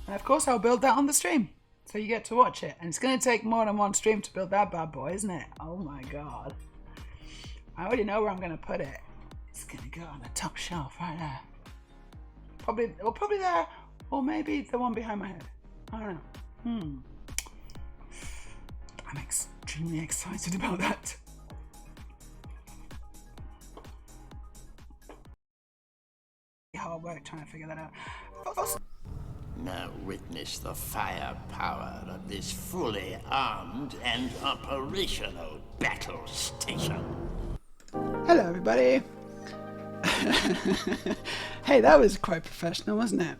And of course I'll build that on the stream. So you get to watch it. And it's going to take more than one stream to build that bad boy, isn't it? Oh my god. I already know where I'm going to put it. It's going to go on the top shelf right there. Probably there, or maybe the one behind my head. I don't know. I'm extremely excited about that. Hard work trying to figure that out. Now witness the firepower of this fully armed and operational battle station. Hello everybody. Hey, that was quite professional, wasn't it?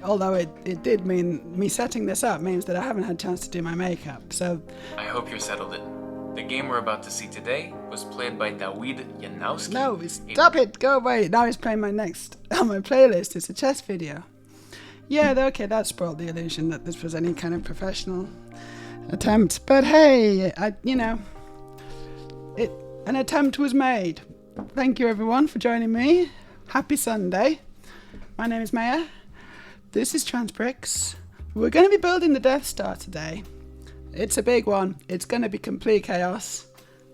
Although it did mean me setting this up means that I haven't had a chance to do my makeup, so... I hope you're settled in. The game we're about to see today was played by Dawid Janowski. No, stop it! Go away! Now he's playing my next on my playlist. It's a chess video. Yeah, okay, that spoiled the illusion that this was any kind of professional attempt. But hey, an attempt was made. Thank you everyone for joining me. Happy Sunday. My name is Meja. This is Transbricks. We're going to be building the Death Star today. It's a big one. It's going to be complete chaos.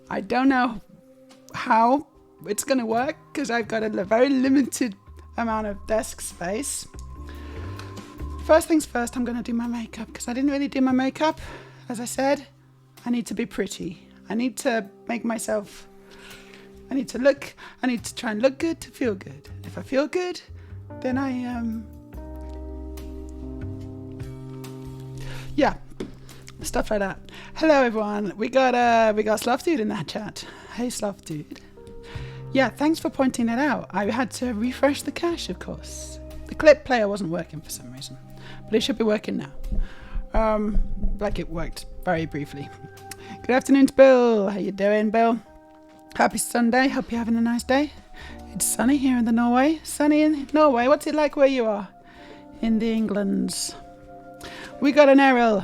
I don't know how it's going to work because I've got a very limited amount of desk space. First things first, I'm going to do my makeup because I didn't really do my makeup. As I said, I need to be pretty. I need to make myself... I need to try and look good to feel good. If I feel good, then yeah, stuff like that. Hello everyone. We got Sloth Dude in that chat. Hey Sloth Dude. Yeah, thanks for pointing that out. I had to refresh the cache, of course. The clip player wasn't working for some reason, but it should be working now. Like it worked very briefly. Good afternoon to Bill. How you doing, Bill? Happy Sunday. Hope you're having a nice day. It's sunny here in the Norway. Sunny in Norway. What's it like where you are? In the Englands. We got an Errol.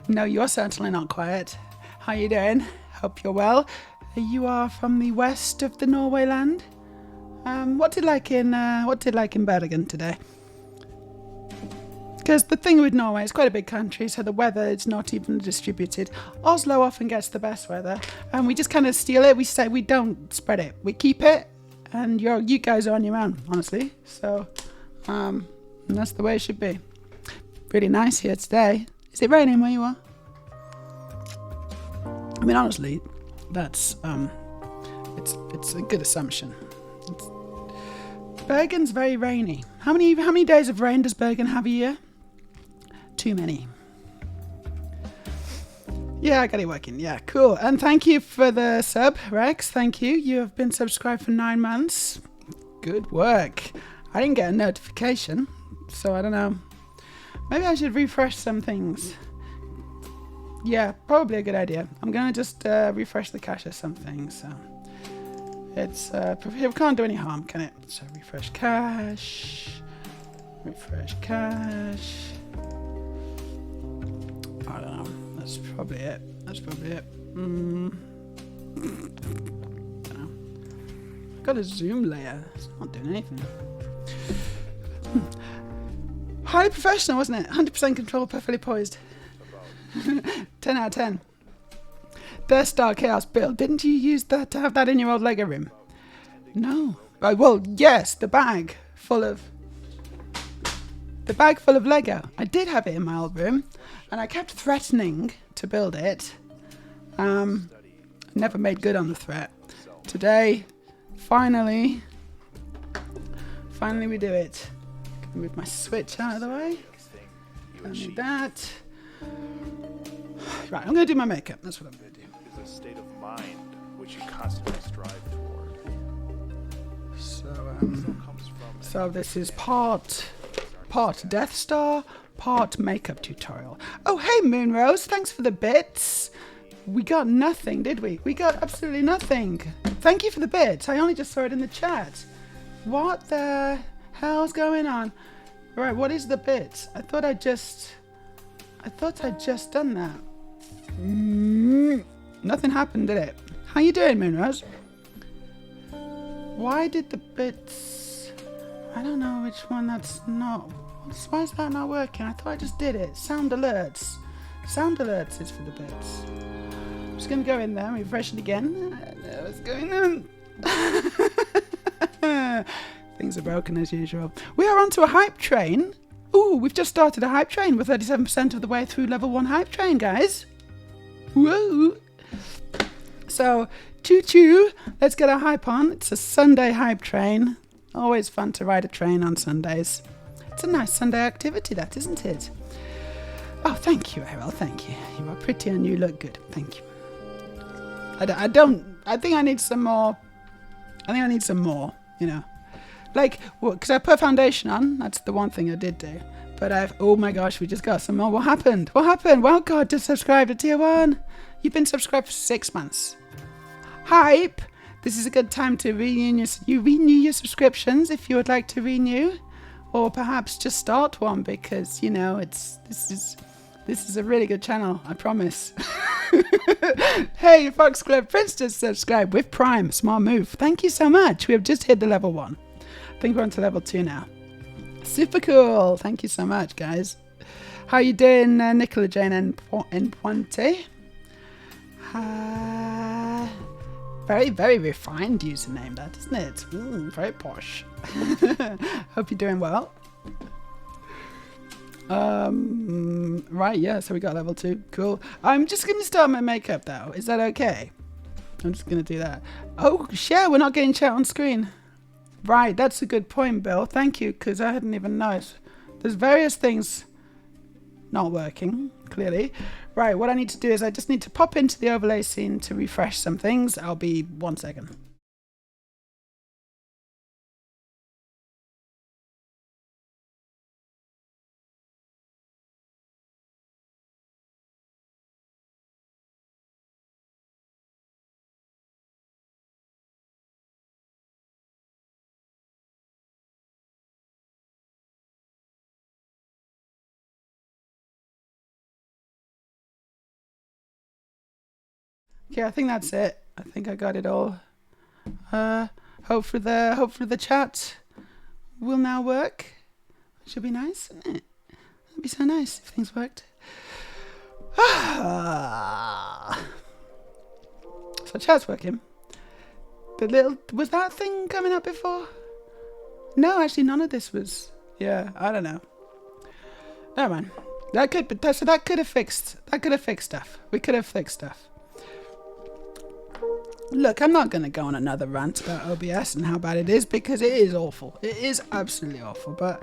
No, you're certainly not quiet. How you doing? Hope you're well. You are from the west of the Norway land. What's it like in Bergen today? Because the thing with Norway, it's quite a big country, so the weather is not even distributed. Oslo often gets the best weather, and we just kind of steal it. We say we don't spread it. We keep it, and you guys are on your own, honestly. So, and that's the way it should be. Really nice here today. Is it raining where you are? I mean, honestly, that's it's a good assumption. Bergen's very rainy. How many days of rain does Bergen have a year? Too many. Yeah, I got it working. Yeah, cool. And thank you for the sub, Rex. Thank you. You have been subscribed for 9 months. Good work. I didn't get a notification, so I don't know. Maybe I should refresh some things. Yeah, probably a good idea. I'm going to just refresh the cache of some things. So it's it can't do any harm, can it? So refresh cache. Refresh cache. I don't know. That's probably it. I don't know. I've got a zoom layer. It's not doing anything. Highly professional, wasn't it? 100% control, perfectly poised. 10 out of 10. Death Star Chaos build. Didn't you use that to have that in your old Lego room? No. Well, yes, the bag full of Lego. I did have it in my old room, and I kept threatening to build it. Never made good on the threat. Today, finally we do it. Move my switch out of the way. Don't need that. Right, I'm going to do my makeup. That's what I'm going to do. Is a state of mind which you constantly strive for. So this is part Death Star, part makeup tutorial. Oh, hey Moonrose, thanks for the bits. We got nothing, did we? We got absolutely nothing. Thank you for the bits. I only just saw it in the chat. What the hell's going on? Right, what is the bits? I thought I'd just done that. Nothing happened, did it? How you doing, Moonrose? Why did the bits... I don't know which one that's not Why is that not working? I thought I just did it. Sound alerts. Sound alerts is for the bits. I'm just going to go in there and refresh it again. I don't know what's going on. Things are broken as usual. We are onto a hype train. Ooh, we've just started a hype train. We're 37% of the way through level 1 hype train, guys. Whoa. So, choo-choo. Let's get our hype on. It's a Sunday hype train. Always fun to ride a train on Sundays. It's a nice Sunday activity, that, isn't it? Oh, thank you, Errol. Thank you. You are pretty and you look good. Thank you. I think I need some more. You know. Like, because I put foundation on. That's the one thing I did do. But oh my gosh, we just got some more. What happened? Well, God, just subscribe to Tier 1. You've been subscribed for 6 months. Hype! This is a good time to renew your subscriptions if you would like to renew. Or perhaps just start one because, you know, this is a really good channel, I promise. Hey, Foxglove Prince just subscribed with Prime. Smart move. Thank you so much. We have just hit the level 1. I think we're on to level 2 now. Super cool. Thank you so much, guys. How you doing, Nicola Jane and Puente? Very, very refined username, that, isn't it? Very posh. Hope you're doing well. Right, yeah, so we got level 2. Cool. I'm just going to start my makeup, though. Is that okay? I'm just going to do that. Oh, share, we're not getting chat on screen. Right, that's a good point, Bill. Thank you, because I hadn't even noticed. There's various things not working, clearly. Right, what I need to do is I just need to pop into the overlay scene to refresh some things. I'll be 1 second. Okay, I think that's it. I think I got it all. Hopefully the chat will now work. Should be nice, wouldn't it? That'd be so nice if things worked. So chat's working. Was that thing coming up before? No, actually none of this was. Yeah, I don't know. No man, that could have fixed stuff. We could have fixed stuff. Look, I'm not going to go on another rant about OBS and how bad it is because it is awful. It is absolutely awful. But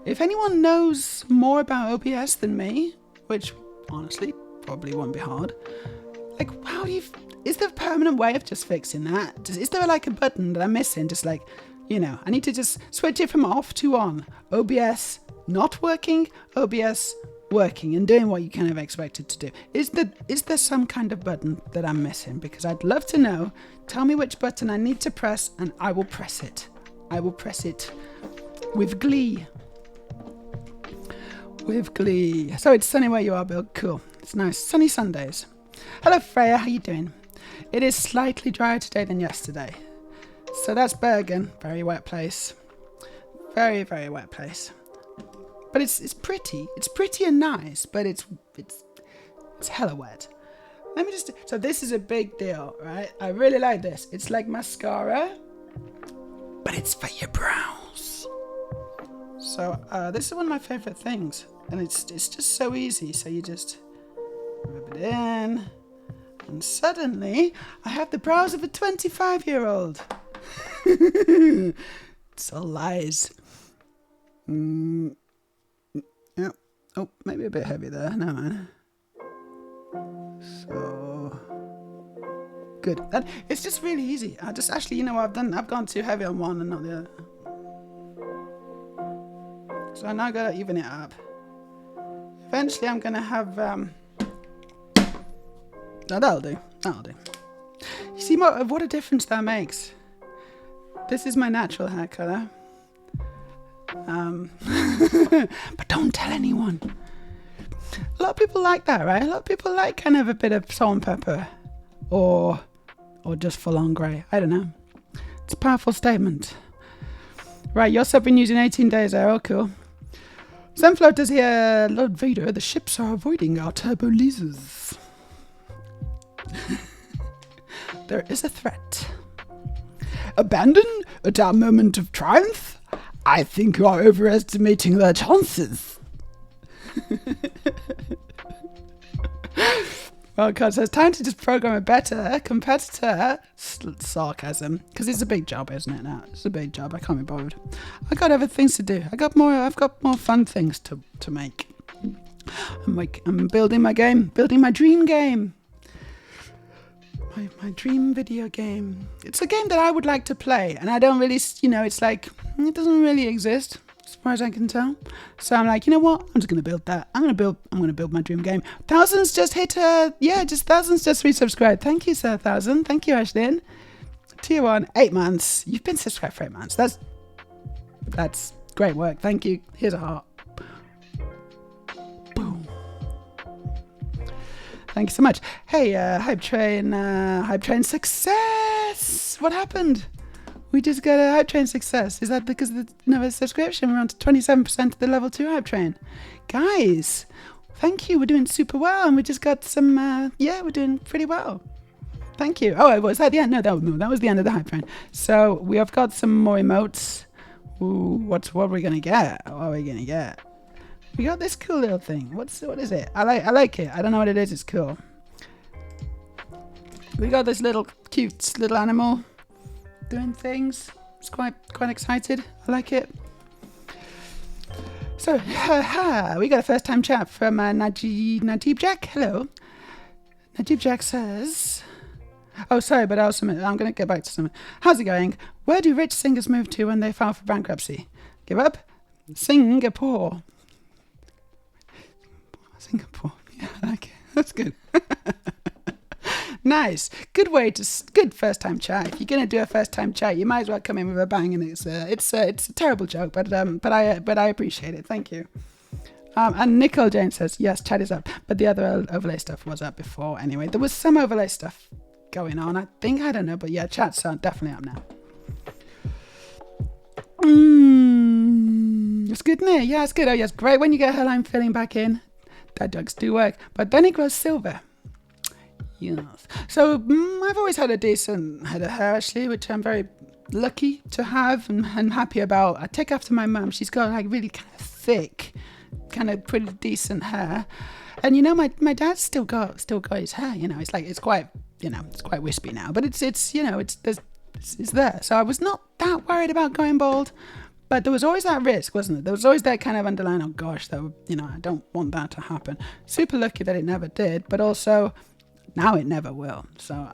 if anyone knows more about OBS than me, which honestly probably won't be hard, like how do you... Is there a permanent way of just fixing that? Is there like a button that I'm missing? Just like, you know, I need to just switch it from off to on. OBS not working, OBS working and doing what you kind of expect it to do. Is there some kind of button that I'm missing? Because I'd love to know. Tell me which button I need to press and I will press it. I will press it with glee. With glee. So it's sunny where you are, Bill. Cool. It's nice. Sunny Sundays. Hello, Freya. How you doing? It is slightly drier today than yesterday. So that's Bergen. Very wet place. Very, very wet place. But it's pretty. It's pretty and nice, but it's hella wet. Let me just... So this is a big deal, right? I really like this. It's like mascara, but it's for your brows. So this is one of my favorite things. And it's just so easy. So you just rub it in. And suddenly, I have the brows of a 25-year-old. It's all lies. Yep. Oh, maybe a bit heavy there. No, man. So good. It's just really easy. I just actually, you know what I've gone too heavy on one and not the other. So I now gotta even it up. Eventually, I'm gonna have. No, that'll do. That'll do. You see what a difference that makes. This is my natural hair color. But don't tell anyone. A lot of people like that, right? A lot of people like kind of a bit of salt and pepper, or just full on grey. I don't know. It's a powerful statement. Right, your sub been using 18 days, Errol. Cool. Some floaters here, Lord Vader, the ships are avoiding our turbo lasers. There is a threat. Abandon at our moment of triumph? I think you are overestimating their chances. Well, because it's time to just program a better competitor. Sarcasm, because it's a big job, isn't it? Now it's a big job. I can't be bothered. I got other things to do. I've got more fun things to make. I'm building my game, building my dream game. My dream video game. It's a game that I would like to play, and I don't really, it's like it doesn't really exist as far as I can tell. So I'm like, you know what? I'm just gonna build that. I'm gonna build my dream game. Thousands just hit thousands just resubscribed. Thank you, sir. 1,000. Thank you, Ashlyn. Tier 1, 8 months. You've been subscribed for 8 months. That's great work. Thank you. Here's a heart. Boom. Thank you so much. Hey, Hype Train success. What happened? We just got a Hype Train success. Is that because of another subscription? We're on to 27% of the level 2 Hype Train. Guys, thank you. We're doing super well, and we just got some, we're doing pretty well. Thank you. Oh, was that the end? No, that was the end of the Hype Train. So we have got some more emotes. Ooh, what are we gonna get? What are we gonna get? We got this cool little thing. What is it? I like it. I don't know what it is. It's cool. We got this little cute little animal doing things. It's quite excited. I like it. So, we got a first time chat from Najib Jack. Hello. Najib Jack says, oh, sorry, but I'm going to get back to something. How's it going? Where do rich singers move to when they file for bankruptcy? Give up? Singapore. Yeah, I like it. That's good. Nice. Good first time chat. If you're gonna do a first time chat, you might as well come in with a bang. And it's a terrible joke, but I appreciate it. Thank you. And Nicole Jane says yes, chat is up, but the other overlay stuff was up before. Anyway, there was some overlay stuff going on. I don't know, but yeah, chat's definitely up now. It's good, isn't it? Yeah, it's good. Oh yes, great when you get hairline filling back in. Dad jokes do work, but then it grows silver. Yes. So I've always had a decent head of hair, actually, which I'm very lucky to have and happy about. I take after my mum. She's got like really kind of thick, kind of pretty decent hair. And my dad's still got his hair. It's quite wispy now, but it's there. So I was not that worried about going bald. But there was always that risk, wasn't there? There was always that kind of underlying, oh gosh, I don't want that to happen. Super lucky that it never did, but also now it never will. So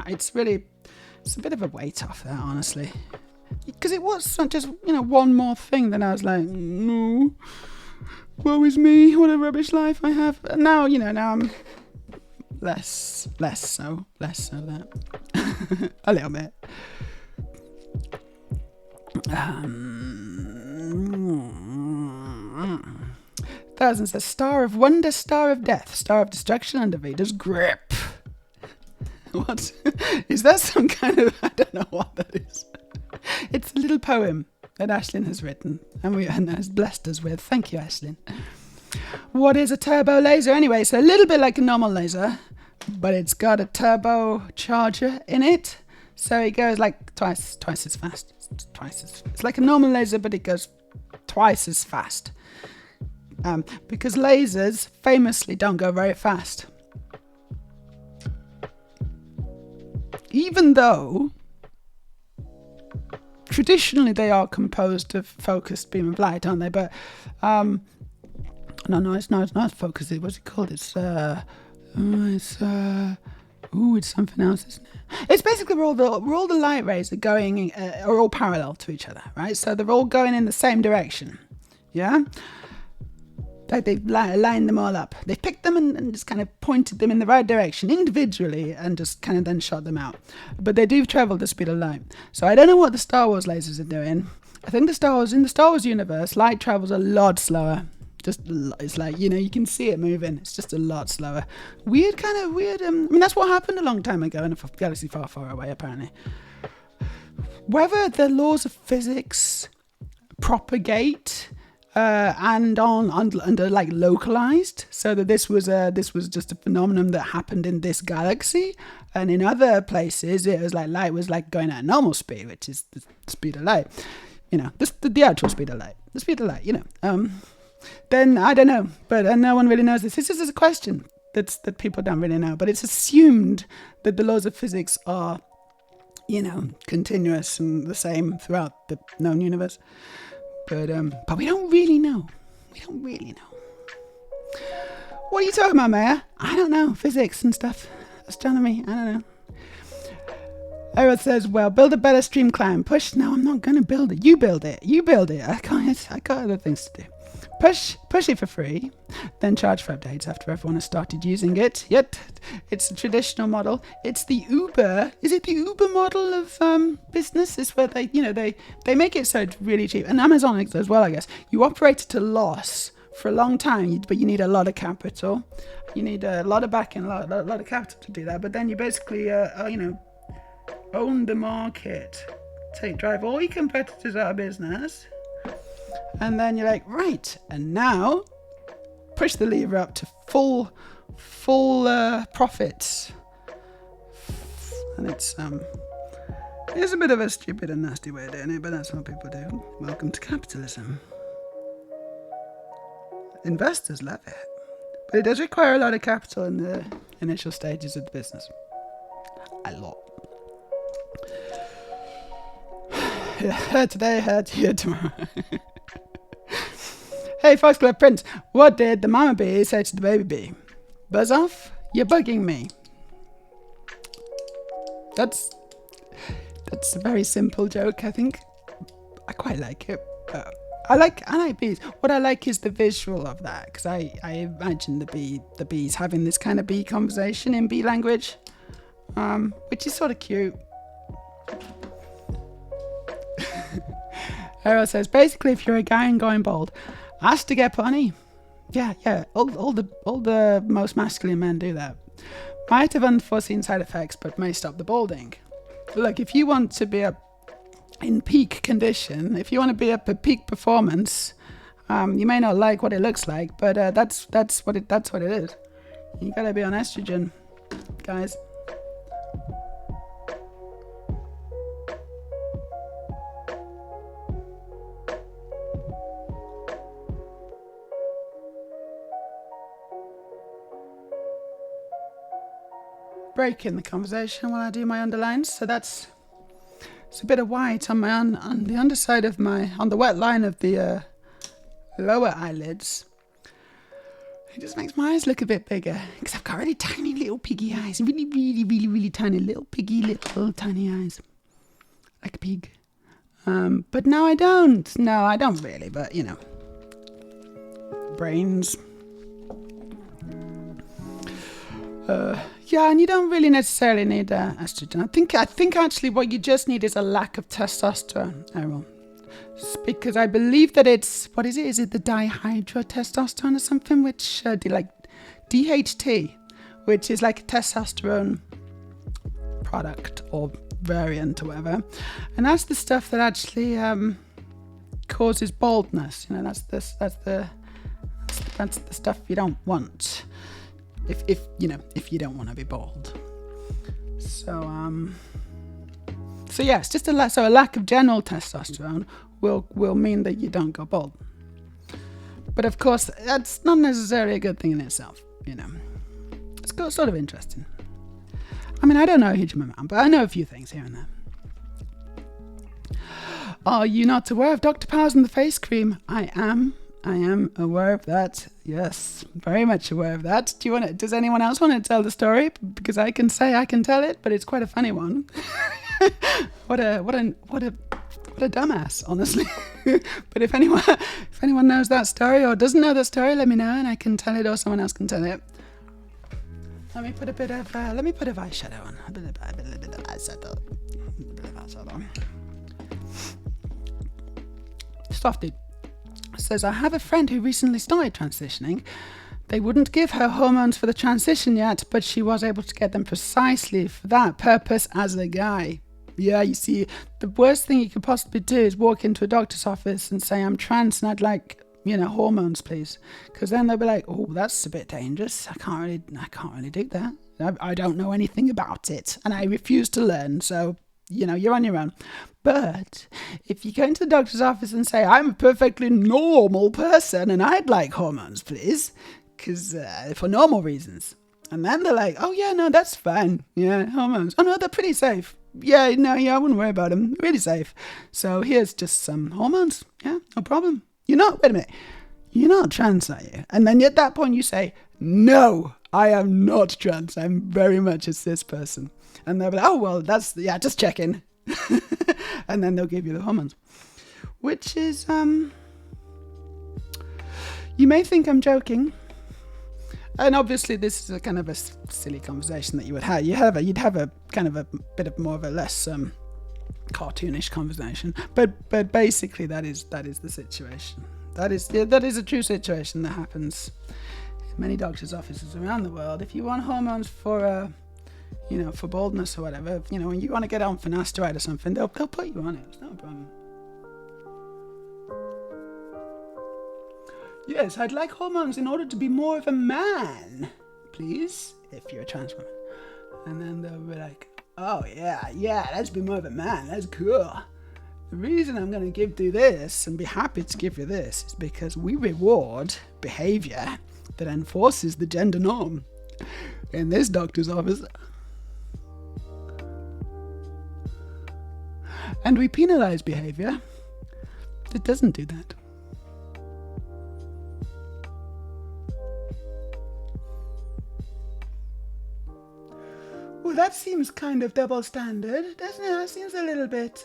it's a bit of a weight off there, honestly. Because it was just, one more thing that I was like, no, woe is me, what a rubbish life I have. And now, now I'm less so that. A little bit. Thousand says, Star of Wonder, Star of Death, Star of Destruction under Vader's grip. What? Is that some kind of, I don't know what that is. It's a little poem that Ashlyn has written and has blessed us with. Thank you, Ashlyn. What is a turbo laser anyway? It's a little bit like a normal laser, but it's got a turbo charger in it. So it goes like twice as fast. It's like a normal laser, but it goes twice as fast. Because lasers famously don't go very fast. Even though traditionally they are composed of focused beam of light, aren't they? But it's not focused. What's it called? It's something else, isn't it? It's basically where all the light rays are going are all parallel to each other, right? So they're all going in the same direction. Yeah. Like they've lined them all up. They picked them and just kind of pointed them in the right direction individually and just kind of then shot them out. But they do travel the speed of light. So I don't know what the Star Wars lasers are doing. I think in the Star Wars universe, light travels a lot slower. It's like, you can see it moving. It's just a lot slower. Weird. That's what happened a long time ago in a galaxy far, far away, apparently. Whether the laws of physics propagate and under like localized, so that this was just a phenomenon that happened in this galaxy, and in other places it was like light was like going at normal speed, which is the speed of light, the actual speed of light, then I don't know, but no one really knows this. This is a question that people don't really know, but it's assumed that the laws of physics are continuous and the same throughout the known universe. But we don't really know. What are you talking about, Maya? I don't know. Physics and stuff. Astronomy. I don't know. Everyone says, well, build a better stream client. Push. No, I'm not going to build it. You build it. I got other things to do. Push it for free, then charge for updates after everyone has started using it. Yet, it's a traditional model. It's the Uber. Is it the Uber model of business? Is where they make it so it's really cheap. And Amazon as well, I guess. You operate at a loss for a long time, but you need a lot of capital. You need a lot of backing, a lot of capital to do that. But then you basically, own the market. Drive all your competitors out of business. And then you're like, right, and now push the lever up to full profits. And it's a bit of a stupid and nasty way of doing it, but that's what people do. Welcome to capitalism. Investors love it, but it does require a lot of capital in the initial stages of the business. A lot. Today, here tomorrow. Hey, Foxglove Prince, what did the mama bee say to the baby bee? Buzz off? You're bugging me. That's a very simple joke, I think. I quite like it. I like bees. What I like is the visual of that, because I imagine the bees having this kind of bee conversation in bee language, which is sort of cute. Ariel says, basically, if you're a guy and going bald, ask to get put on E. Yeah. All the most masculine men do that. Might have unforeseen side effects, but may stop the balding. Look, if you want to be in peak condition, if you want to be up at peak performance, you may not like what it looks like, but that's what it is. You gotta be on estrogen, guys. Break in the conversation while I do my underlines. So it's a bit of white on the underside of on the wet line of the lower eyelids. It just makes my eyes look a bit bigger because I've got really tiny little piggy eyes, really, really, really, really tiny little tiny eyes, like a pig. But no, I don't. No, I don't really. But brains. Yeah, and you don't really necessarily need estrogen. I think actually what you just need is a lack of testosterone, Errol. Because I believe that it's, what is it? Is it the dihydrotestosterone or something? Which, like DHT, which is like a testosterone product or variant or whatever. And that's the stuff that actually causes baldness. That's the stuff you don't want. If you don't want to be bald. So yeah, it's just a lack of general testosterone will mean that you don't go bald. But of course, that's not necessarily a good thing in itself. It's sort of interesting. I mean, I don't know a huge amount, but I know a few things here and there. Are you not aware of Dr. Powers and the face cream? I am aware of that. Yes, very much aware of that. Does anyone else want to tell the story? Because I can tell it, but it's quite a funny one. What a dumbass, honestly. But if anyone knows that story or doesn't know that story, let me know and I can tell it or someone else can tell it. Let me put a eyeshadow on. A bit of eyeshadow. Soft dude. Says, I have a friend who recently started transitioning. They wouldn't give her hormones for the transition yet, but she was able to get them precisely for that purpose as a guy. Yeah, you see, the worst thing you could possibly do is walk into a doctor's office and say, I'm trans and I'd like hormones, please. Because then they'll be like, oh, that's a bit dangerous. I can't really do that. I don't know anything about it, and I refuse to learn. So, you're on your own. But if you go into the doctor's office and say, I'm a perfectly normal person and I'd like hormones, please, because for normal reasons. And then they're like, oh, yeah, no, that's fine. Yeah, hormones. Oh, no, they're pretty safe. Yeah, I wouldn't worry about them. Really safe. So here's just some hormones. Yeah, no problem. Wait a minute. You're not trans, are you? And then at that point you say, no, I am not trans. I'm very much a cis person. And they'll be like, oh, well, just checking. And then they'll give you the hormones. Which is, you may think I'm joking. And obviously this is a kind of a silly conversation that you would have. You'd have a kind of a bit of more of a less cartoonish conversation. But basically that is the situation. That is a true situation that happens in many doctors' offices around the world. If you want hormones for for baldness or whatever, when you want to get on finasteride or something, they'll put you on it. It's not a problem. Yes, I'd like hormones in order to be more of a man, please, if you're a trans woman. And then they'll be like, oh, yeah, let's be more of a man. That's cool. The reason I'm going to do this and be happy to give you this is because we reward behavior that enforces the gender norm in this doctor's office. And we penalize behavior that doesn't do that. Well, that seems kind of double standard, doesn't it? That seems a little bit,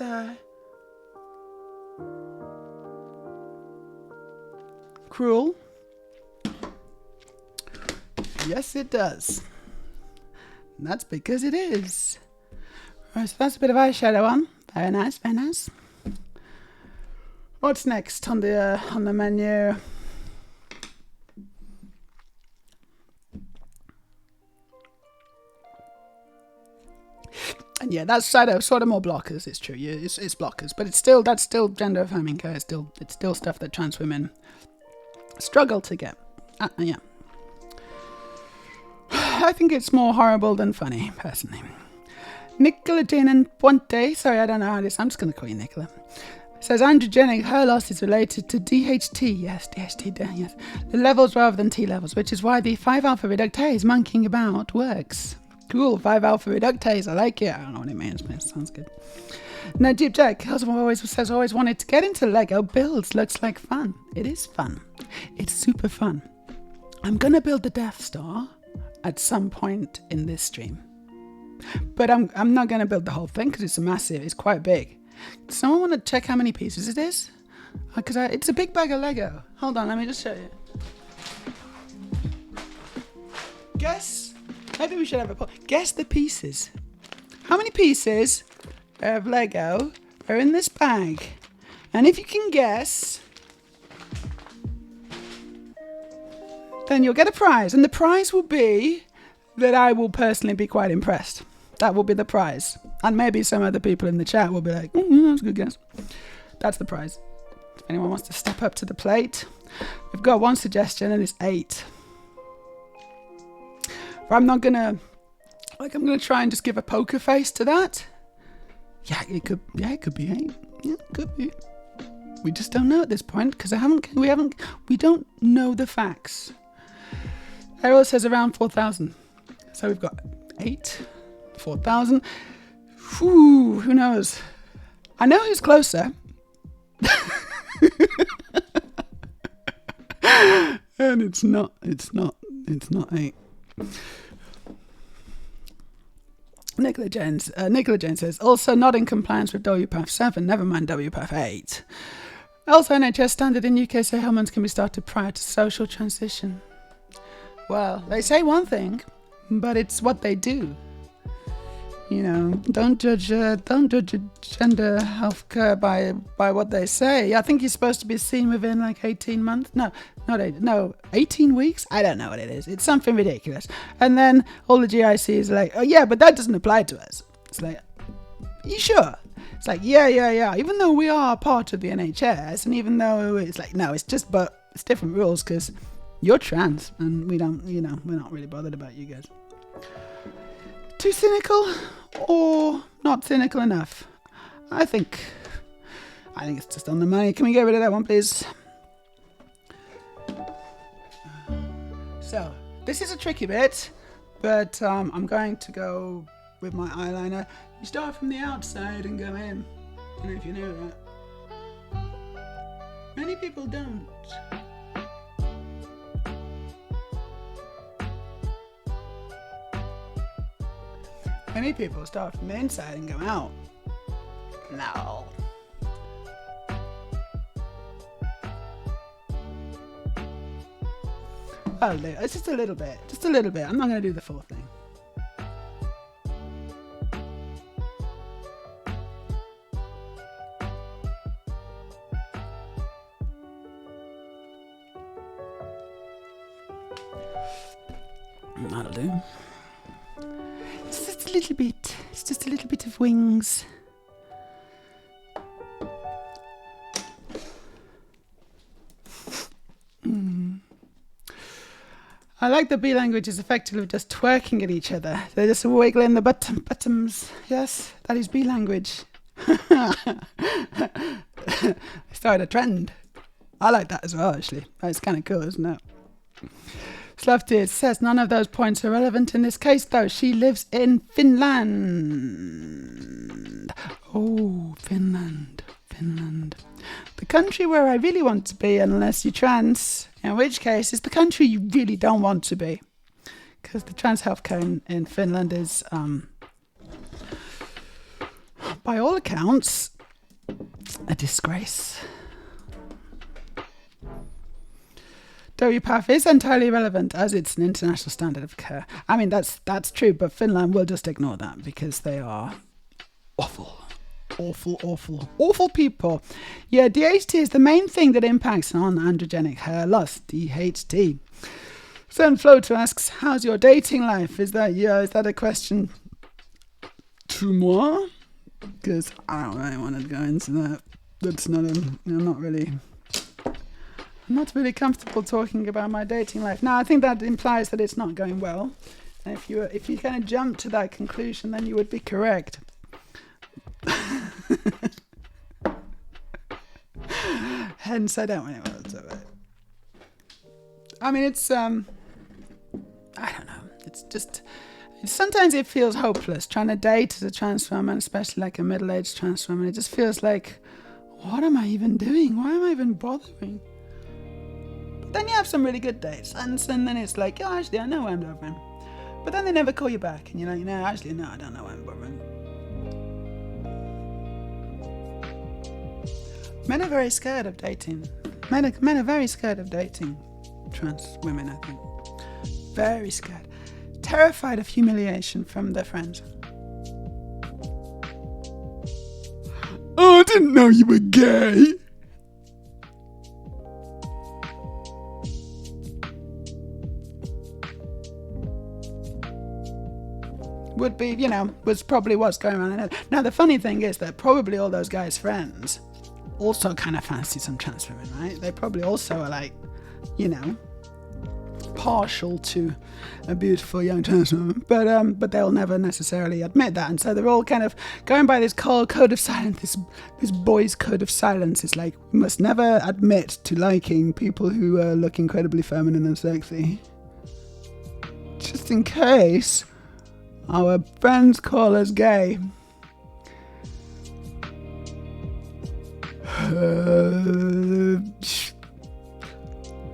cruel. Yes, it does. And that's because it is. Right, so that's a bit of eyeshadow on. Very nice, very nice. What's next on the menu? And yeah, that's sort of more blockers. It's true. Yeah, it's blockers, but that's still gender affirming care. It's still stuff that trans women struggle to get. Yeah. I think it's more horrible than funny, personally. Nicola Jane and Puente, sorry, I don't know how this. I'm just going to call you Nicola. Says androgenic hair loss is related to DHT. Yes, DHT. Yes, the levels rather than T levels, which is why the 5-alpha reductase monkeying about works. Cool, 5-alpha reductase. I like it. I don't know what it means, but it sounds good. Najib Jack always wanted to get into Lego builds. Looks like fun. It is fun. It's super fun. I'm going to build the Death Star at some point in this stream. But I'm not going to build the whole thing because it's quite big. Does someone want to check how many pieces it is? Because it's a big bag of Lego. Hold on, let me just show you. Guess. Maybe we should have a poll. Guess the pieces. How many pieces of Lego are in this bag? And if you can guess, then you'll get a prize. And the prize will be that I will personally be quite impressed. That will be the prize. And maybe some other people in the chat will be like, that's a good guess. That's the prize. If anyone wants to step up to the plate. We've got one suggestion and it's 8. But I'm not gonna, I'm gonna try and just give a poker face to that. Yeah, it could be 8. Yeah, it could be. We just don't know at this point because we don't know the facts. Errol says around 4,000. So we've got 8, 4,000. Who knows? I know who's closer. And it's not 8. Nicola Jane says, also not in compliance with WPATH 7, never mind WPATH 8. Also, NHS standard in UK say hormones can be started prior to social transition. Well, they say one thing, but it's what they do. Don't judge gender health care by what they say. I think you're supposed to be seen within like 18 months. No, 18 weeks? I don't know what it is. It's something ridiculous. And then all the GICs are like, oh yeah, but that doesn't apply to us. It's like, you sure? It's like, yeah. Even though we are part of the NHS, and even though it's like, no, it's just, but it's different rules because you're trans and we don't, we're not really bothered about you guys. Too cynical or not cynical enough? I think it's just on the money. Can we get rid of that one, please? So, this is a tricky bit, but I'm going to go with my eyeliner. You start from the outside and go in. I don't know if you know that. Many people don't. Many people start from the inside and go out. No. I'll do it. It's just a little bit. Just a little bit. I'm not going to do the full thing. That'll do. It's just a little bit. It's just a little bit of wings. I like the B language is effectively just twerking at each other. They're just wiggling the bottoms. Yes, that is B language. Started a trend. I like that as well, actually. That's kind of cool, isn't it? Slavdid says none of those points are relevant in this case, though. She lives in Finland. Oh, Finland. The country where I really want to be, unless you're trans, in which case it's the country you really don't want to be. Because the trans healthcare in Finland is, by all accounts, a disgrace. WPATH is entirely relevant as it's an international standard of care. I mean, that's true, but Finland will just ignore that because they are awful people. Yeah, DHT is the main thing that impacts on androgenic hair loss, DHT. Then Floater asks, how's your dating life? Is that a question to moi? Because I don't really want to go into that. That's not I'm not really comfortable talking about my dating life. Now, I think that implies that it's not going well. And if you kind of jump to that conclusion, then you would be correct. Hence, I don't want to do it. I mean, it's I don't know. It's just sometimes it feels hopeless trying to date as a trans woman, especially like a middle-aged trans woman. It just feels like, what am I even doing? Why am I even bothering? But then you have some really good dates, and then it's like, oh, actually, I know why I'm bothering. But then they never call you back, and you're like, no, actually, no, I don't know why I'm bothering. Men are very scared of dating. Men are very scared of dating trans women, I think. Very scared. Terrified of humiliation from their friends. Oh, I didn't know you were gay. Would be, was probably what's going on. Now, the funny thing is that probably all those guys' friends also kind of fancy some trans women, right? They probably also are like, partial to a beautiful young trans woman, but they'll never necessarily admit that, and so they're all kind of going by this code of silence, this boys' code of silence. It's like, we must never admit to liking people who look incredibly feminine and sexy, just in case our friends call us gay.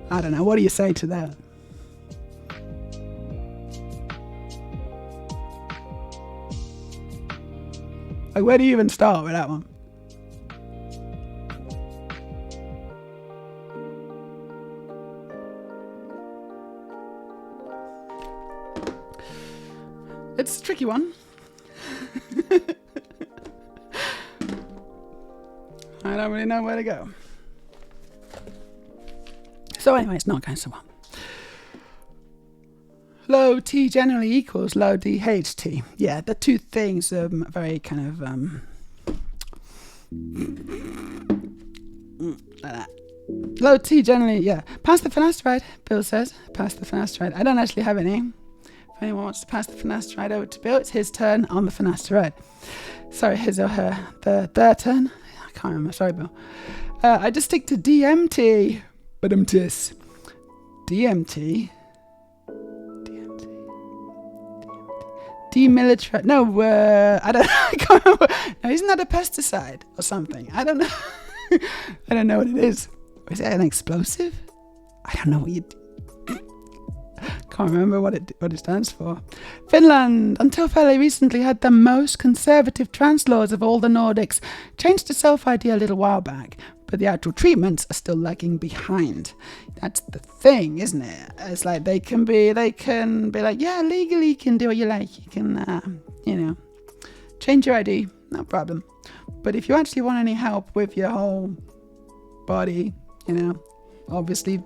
I don't know. What do you say to that? Like, where do you even start with that one? It's a tricky one. I don't really know where to go. So anyway, it's not going so well. Low T generally equals low DHT. Yeah, the two things are very kind of like that. Low T generally, yeah. Pass the finasteride, Bill says. Pass the finasteride. I don't actually have any. If anyone wants to pass the finasteride over to Bill, it's his turn on the finasteride. Sorry, his or her. Their turn. I can't remember. Sorry, Bill. I just stick to DMT. But DMT. DMT. Demilitarized. No, I don't. I can't remember. No, isn't that a pesticide or something? I don't know. I don't know what it is. Is it an explosive? I don't know what you. Can't remember what it stands for. Finland, until fairly recently, had the most conservative trans laws of all the Nordics. Changed to self-ID a little while back, but the actual treatments are still lagging behind. That's the thing, isn't it? It's like they can be like, yeah, legally you can do what you like. You can, change your ID, no problem. But if you actually want any help with your whole body, obviously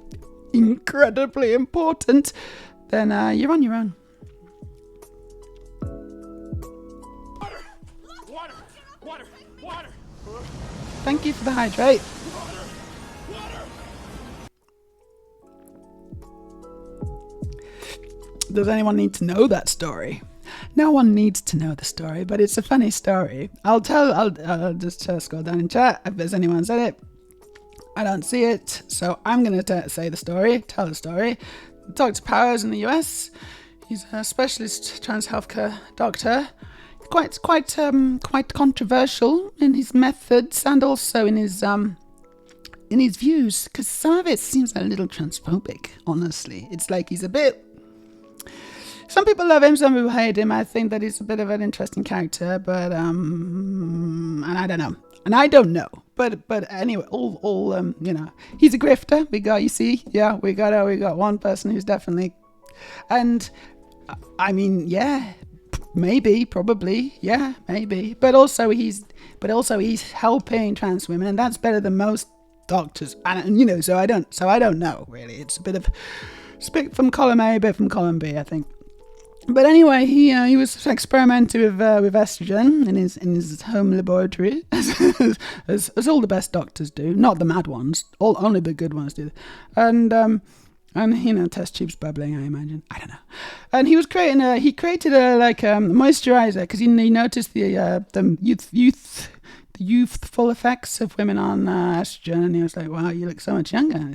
incredibly important, then you're on your own. Water! Thank you for the hydrate. Does anyone need to know that story? No one needs to know the story, but it's a funny story. I'll just scroll down in chat if there's anyone said it. I don't see it, so I'm going to tell the story. Dr. Powers in the US. He's a specialist trans healthcare doctor. Quite controversial in his methods and also in his views, because some of it seems a little transphobic, honestly. It's like he's a bit... Some people love him, some people hate him. I think that he's a bit of an interesting character, but and I don't know. But anyway, he's a grifter. We got one person who's definitely, and I mean, yeah, probably, but also he's helping trans women, and that's better than most doctors. And so I don't know really. It's a bit from column A, a bit from column B, I think. But anyway, he was experimenting with estrogen in his home laboratory, as all the best doctors do. Not the mad ones, only the good ones do. And test tubes bubbling, I imagine. I don't know. And he was created a moisturizer, because he noticed the youthful effects of women on estrogen, and he was like, wow, you look so much younger.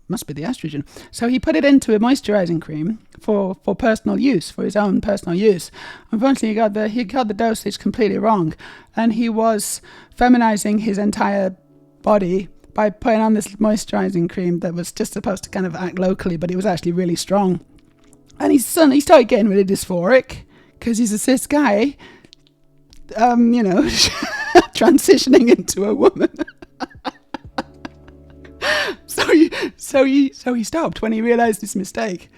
Must be the estrogen. So he put it into a moisturizing cream for personal use, for his own personal use. Unfortunately, he got the dosage completely wrong, and he was feminizing his entire body by putting on this moisturizing cream that was just supposed to kind of act locally, but it was actually really strong. And he started getting really dysphoric because he's a cis guy, transitioning into a woman. So he stopped when he realized his mistake,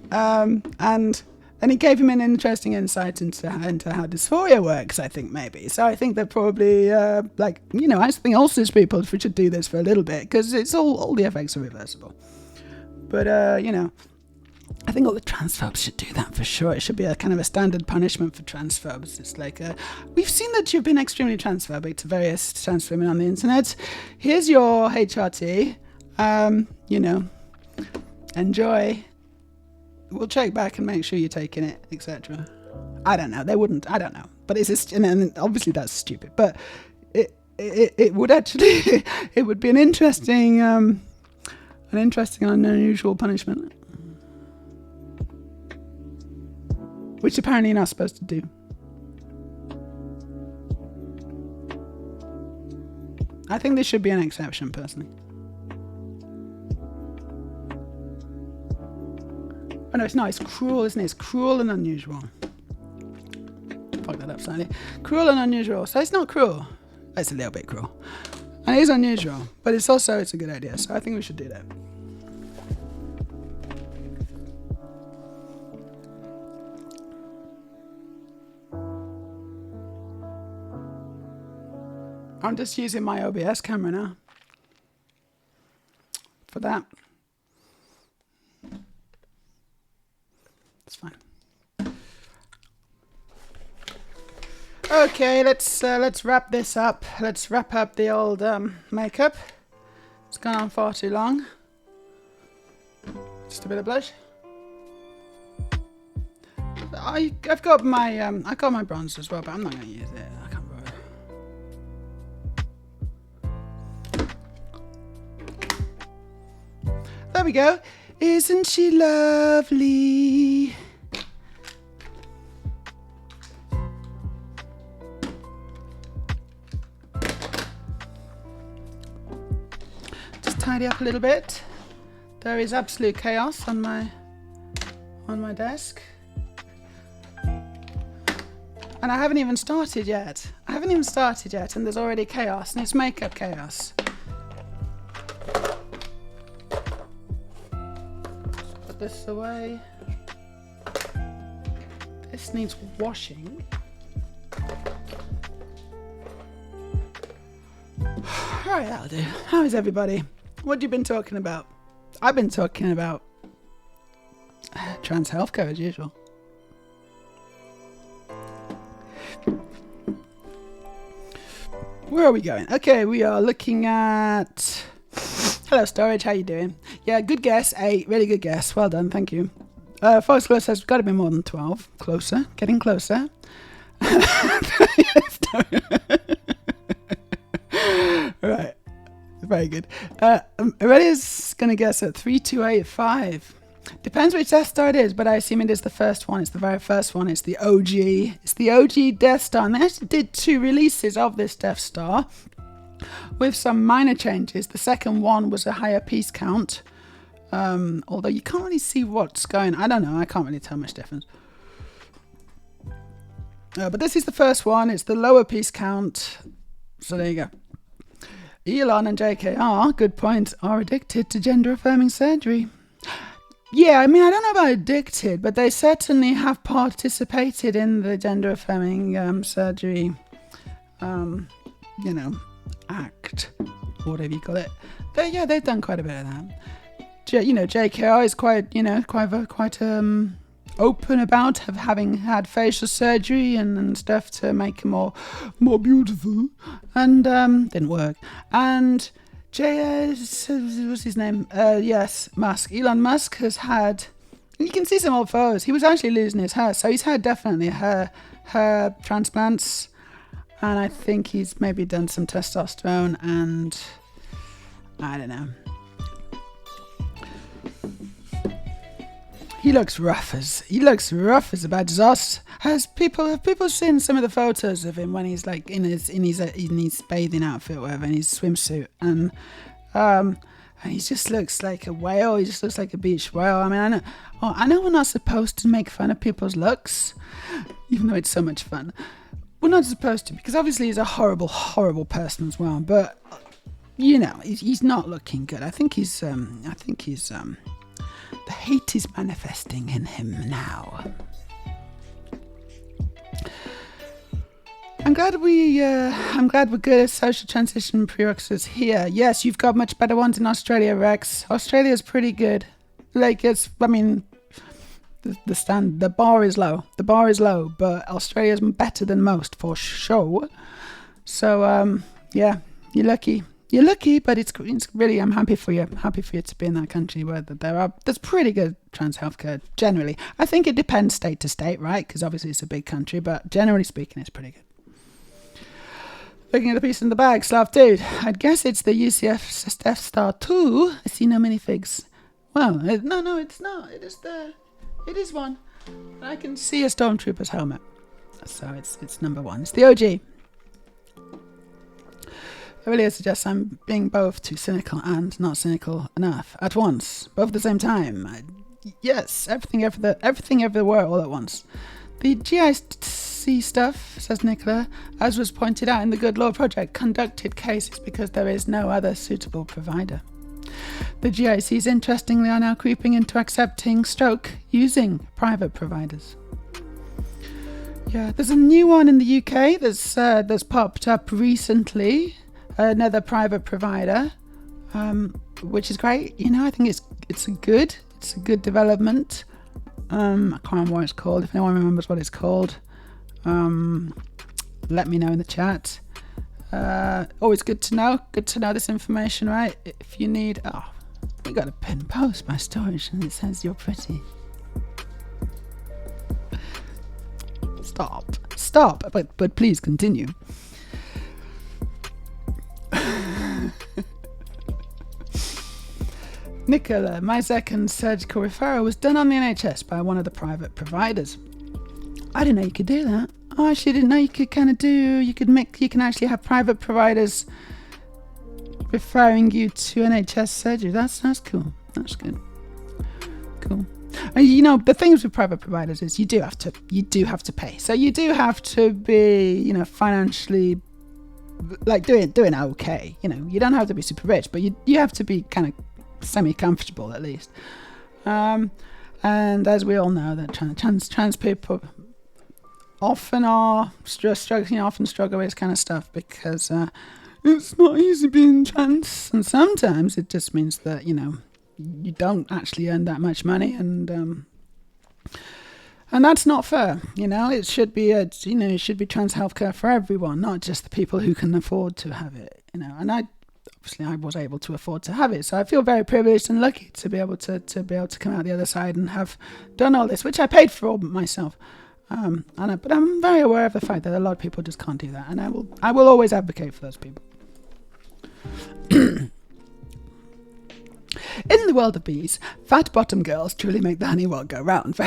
and then he gave him an interesting insight into how dysphoria works. I think maybe. So I think they're probably I think all cis people should do this for a little bit, because it's all the effects are reversible. But I think all the transphobes should do that for sure. It should be a kind of a standard punishment for transphobes. It's like, we've seen that you've been extremely transphobic to various trans women on the internet. Here's your HRT. Enjoy. We'll check back and make sure you're taking it, etc. I don't know. They wouldn't. I don't know. But it's just, and obviously that's stupid. But it would actually, it would be an interesting and unusual punishment, which apparently you're not supposed to do. I think this should be an exception, personally. Oh no, it's not. It's cruel, isn't it? It's cruel and unusual. Fuck that up slightly. Cruel and unusual. So it's not cruel. It's a little bit cruel. And it is unusual. But it's a good idea. So I think we should do that. I'm just using my OBS camera now for that. It's fine. Okay, let's wrap this up. Let's wrap up the old makeup. Let's gone on far too long. Just a bit of blush. I've got my bronzer as well, but I'm not going to use it. I can't bother. There we go. Isn't she lovely? Just tidy up a little bit. There is absolute chaos on my desk. And I haven't even started yet. And there's already chaos, and it's makeup chaos. Put this away. This needs washing. Alright, that'll do. How is everybody? What have you been talking about? I've been talking about trans healthcare as usual. Where are we going? Okay, we are looking at... Hello, Storage. How you doing? Yeah, good guess. 8. Really good guess. Well done. Thank you. Fox Glow says we've got to be more than 12. Closer. Getting closer. Right. Very good. Aurelia's going to guess at 3285. Depends which Death Star it is, but I assume it is the first one. It's the very first one. It's the OG. It's the OG Death Star. And they actually did 2 releases of this Death Star with some minor changes. The second one was a higher piece count. Although you can't really see what's going on. I don't know. I can't really tell much difference. But this is the first one. It's the lower piece count. So there you go. Elon and JKR, good point, are addicted to gender-affirming surgery. Yeah, I mean, I don't know about addicted, but they certainly have participated in the gender-affirming surgery, act, whatever you call it. They've done quite a bit of that. JKR is quite open about having had facial surgery and stuff to make him more beautiful, and didn't work. And what's his name? Yes, Musk. Elon Musk has had. You can see some old photos. He was actually losing his hair, so he's had definitely hair transplants, and I think he's maybe done some testosterone, and I don't know. He looks rough as a badger's ass. Have people seen some of the photos of him when he's like in his bathing outfit or whatever, in his swimsuit, and he just looks like a whale. He just looks like a beach whale. I mean, I know we're not supposed to make fun of people's looks, even though it's so much fun. We're not supposed to, because obviously he's a horrible, horrible person as well. But he's not looking good. I think he's the hate is manifesting in him now. I'm glad we're good at social transition prerequisites here. Yes, you've got much better ones in Australia, Rex. Australia's pretty good. The bar is low. The bar is low, but Australia's better than most for sure. So yeah, you're lucky. You're lucky, but it's really, I'm happy for you. I'm happy for you to be in that country where there's pretty good trans healthcare generally. I think it depends state to state, right? Because obviously it's a big country, but generally speaking, it's pretty good. Looking at the piece in the bag, Slav dude. I'd guess it's the UCF Death Star 2. I see no minifigs. Well, no, it's not. It is one. I can see a Stormtrooper's helmet. So it's number 1. It's the OG. Aurelia suggests I'm being both too cynical and not cynical enough at once, both at the same time. Yes, everything everywhere all at once. The GIC stuff, says Nicola, as was pointed out in the Good Law Project, conducted cases because there is no other suitable provider. The GICs, interestingly, are now creeping into accepting using private providers. Yeah, there's a new one in the UK that's popped up recently. Another private provider, which is great. I think it's a good development. I can't remember what it's called. If anyone remembers what it's called, let me know in the chat. Always good to know. Good to know this information, right? If you need... Oh, we got a pin post by storage and it says you're pretty. Stop, but please continue. Nicola, my second surgical referral was done on the NHS by one of the private providers. I didn't know you could do that. Oh, I actually didn't know you could you can actually have private providers referring you to NHS surgery. That's cool. That's good. Cool. And you know, the things with private providers is you do have to pay. So you do have to be, you know, financially like doing okay. You know, you don't have to be super rich, but you have to be kind of semi-comfortable at least. And as we all know, that trans people often struggle with this kind of stuff because it's not easy being trans, and sometimes it just means that, you know, you don't actually earn that much money, and that's not fair. You know, it should be it should be trans healthcare for everyone, not just the people who can afford to have it. You know, and I was able to afford to have it, so I feel very privileged and lucky to be able to come out the other side and have done all this, which I paid for all myself. But I'm very aware of the fact that a lot of people just can't do that, and I will always advocate for those people. In the world of bees, fat bottom girls truly make the honey world go round.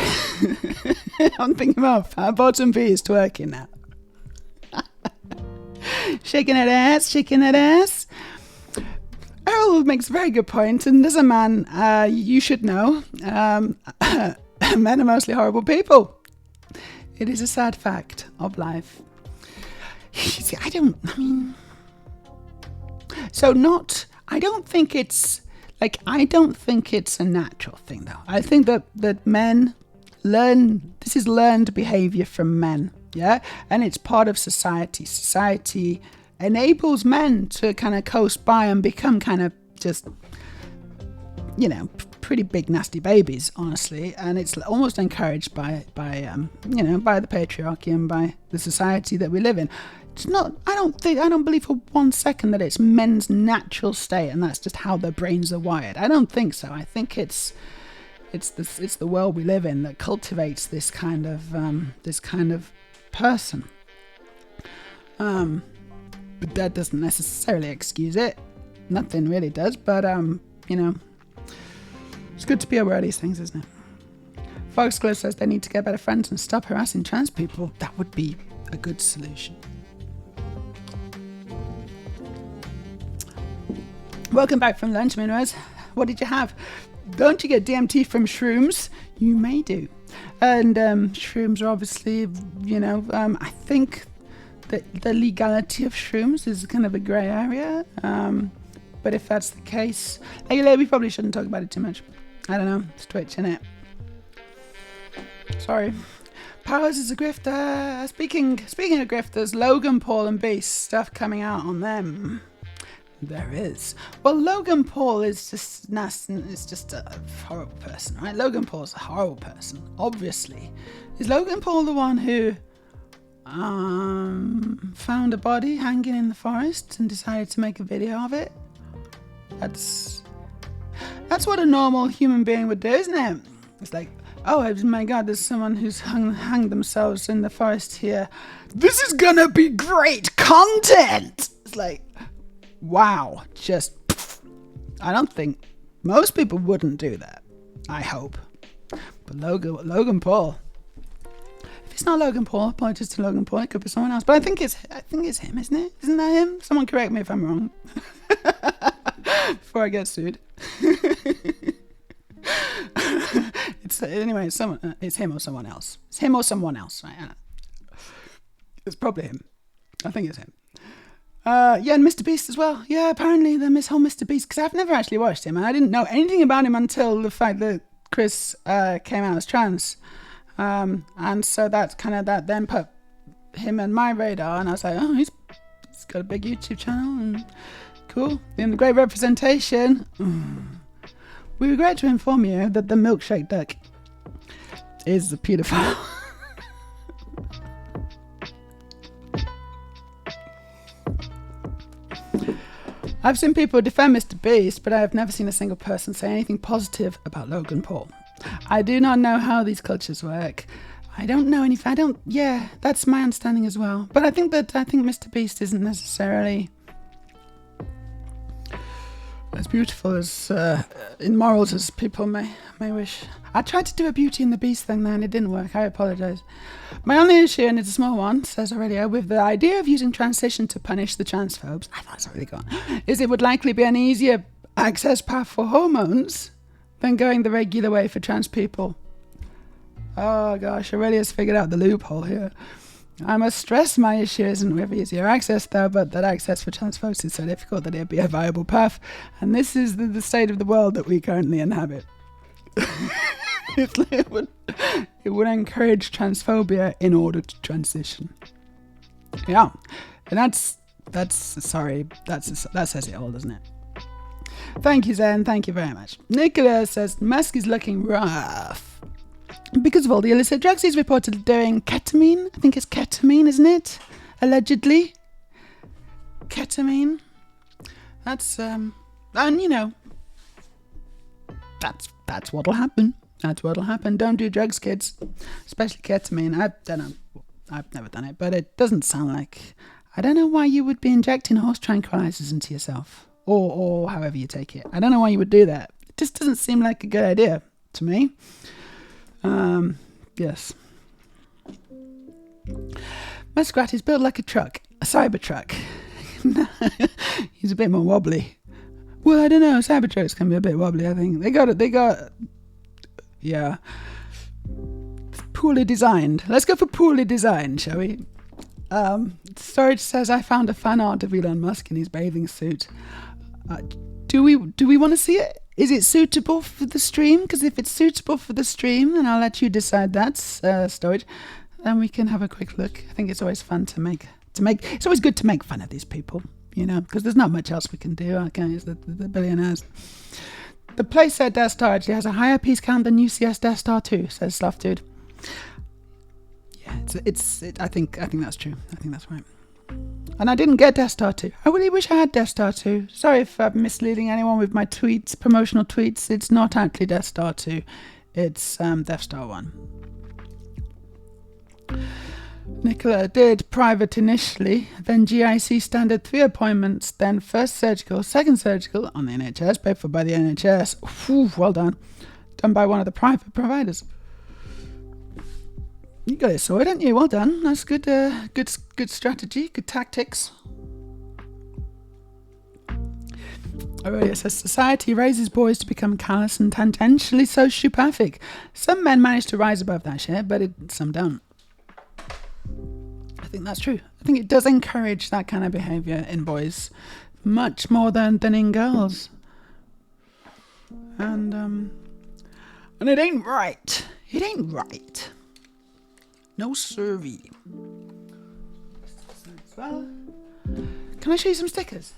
I'm thinking about fat bottom bees twerking now. Shaking that ass. Errol makes a very good point, and as a man, you should know, men are mostly horrible people. It is a sad fact of life. See, I don't think it's a natural thing, though. I think that men this is learned behavior from men, yeah? And it's part of society. Society enables men to kind of coast by and become kind of just, you know, pretty big nasty babies, honestly, and it's almost encouraged by the patriarchy and by the society that we live in. It's not. I don't believe for 1 second that it's men's natural state and that's just how their brains are wired. I don't think so. I think it's the world we live in that cultivates this kind of person. But that doesn't necessarily excuse it. Nothing really does. But you know, it's good to be aware of these things, isn't it? Foxglove says they need to get better friends and stop harassing trans people. That would be a good solution. Welcome back from lunch, Minrose. What did you have? Don't you get DMT from shrooms? You may do. And shrooms are obviously, you know, I think that the legality of shrooms is kind of a grey area. But if that's the case, we probably shouldn't talk about it too much. I don't know. It's Twitch, innit? Sorry. Powers is a grifter. Speaking of grifters, Logan Paul and Beast, stuff coming out on them. There is. Well, Logan Paul is just a horrible person, right? Logan Paul's a horrible person, obviously. Is Logan Paul the one who found a body hanging in the forest and decided to make a video of it? That's what a normal human being would do, isn't it? It's like, oh my god, there's someone who's hung themselves in the forest here. This is gonna be great content! It's like, wow, I don't think most people wouldn't do that. I hope. But Logan Paul. If it's not Logan Paul, apologies to Logan Paul, it could be someone else. But I think it's him, isn't it? Isn't that him? Someone correct me if I'm wrong. Before I get sued. It's him or someone else. It's him or someone else, right? It's probably him. I think it's him. And Mr. Beast as well. Yeah, apparently the whole Mr. Beast, because I've never actually watched him and I didn't know anything about him until the fact that Chris came out as trans. And so that then put him on my radar, and I was like, oh, he's got a big YouTube channel and cool. And great representation. We regret to inform you that the milkshake duck is a paedophile. I've seen people defend Mr. Beast, but I have never seen a single person say anything positive about Logan Paul. I do not know how these cultures work. I don't know anything. Yeah, that's my understanding as well. But I think Mr. Beast isn't necessarily as beautiful as in morals as people may wish. I tried to do a Beauty and the Beast thing there and it didn't work. I apologise. My only issue, and it's a small one, says Aurelia, with the idea of using transition to punish the transphobes, I thought it's really gone, is it would likely be an easier access path for hormones than going the regular way for trans people. Oh gosh, Aurelia's figured out the loophole here. I must stress my issue isn't with easier access though, but that access for trans folks is so difficult that it'd be a viable path. And this is the state of the world that we currently inhabit. it would encourage transphobia in order to transition. Yeah, and that says it all, doesn't it? Thank you, Zen. Thank you very much. Nicola says Musk is looking rough because of all the illicit drugs he's reported doing. Ketamine, I think it's ketamine, isn't it? Allegedly, ketamine. That's and you know, that's what'll happen. That's what'll happen. Don't do drugs, kids, especially ketamine. I don't know. I've never done it, but it doesn't sound like. I don't know why you would be injecting horse tranquilizers into yourself, or however you take it. I don't know why you would do that. It just doesn't seem like a good idea to me. Yes. Muskrat is built like a truck, a cyber truck. He's a bit more wobbly. Well, I don't know. Cybertrucks can be a bit wobbly, I think. They got, yeah. Poorly designed. Let's go for poorly designed, shall we? Storage says, I found a fan art of Elon Musk in his bathing suit. Do we want to see it? Is it suitable for the stream? Because if it's suitable for the stream, then I'll let you decide that, Storage. Then we can have a quick look. I think it's always fun to make. It's always good to make fun of these people, you know, because there's not much else we can do, okay? It's the billionaires. The playset Death Star actually has a higher piece count than UCS Death Star 2, says Slough Dude. Yeah, I think that's true. I think that's right. And I didn't get Death Star 2. I really wish I had Death Star 2. Sorry if I'm misleading anyone with my tweets, promotional tweets. It's not actually Death Star 2. It's Death Star 1. Nicola did private initially, then GIC standard 3 appointments, then first surgical, second surgical on the NHS, paid for by the NHS. Whew, well done. Done by one of the private providers. You got it sorted, didn't you? Well done. That's good. Good strategy. Good tactics. Aurelia says society raises boys to become callous and tangentially sociopathic. Some men manage to rise above that shit, but some don't. I think that's true. I think it does encourage that kind of behaviour in boys, much more than in girls. And it ain't right. It ain't right. No siree. Well, can I show you some stickers?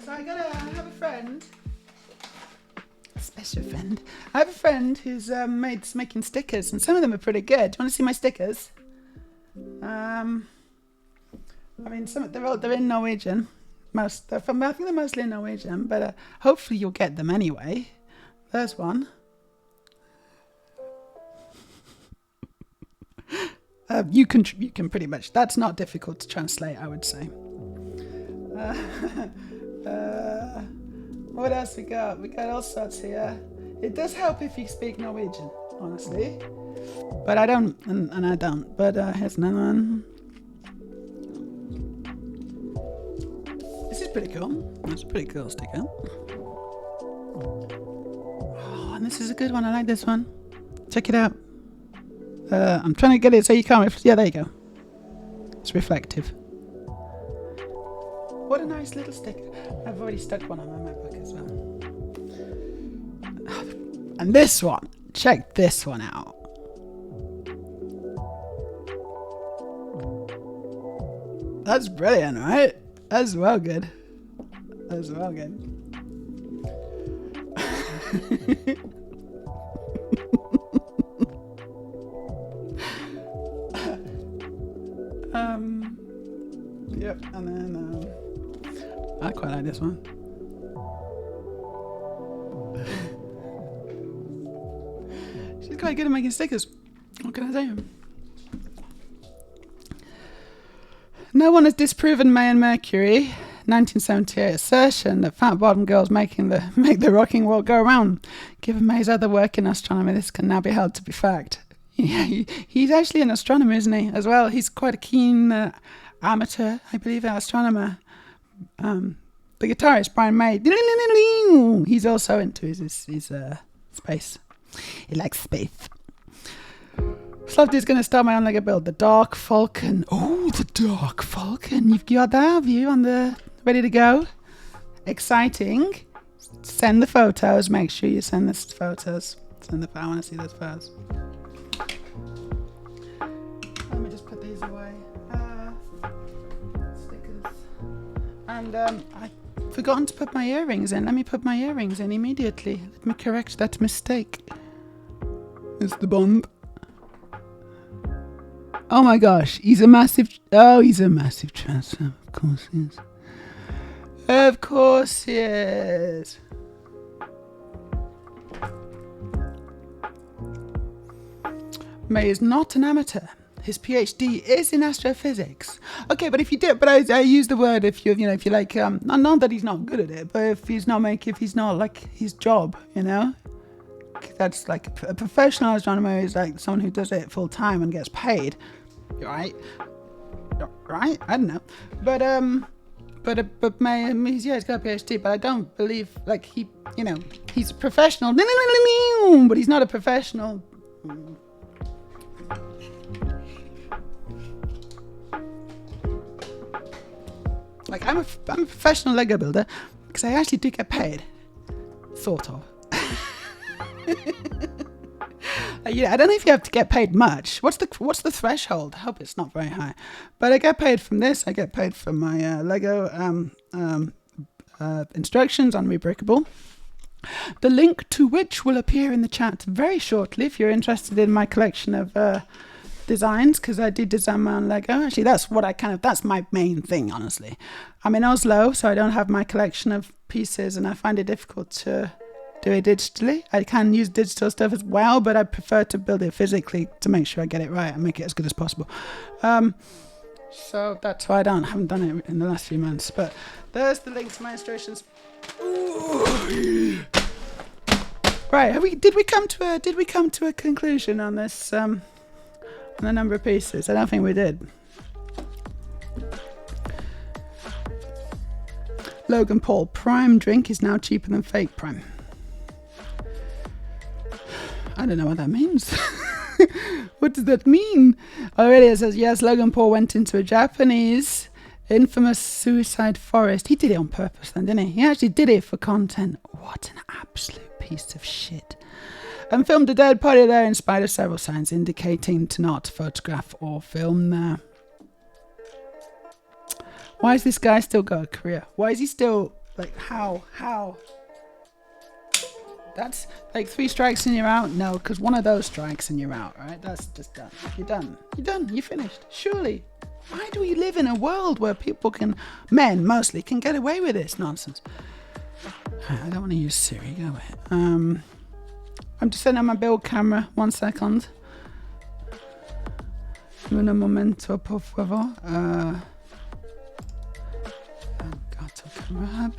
So I have a friend, a special friend. I have a friend who's making stickers, and some of them are pretty good. Do you want to see my stickers? I mean, they're in Norwegian. I think they're mostly in Norwegian, but hopefully you'll get them anyway. There's one. You can pretty much. That's not difficult to translate, I would say. What else we got? We got all sorts here. It does help if you speak Norwegian, honestly. But I don't, and I don't. But here's another one. This is pretty cool. That's a pretty cool sticker. Oh, and this is a good one. I like this one. Check it out. I'm trying to get it so you can't. Yeah, there you go. It's reflective. What a nice little sticker. I've already stuck one on my MacBook as well. And this one. Check this one out. That's brilliant, right? That's well good. That's well good. Yep, and then I quite like this one. She's quite good at making stickers. What can I say? No one has disproven May and Mercury 1978 assertion that fat bottom girls make the rocking world go round. Given May's other work in astronomy, this can now be held to be fact. Yeah, he's actually an astronomer, isn't he? As well, he's quite a keen amateur, I believe, astronomer. The guitarist Brian May, he's also into his space. He likes space. Slotty's going to start my own Lego build, the Dark Falcon. Oh, the Dark Falcon! You've got that, have you? Ready to go? Exciting. Send the photos. Make sure you send the photos. I want to see those photos. Let me just put these away. Stickers. And I've forgotten to put my earrings in. Let me put my earrings in immediately. Let me correct that mistake. It's the Bond. Oh my gosh, he's a massive transfer. Of course he is. Of course he is. May is not an amateur. His PhD is in astrophysics. Okay, but if you did, but I use the word if you like, not that he's not good at it, but if he's not like his job, that's like a professional astronomer is like someone who does it full time and gets paid, right? I don't know, but May, he's got a PhD, but I don't believe like he's a professional, but he's not a professional. Like I'm a professional Lego builder because I actually do get paid, sort of. I don't know if you have to get paid much. What's the threshold? I hope it's not very high. But I get paid from this. I get paid from my Lego instructions on Rebreakable. The link to which will appear in the chat very shortly if you're interested in my collection of designs, because I did design my own Lego. Actually, that's my main thing, honestly. I'm in Oslo, so I don't have my collection of pieces, and I find it difficult to do it digitally. I can use digital stuff as well, but I prefer to build it physically to make sure I get it right and make it as good as possible. So that's why I haven't done it in the last few months. But there's the link to my illustrations. Ooh. Right, did we come to a conclusion on this? On the number of pieces? I don't think we did. Logan Paul, prime drink is now cheaper than fake prime. I don't know what that means. What does that mean? Already it says, yes, Logan Paul went into a Japanese infamous suicide forest. He did it on purpose then, didn't he? He actually did it for content. What an absolute piece of shit. And filmed a dead body there in spite of several signs indicating to not photograph or film there. Why has this guy still got a career? Why is he still, like, how? That's like 3 strikes and you're out? No, because one of those strikes and you're out, right? That's just done. You're done. You're finished. Surely. Why do we live in a world where men mostly, can get away with this nonsense? I don't want to use Siri, go away. I'm just setting up my build camera. 1 second. Un momento, por favor. Got to grab.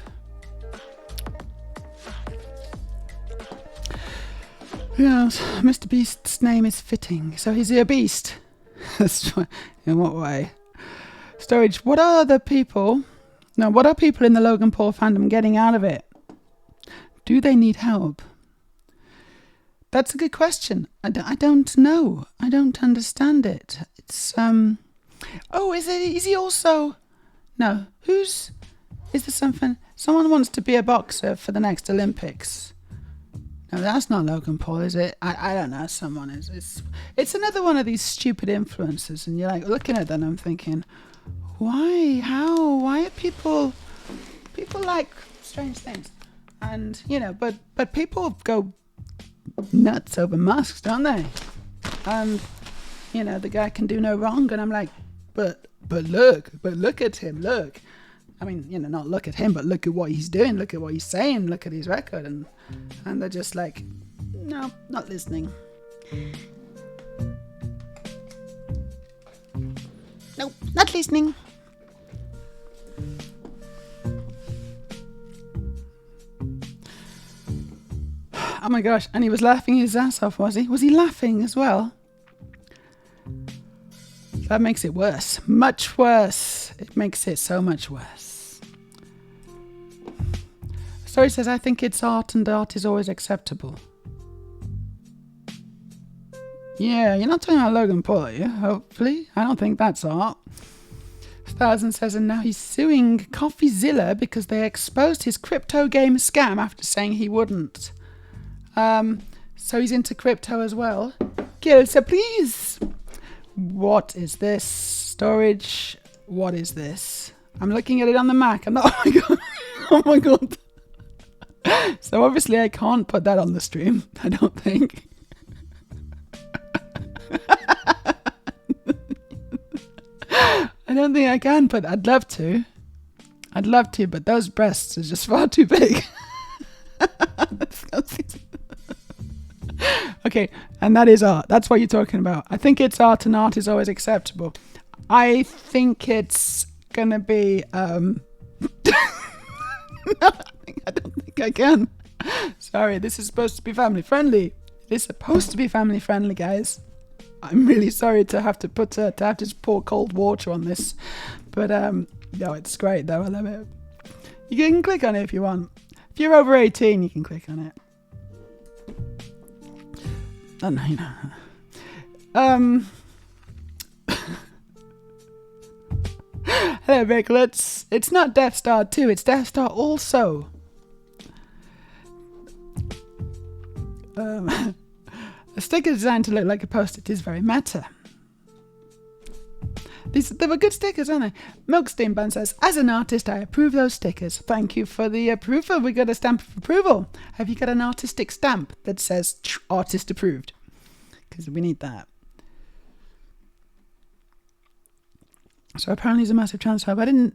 Yes, Mr. Beast's name is fitting. So is he a beast? In what way? Storage. What are people in the Logan Paul fandom getting out of it? Do they need help? That's a good question. I don't know. I don't understand it. It's is he also? No. Is there something? Someone wants to be a boxer for the next Olympics. No, that's not Logan Paul, is it? I don't know. Someone is. It's another one of these stupid influencers, and you're like looking at them and I'm thinking, why? How? Why are people like strange things? And but people go nuts over masks, don't they? And the guy can do no wrong, and I'm like, but look at him, look. I mean, you know, not look at him, but look at what he's doing, look at what he's saying, look at his record, and they're just like, no, not listening. Nope, not listening. Oh my gosh, and he was laughing his ass off, was he? Was he laughing as well? That makes it worse. Much worse. It makes it so much worse. Story says, I think it's art and art is always acceptable. Yeah, you're not talking about Logan Paul, are you? Hopefully. I don't think that's art. Thousand says, and now he's suing CoffeeZilla because they exposed his crypto game scam after saying he wouldn't. So he's into crypto as well. Quelle surprise! What is this? Storage. What is this? I'm looking at it on the Mac. I'm not. Oh my god. Oh my god. So obviously I can't put that on the stream. I don't think. I don't think I can put. I'd love to. I'd love to, but those breasts are just far too big. Okay, and that is art. That's what you're talking about. I think it's art, and art is always acceptable. I think it's gonna be. No, I don't think I can. Sorry, this is supposed to be family friendly. It is supposed to be family friendly, guys. I'm really sorry to have to just pour cold water on this, but no, it's great though. I love it. You can click on it if you want. If you're over 18, you can click on it. Oh, no, you know. Hello, Bicklets. It's not Death Star 2, it's Death Star also. A sticker designed to look like a post-it is very meta. They were good stickers, aren't they? Milkstein Bun says, as an artist, I approve those stickers. Thank you for the approval. We got a stamp of approval. Have you got an artistic stamp that says artist approved? Because we need that. So apparently it's a massive transfer. But I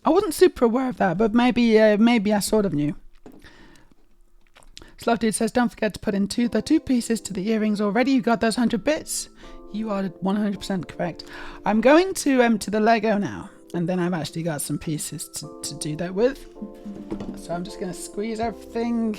wasn't super aware of that, but maybe I sort of knew. Slove Dude says, don't forget to put in the two pieces to the earrings already. You got those 100 bits. You are 100% correct. I'm going to empty the Lego now, and then I've actually got some pieces to do that with. So I'm just going to squeeze everything.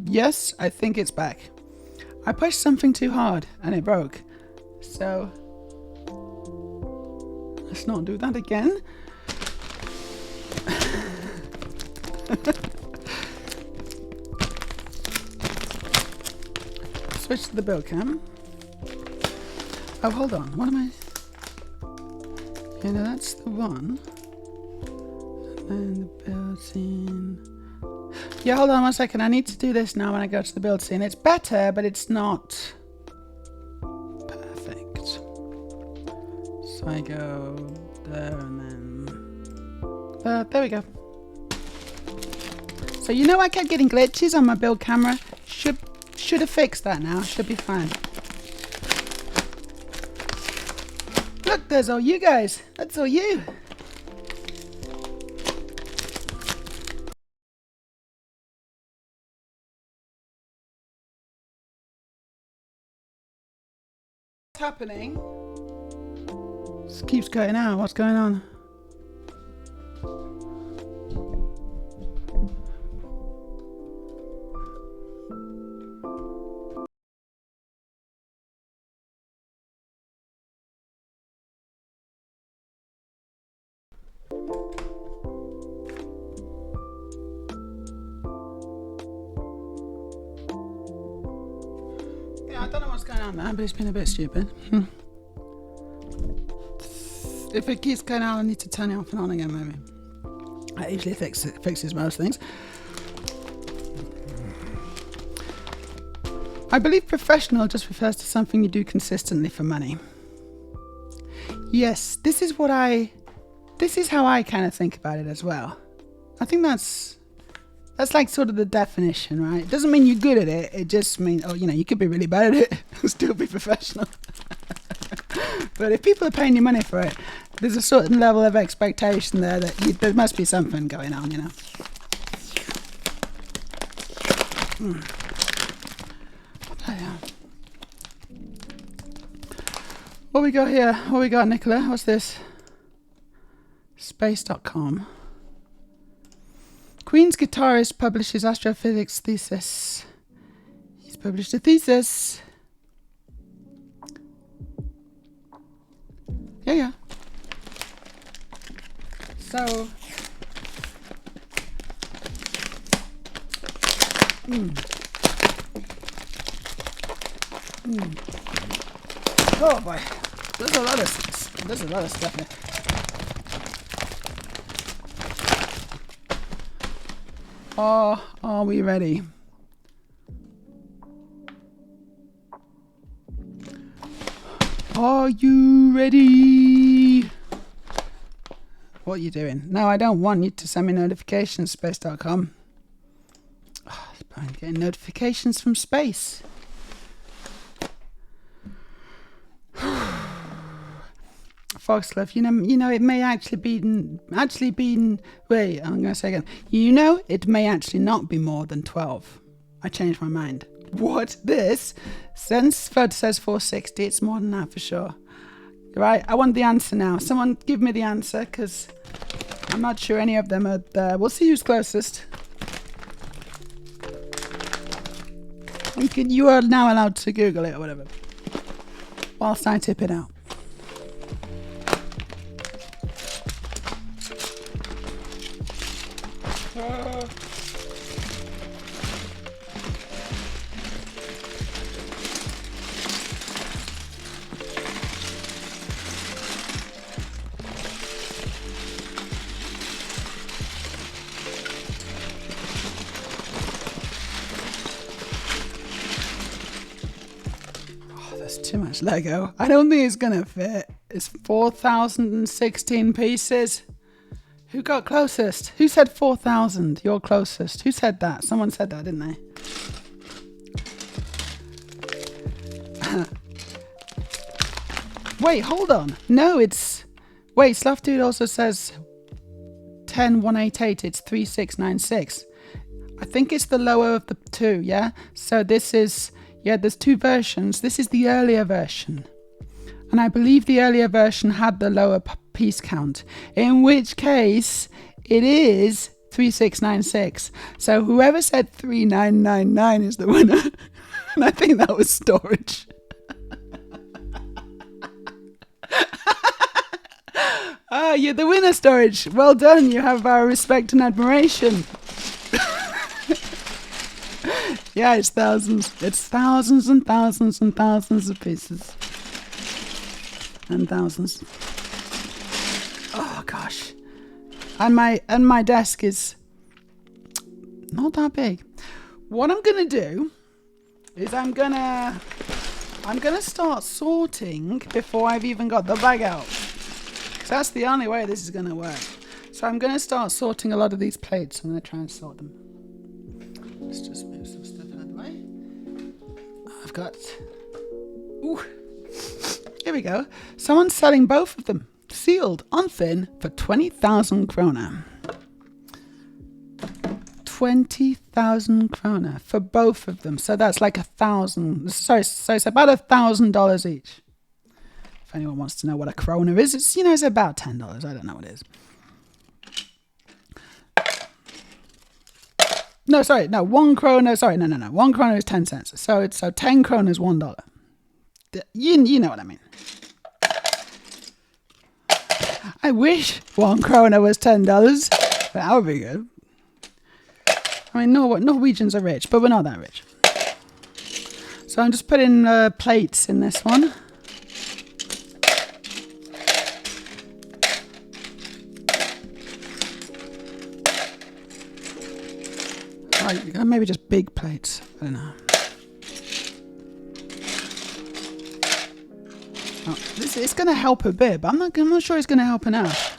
Yes, I think it's back. I pushed something too hard and it broke. So let's not do that again. Switch to the build cam. Oh, hold on. What am I? You know, that's the one. And then the build scene. Yeah, hold on 1 second. I need to do this now when I go to the build scene. It's better, but it's not perfect. So I go there and then... there we go. So you know I kept getting glitches on my build camera. Should have fixed that now. Should be fine. Look, there's all you guys. That's all you. Happening. This keeps going out. What's going on? Yeah, I don't know what's going on there, but it's been a bit stupid. If it keeps going out, I need to turn it off and on again, maybe. That usually fixes most things. I believe professional just refers to something you do consistently for money. Yes, this is how I kind of think about it as well. I think that's like sort of the definition, right? It doesn't mean you're good at it. It just means, oh, you know, you could be really bad at it and still be professional. But if people are paying you money for it, there's a certain level of expectation there that there must be something going on, you know. Oh, yeah. What we got here? What we got, Nicola? What's this? Space.com. Queen's guitarist publishes astrophysics thesis. He's published a thesis. Yeah. So. Oh boy, there's a lot of stuff here. Oh, are we ready? Are you ready? What are you doing? No, I don't want you to send me notifications, space.com. Oh, I'm getting notifications from space. Foxglove, you know, it may actually be, wait, I'm going to say again. You know, it may actually not be more than 12. I changed my mind. What? This? Since photo says 460, it's more than that for sure. Right, I want the answer now. Someone give me the answer, because I'm not sure any of them are there. We'll see who's closest. You are now allowed to Google it or whatever, whilst I tip it out. Too much Lego. I don't think it's gonna fit. It's 4,016 pieces. Who got closest? Who said 4,000? You're closest. Who said that? Someone said that, didn't they? Wait, hold on. No, it's... Wait, Slough Dude also says 10188. It's 3696. I think it's the lower of the two, yeah? So this is... Yeah, there's two versions. This is the earlier version. And I believe the earlier version had the lower piece count. In which case, it is 3696. So whoever said 3999 is the winner. And I think that was storage. Ah, you're the winner, storage. Well done. You have our respect and admiration. Yeah, it's thousands. It's thousands and thousands and thousands of pieces. And thousands. Oh gosh. And my desk is not that big. What I'm gonna do is I'm gonna start sorting before I've even got the bag out. 'Cause that's the only way this is gonna work. So I'm gonna start sorting a lot of these plates. I'm gonna try and sort them. Let's just move some stuff out of the way. I've got... Ooh. Here we go. Someone's selling both of them. Sealed on thin for 20,000 krona. 20,000 krona for both of them. So that's like 1,000. So it's about $1,000 each. If anyone wants to know what a krona is, it's, you know, it's about $10. I don't know what it is. No, sorry, no, 1 krona, sorry, no. 1 krona is 10 cents. So 10 krona is $1. You know what I mean. I wish 1 krona was $10. That would be good. I mean, Norwegians are rich, but we're not that rich. So I'm just putting plates in this one. Maybe just big plates. I don't know. Oh, it's going to help a bit, but I'm not sure it's going to help enough.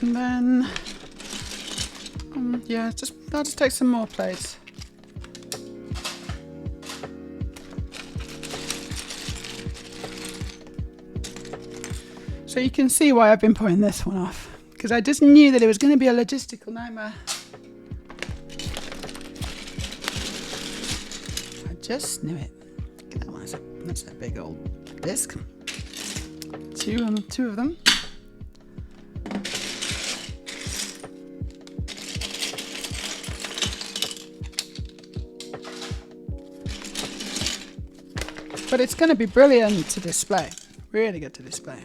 And then, yeah, I'll just take some more plates. So you can see why I've been putting this one off, because I just knew that it was going to be a logistical nightmare. I just knew it. Look at that one. That's a big old disc. Two of them. But it's going to be brilliant to display. Really good to display.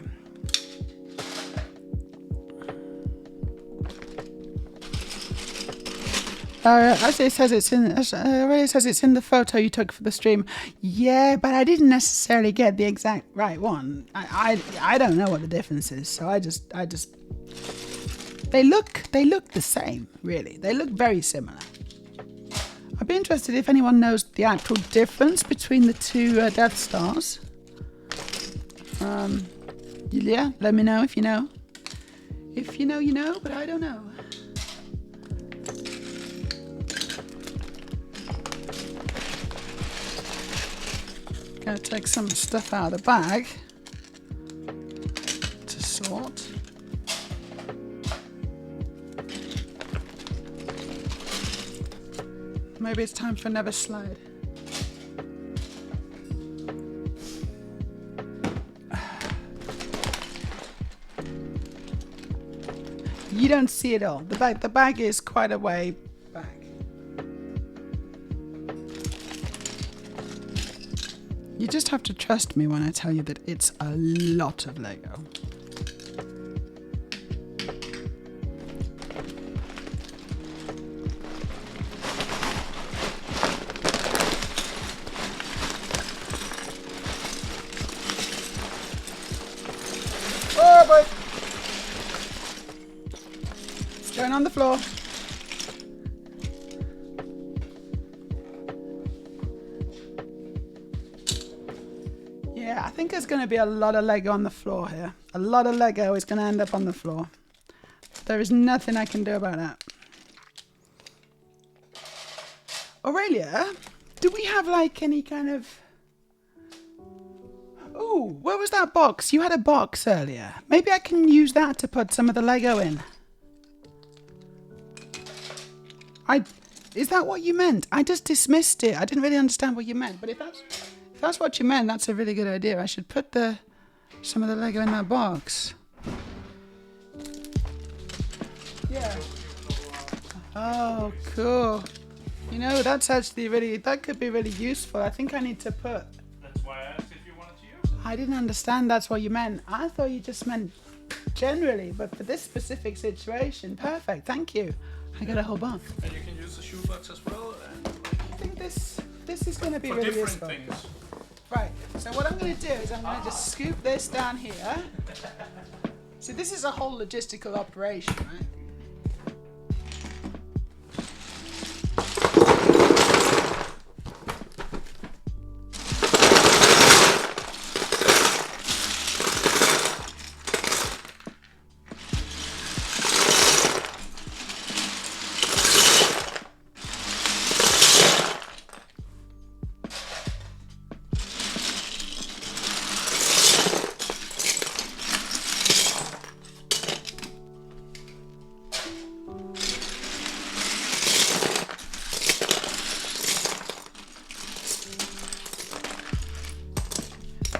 As it says, it says it's in the photo you took for the stream. Yeah, but I didn't necessarily get the exact right one. I don't know what the difference is, so I just they look the same, really. They look very similar. I'd be interested if anyone knows the actual difference between the two Death Stars. Yeah, let me know if you know. If you know, you know, but I don't know. Gonna take some stuff out of the bag to sort. Maybe it's time for another slide. You don't see it all. The bag is quite a way back. You just have to trust me when I tell you that it's a lot of Lego. Oh boy! It's going on the floor. Yeah, I think there's going to be a lot of Lego on the floor here. A lot of Lego is going to end up on the floor. There is nothing I can do about that. Aurelia, do we have like any kind of... Oh, where was that box? You had a box earlier. Maybe I can use that to put some of the Lego in. Is that what you meant? I just dismissed it. I didn't really understand what you meant. But if that's what you meant, that's a really good idea. I should put some of the Lego in that box. Yeah. Oh, cool. You know, that's actually that could be really useful. I think I need to put... That's why I asked if you wanted to use it. I didn't understand that's what you meant. I thought you just meant generally, but for this specific situation, perfect. Thank you. I got a whole bunch. And you can use the shoebox as well. And I think this is going to be for really different useful. things. Right, so what I'm going to do is I'm going to just scoop this down here. So this is a whole logistical operation, right?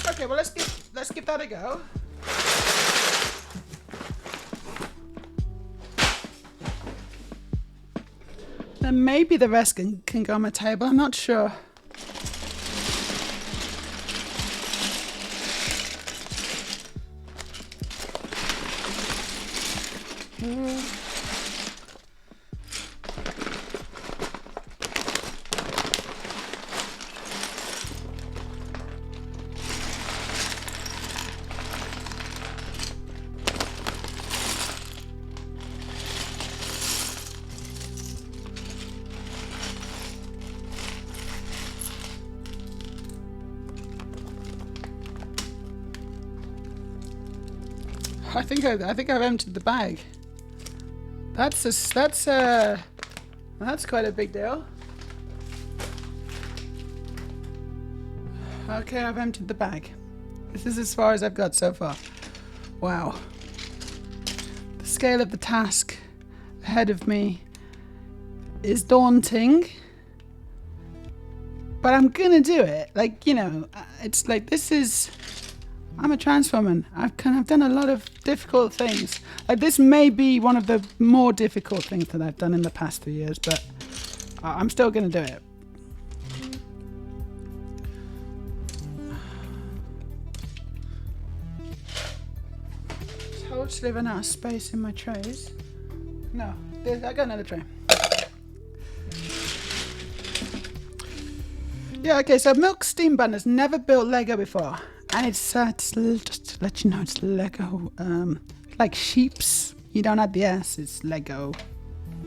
Okay, well let's give that a go. Then maybe the rest can go on my table. I'm not sure. I think I've emptied the bag. That's quite a big deal. Okay, I've emptied the bag. This is as far as I've got so far. Wow. The scale of the task ahead of me is daunting. But I'm gonna do it. Like, you know, it's like I'm a trans woman. I've done a lot of difficult things. Like, this may be one of the more difficult things that I've done in the past 3 years, but I'm still gonna do it. Totally run out of space in my trays. No, I got another tray. Yeah, okay, so Milk Steam Bun has never built Lego before. And it's just to let you know, it's Lego, like sheeps. You don't add the S, it's Lego.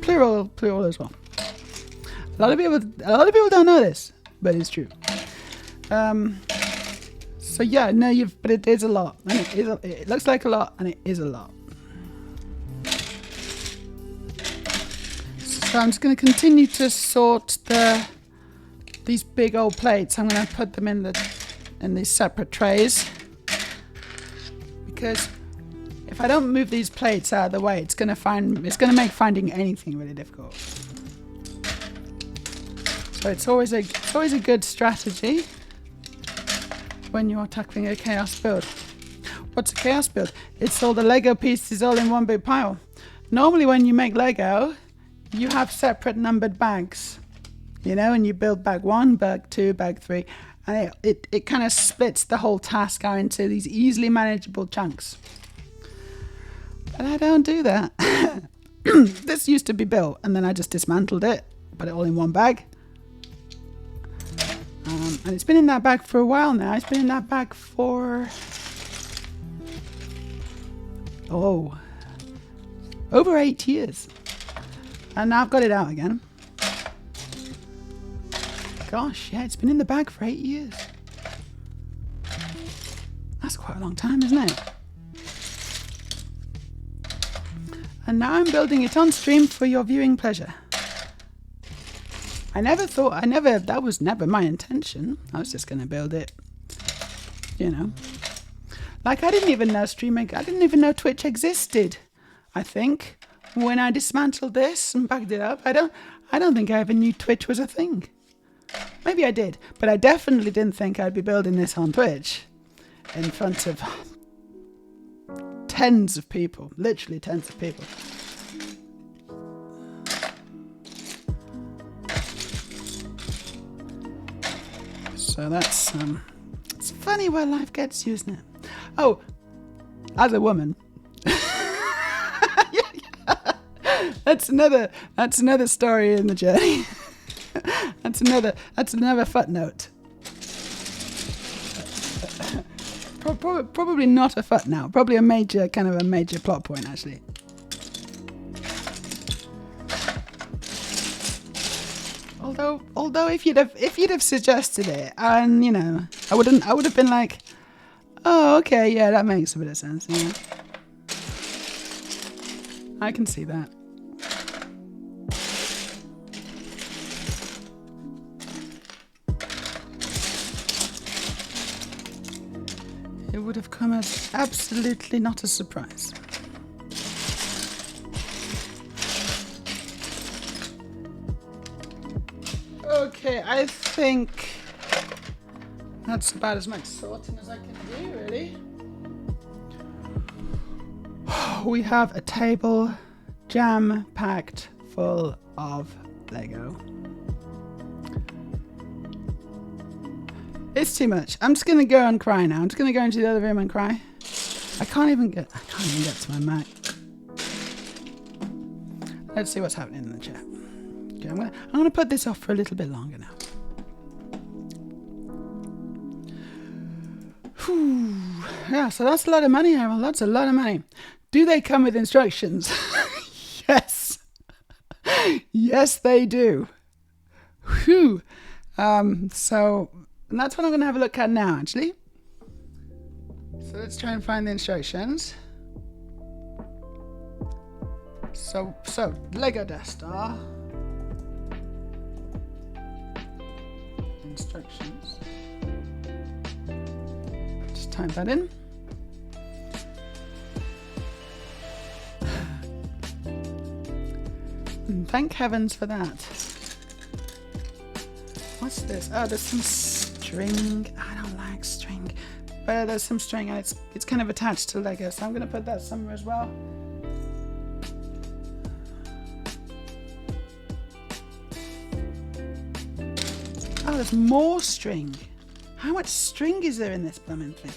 Plural as well. A lot of people don't know this, but it's true. So yeah, no, but it is a lot. And it looks like a lot, and it is a lot. So I'm just going to continue to sort these big old plates. I'm going to put them in these separate trays, because if I don't move these plates out of the way, it's going to make finding anything really difficult. So it's always a good strategy when you're tackling a chaos build. What's a chaos build? It's all the Lego pieces all in one big pile. Normally when you make Lego, you have separate numbered bags, you know, and you build bag 1, bag 2, bag 3, and it kind of splits the whole task out into these easily manageable chunks. But I don't do that. This used to be built, and then I just dismantled it, put it all in one bag. And it's been in that bag for a while now. It's been in that bag for over 8 years. And now I've got it out again. Gosh, yeah, it's been in the bag for 8 years. That's quite a long time, isn't it? And now I'm building it on stream for your viewing pleasure. That was never my intention. I was just going to build it, you know. Like, I didn't even know streaming, I didn't even know Twitch existed, I think, when I dismantled this and backed it up. I don't think I ever knew Twitch was a thing. Maybe I did, but I definitely didn't think I'd be building this on Twitch in front of tens of people, literally tens of people. So that's it's funny where life gets you, isn't it? Oh, as a woman, that's another story in the journey. That's another footnote. Probably not a footnote. Probably a major plot point, actually. Although if you'd have suggested it, and you know, I would have been like, oh, okay, yeah, that makes a bit of sense. Yeah, I can see that. It would have come as absolutely not a surprise. Okay, I think that's about as much sorting as I can do, really. We have a table jam-packed full of Lego. It's too much. I'm just gonna go and cry now. I'm just gonna go into the other room and cry. I can't even get to my Mac. Let's see what's happening in the chat. Okay, I'm gonna put this off for a little bit longer now. Whew. Yeah, so that's a lot of money, Errol. That's a lot of money. Do they come with instructions? Yes. Yes, they do. Whew. So that's what I'm going to have a look at now, actually. So let's try and find the instructions. So Lego Death Star. Instructions. Just type that in. Thank heavens for that. What's this? Oh, there's some string. I don't like string. But there's some string and it's kind of attached to Lego, so I'm going to put that somewhere as well. Oh, there's more string. How much string is there in this blooming thing?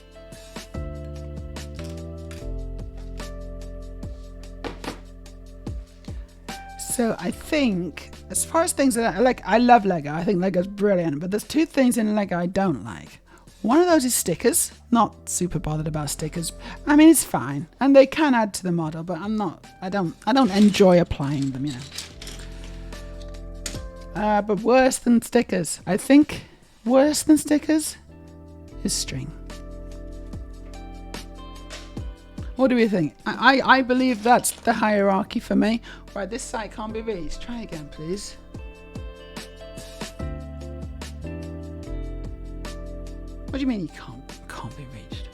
So I think, as far as things that I love Lego. I think Lego's brilliant, but there's two things in Lego I don't like. One of those is stickers. Not super bothered about stickers. I mean, it's fine, and they can add to the model, but I don't enjoy applying them, you know. But worse than stickers, I think, worse than stickers is string. What do we think? I believe that's the hierarchy for me. Right, this side can't be reached. Try again, please. What do you mean you can't be reached?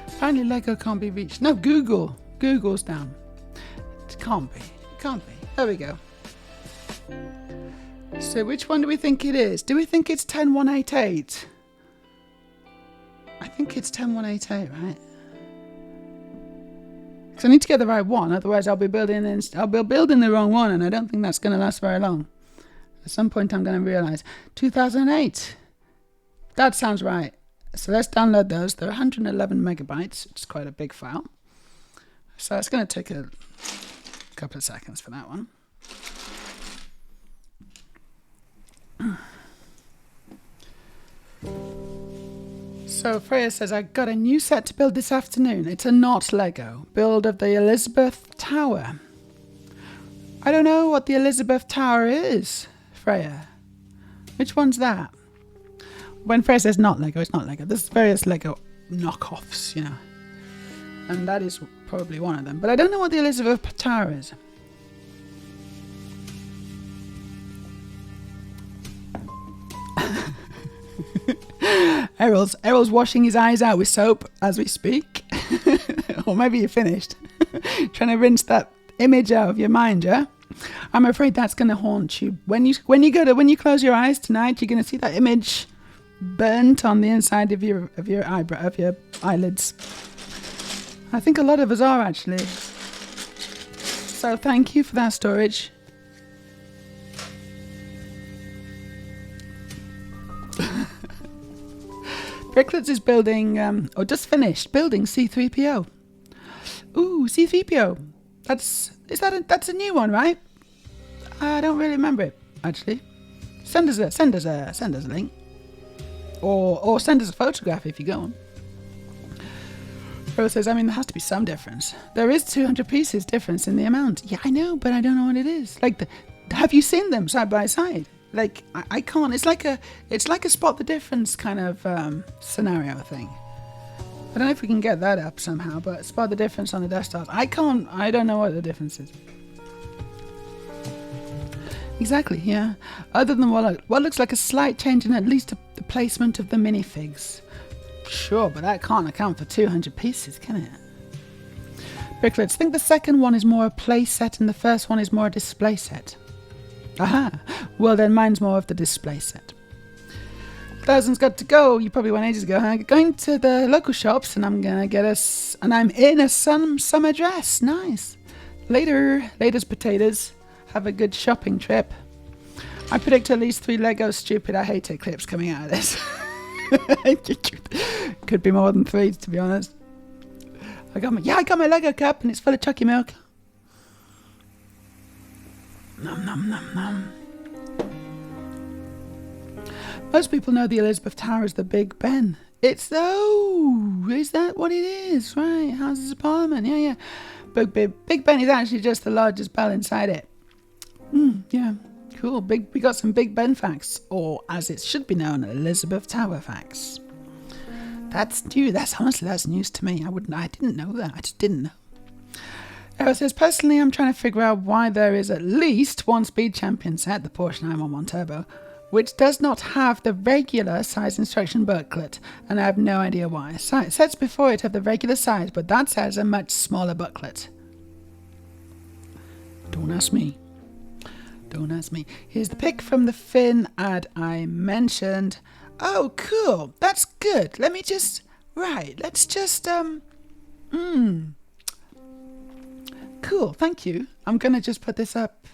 Apparently Lego can't be reached. No, Google's down. It can't be. There we go. So which one do we think it is? Do we think it's 10188? I think it's 10188, right? Because I need to get the right one, otherwise I'll be building the wrong one, and I don't think that's going to last very long. At some point I'm going to realise 2008. That sounds right. So let's download those. They're 111 megabytes, which is quite a big file. So it's going to take a couple of seconds for that one. So Freya says, I got a new set to build this afternoon. It's a not Lego build of the Elizabeth Tower. I don't know what the Elizabeth Tower is, Freya. Which one's that? When Freya says not Lego, it's not Lego. There's various Lego knockoffs, you know. And that is probably one of them. But I don't know what the Elizabeth Tower is. Errol's washing his eyes out with soap as we speak. Or maybe you're finished. Trying to rinse that image out of your mind, yeah? I'm afraid that's going to haunt you. When you close your eyes tonight, you're going to see that image burnt on the inside of your eyelids. I think a lot of us are, actually. So thank you for that storage. Bricklets is building, or just finished building C-3PO. Ooh, C-3PO. That's a new one, right? I don't really remember it, actually. Send us a link, or send us a photograph if you go on. Rose says, I mean, there has to be some difference. There is 200 pieces difference in the amount. Yeah, I know, but I don't know what it is. Like, have you seen them side by side? Like, I can't. It's like a spot the difference kind of scenario thing. I don't know if we can get that up somehow, but spot the difference on the Death Stars. I don't know what the difference is. Exactly, yeah. Other than what looks like a slight change in at least the placement of the minifigs. Sure, but that can't account for 200 pieces, can it? Bricklets, think the second one is more a play set and the first one is more a display set. Aha! Well then mine's more of the display set. Thousand's got to go. You probably went ages ago, huh? Going to the local shops and I'm gonna get us, and I'm in a summer dress. Nice. Later's potatoes. Have a good shopping trip. I predict at least 3 Lego stupid I hate it clips coming out of this. Could be more than 3, to be honest. I got my Lego cup and it's full of Chucky milk. Nom nom nom nom. Most people know the Elizabeth Tower is the Big Ben. Is that what it is? Right, Houses of Parliament. Yeah. Big Ben is actually just the largest bell inside it. Yeah, cool. We got some Big Ben facts, or as it should be known, Elizabeth Tower facts. That's new. That's news to me. I didn't know that. I just didn't know. It says, personally, I'm trying to figure out why there is at least one Speed Champion set, the Porsche 911 Turbo, which does not have the regular size instruction booklet, and I have no idea why. Sets before it have the regular size, but that set has a much smaller booklet. Don't ask me. Don't ask me. Here's the pic from the Finn ad I mentioned. Oh, cool. That's good. Let me just... Right, let's just... Cool, thank you. I'm going to just put this up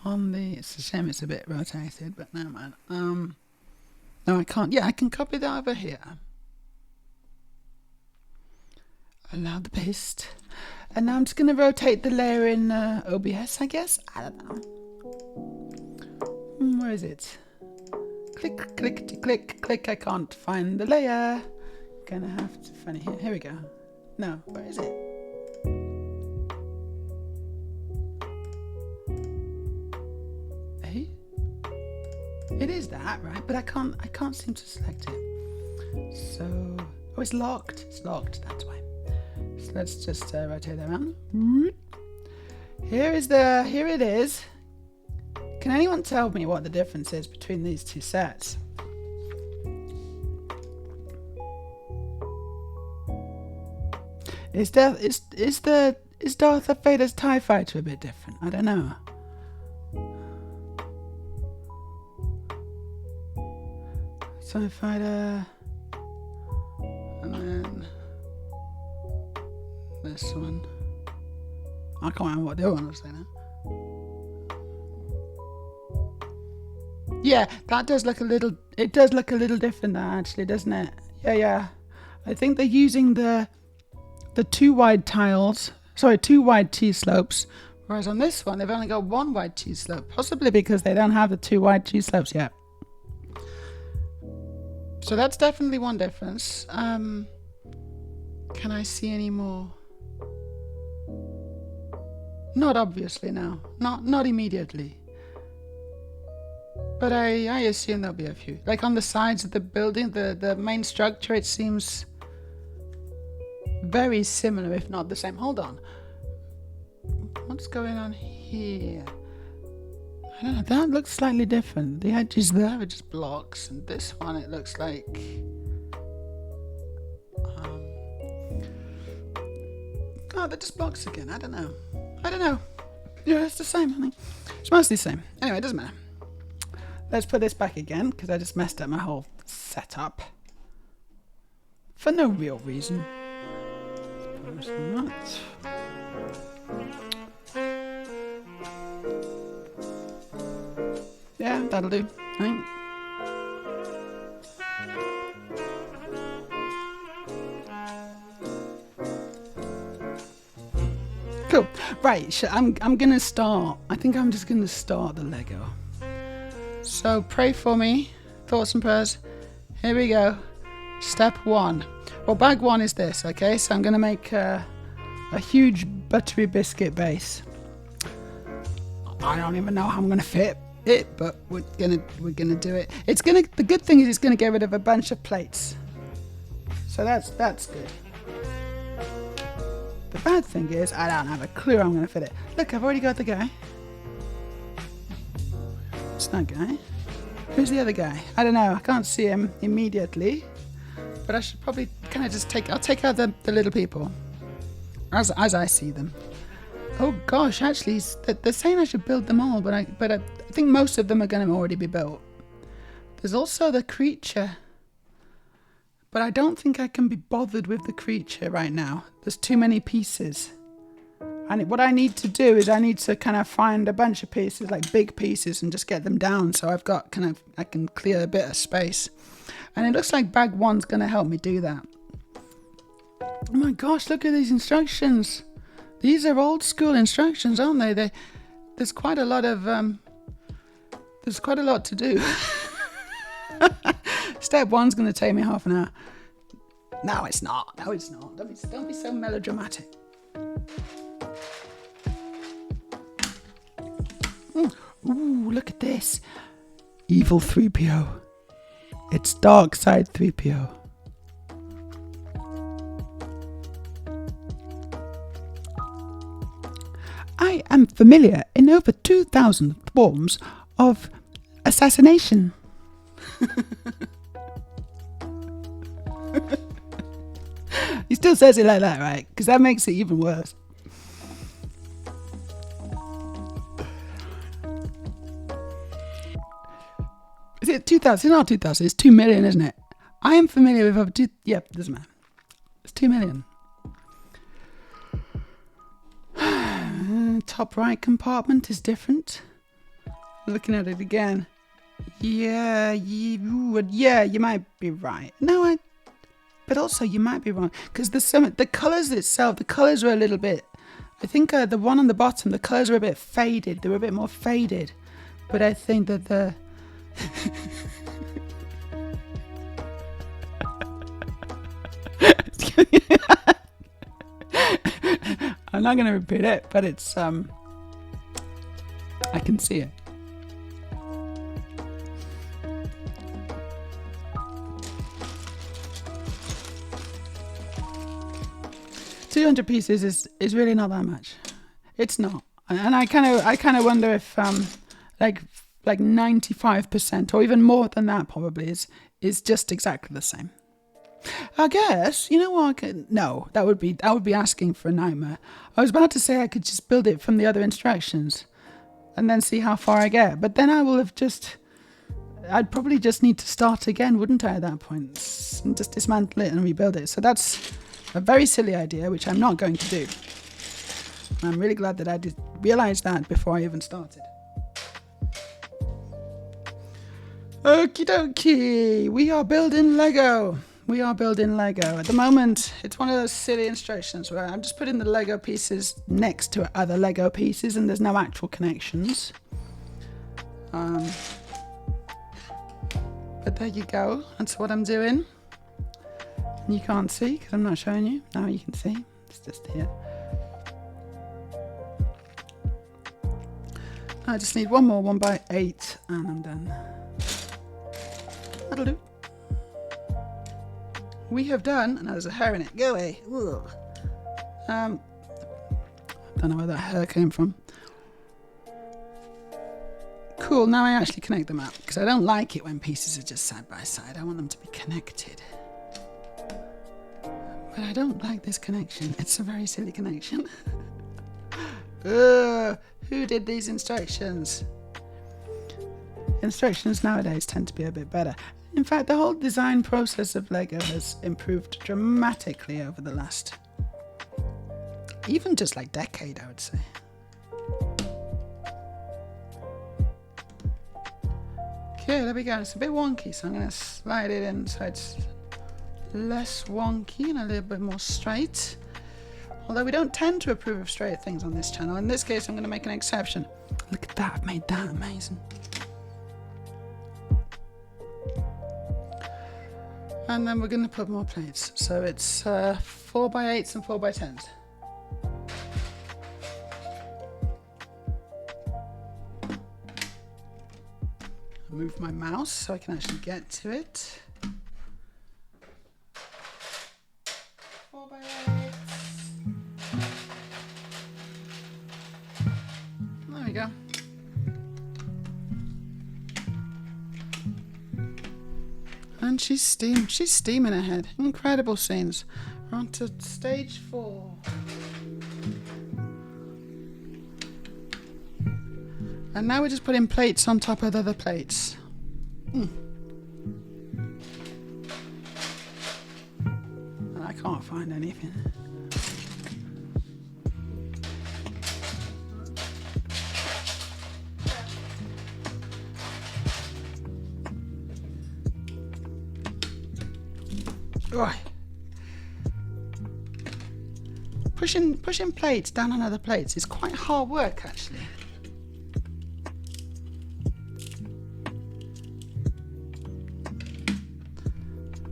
on the... It's a shame it's a bit rotated, but never mind. No, I can't. Yeah, I can copy that over here. Allow the paste. And now I'm just going to rotate the layer in OBS, I guess. I don't know. Where is it? Click, click, click, click. I can't find the layer. Gonna have to find it here. Here we go. No, where is it? Hey? It is that, right? But I can't seem to select it. So, oh, it's locked. It's locked. That's why. So let's just rotate that around. Here it is. Can anyone tell me what the difference is between these two sets? Is Darth Vader's TIE Fighter a bit different? I don't know. TIE Fighter, and then this one. I can't remember what the other one was saying now. Yeah, that does look a little. It does look a little different, actually, doesn't it? Yeah. I think they're using the two wide tiles. Sorry, two wide T-slopes. Whereas on this one, they've only got one wide T-slope. Possibly because they don't have the two wide T-slopes yet. So that's definitely one difference. Can I see any more? Not obviously, no. Not immediately. But I assume there'll be a few. Like on the sides of the building, the main structure, it seems very similar, if not the same. Hold on. What's going on here? I don't know. That looks slightly different. The edges there are just blocks, and this one, it looks like... Oh, they're just blocks again. I don't know. Yeah, it's the same, I think. It's mostly the same. Anyway, it doesn't matter. Let's put this back again, because I just messed up my whole setup. For no real reason. Yeah, that'll do. Right. Cool. Right, I'm gonna start. I think I'm just gonna start the Lego. So pray for me. Thoughts and prayers. Here we go. Step one. Well, bag one is this, okay? So I'm gonna make a huge buttery biscuit base. I don't even know how I'm gonna fit it, but we're gonna do it. The good thing is it's gonna get rid of a bunch of plates. So that's good. The bad thing is I don't have a clue how I'm gonna fit it. Look, I've already got the guy. It's that guy. Who's the other guy? I don't know. I can't see him immediately, but I should probably kind of just I'll take out the little people as I see them. Oh gosh, actually, they're saying I should build them all, but I think most of them are going to already be built. There's also the creature, but I don't think I can be bothered with the creature right now. There's too many pieces. And what I need to do is I need to kind of find a bunch of pieces, like big pieces, and just get them down. So I've got I can clear a bit of space. And it looks like bag one's going to help me do that. Oh my gosh, look at these instructions. These are old school instructions, aren't they? There's quite a lot of, there's quite a lot to do. Step one's going to take me half an hour. No, it's not. No, it's not. Don't be so melodramatic. Ooh, look at this. Evil 3PO. It's dark side 3PO. I am familiar in over 2,000 forms of assassination. He still says it like that, right? Because that makes it even worse. Is it 2,000? It's not 2,000. It's 2 million, isn't it? I am familiar with over 2... Yep, doesn't matter. It's 2 million. Top right compartment is different. Looking at it again. Yeah, you might be right. No, but also you might be wrong. Because the colours itself, the colours are a little bit... I think the one on the bottom, the colours are a bit faded. They were a bit more faded. But I think that the... I'm not going to repeat it, but it's I can see it. $200 pieces is really not that much. It's not, and I kind of wonder if like 95% or even more than that probably is just exactly the same. I guess, you know what, no, that would be asking for a nightmare. I was about to say I could just build it from the other instructions and then see how far I get, but then I'd probably just need to start again, wouldn't I, at that point, and just dismantle it and rebuild it. So that's a very silly idea, which I'm not going to do. And I'm really glad that I did realize that before I even started. Okie dokie, we are building Lego. At the moment, it's one of those silly instructions where I'm just putting the Lego pieces next to other Lego pieces and there's no actual connections. But there you go. That's what I'm doing. You can't see because I'm not showing you. Now you can see. It's just here. I just need one more 1x8 and I'm done. That'll do. We have done, and there's a hair in it. Go away. Ugh. Don't know where that hair came from. Cool, now I actually connect them up because I don't like it when pieces are just side by side. I want them to be connected. But I don't like this connection. It's a very silly connection. Who did these instructions? Instructions nowadays tend to be a bit better. In fact, the whole design process of Lego has improved dramatically over the last, even just like decade, I would say. Okay, there we go. It's a bit wonky, so I'm going to slide it in so it's less wonky and a little bit more straight. Although we don't tend to approve of straight things on this channel. In this case, I'm going to make an exception. Look at that, I've made that amazing. And then we're going to put more plates. So it's 4x8s and 4x10s. Move my mouse so I can actually get to it. 4x8s. There we go. And she's steaming ahead. Incredible scenes. We're on to stage 4. And now we're just putting plates on top of the other plates. And I can't find anything. Right. Pushing plates down on other plates is quite hard work, actually.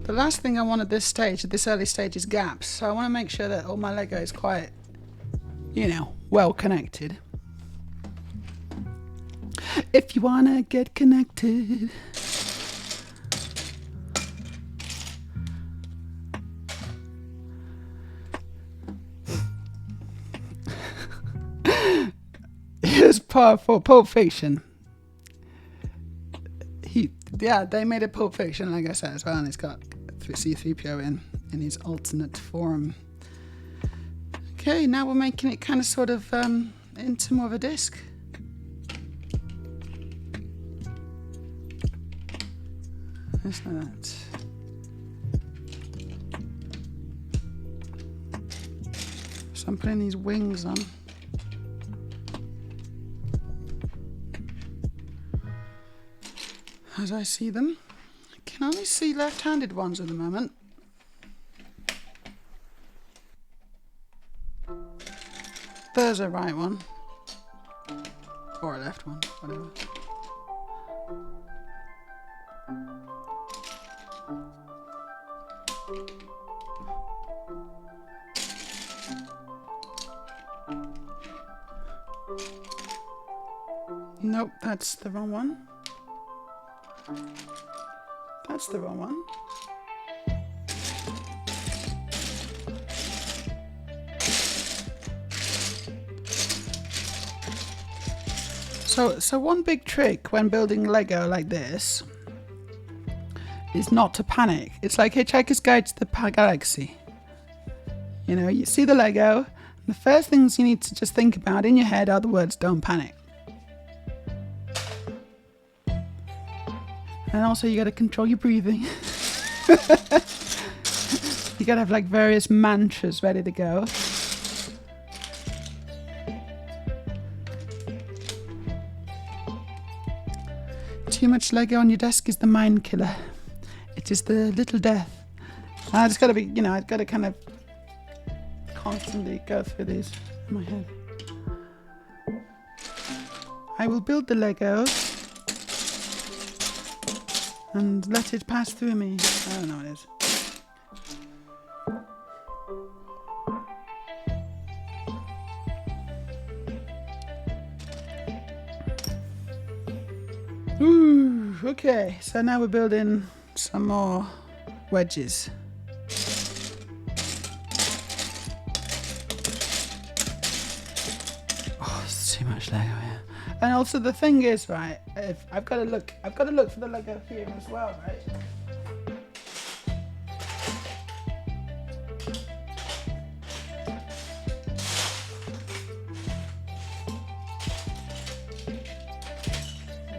The last thing I want at this early stage, is gaps. So I want to make sure that all my Lego is quite, well connected. If you want to get connected. was part for Pulp Fiction. They made a Pulp Fiction, like I said, as well, and it's got C-3PO in his alternate form. Okay, now we're making it kind of sort of into more of a disc. Just like that. So I'm putting these wings on. As I see them. I can only see left-handed ones at the moment. There's a right one. Or a left one, whatever. Nope, that's the wrong one. That's the wrong one. So one big trick when building Lego like this is not to panic. It's like Hitchhiker's Guide to the Galaxy. You know, you see the Lego, and the first things you need to just think about in your head are the words "don't panic." And also you gotta control your breathing. You gotta have like various mantras ready to go. Too much Lego on your desk is the mind killer. It is the little death. I just gotta be, you know, I've gotta kind of constantly go through these in my head. I will build the Legos and let it pass through me. I don't know what it is. Ooh, okay, so now we're building some more wedges. Oh, it's too much Lego here. And also the thing is, right, if I've got to look for the Lego here as well, right?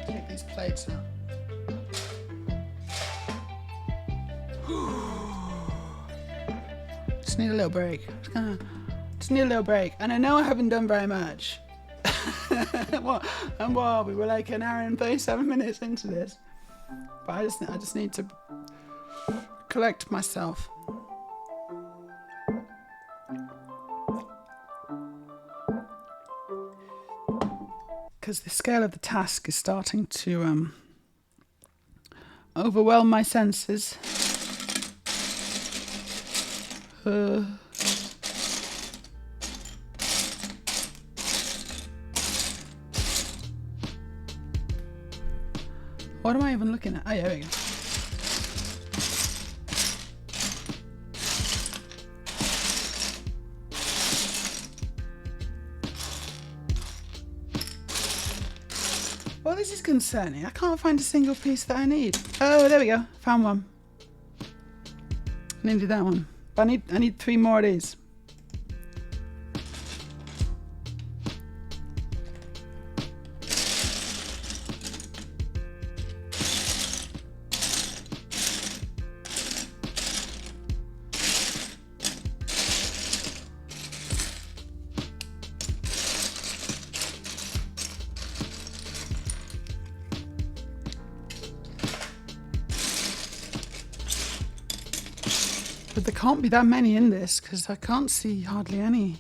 Take these plates out. Just need a little break. Just need a little break. And I know I haven't done very much. And what? We were like an hour and 37 minutes into this. But I just need to collect myself. Because the scale of the task is starting to overwhelm my senses. What am I even looking at? Oh yeah, there we go. Well, this is concerning. I can't find a single piece that I need. Oh, there we go. Found one. I needed that one. But I need 3 more of these. But there can't be that many in this because I can't see hardly any.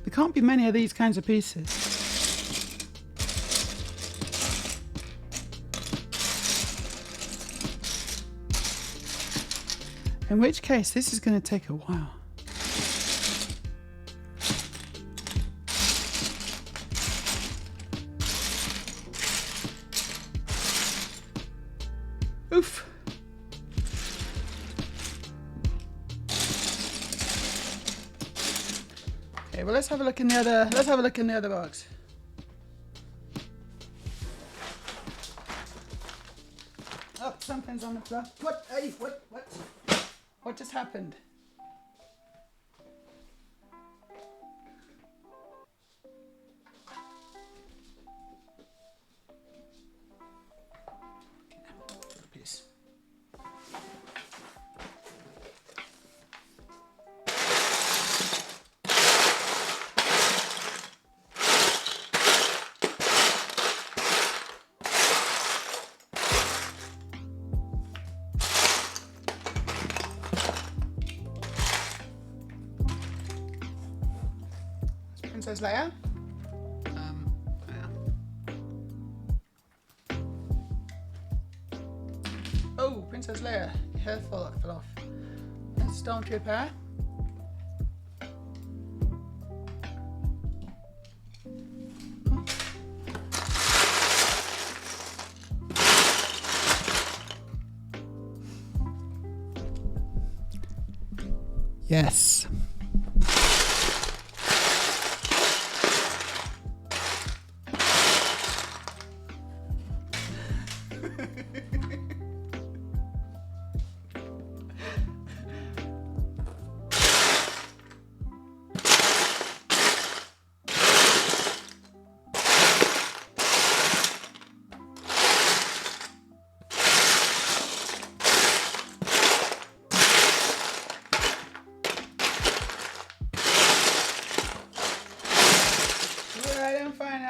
There can't be many of these kinds of pieces. In which case, this is going to take a while. Oof. Okay, well let's have a look in the other box. Something's on the floor. What? Hey, what? What just happened? Peace. Princess Leia. Yeah. Oh, Princess Leia, your hair fell off. That's Stormtrooper. Yes.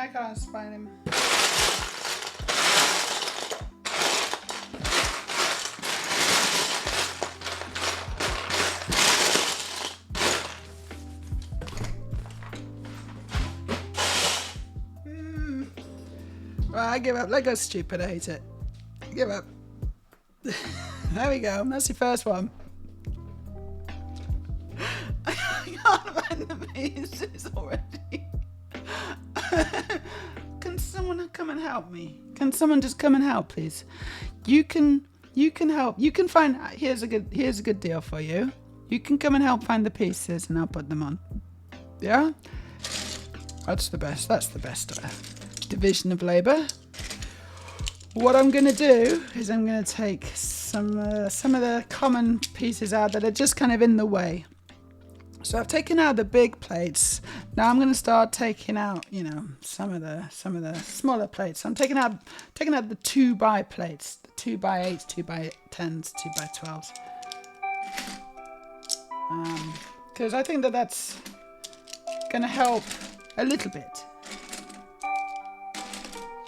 I can't find him. Well, I give up. Lego's stupid. I hate it. I give up. There we go. That's your first one. I can't find the pieces already. Can someone come and help me? Can someone just come and help, please? You can help. You can find. Here's a good deal for you. You can come and help find the pieces, and I'll put them on. Yeah, that's the best. That's the best division of labor. What I'm gonna do is I'm gonna take some of the common pieces out that are just kind of in the way. So I've taken out the big plates. Now I'm going to start taking out, some of the smaller plates. I'm taking out the 2x plates, the 2x8s, 2x10s, 2x12s. Because I think that's going to help a little bit.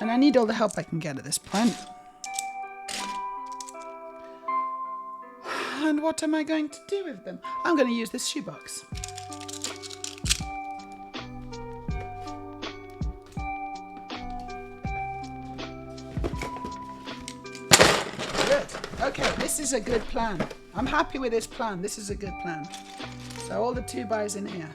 And I need all the help I can get at this point. And what am I going to do with them? I'm going to use this shoebox. Good. Okay, this is a good plan. I'm happy with this plan. This is a good plan. So all the 2x's in here.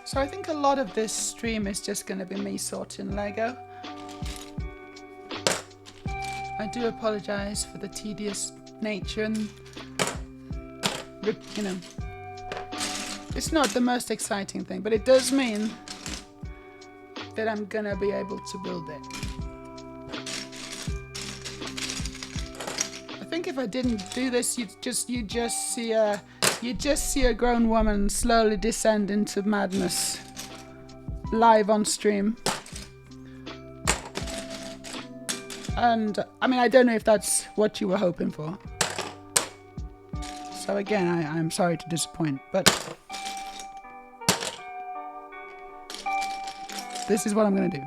So I think a lot of this stream is just going to be me sorting Lego. I do apologise for the tedious nature and, it's not the most exciting thing, but it does mean that I'm going to be able to build it. I think if I didn't do this, you'd just see a grown woman slowly descend into madness live on stream. And I don't know if that's what you were hoping for. So again, I'm sorry to disappoint, but this is what I'm going to do.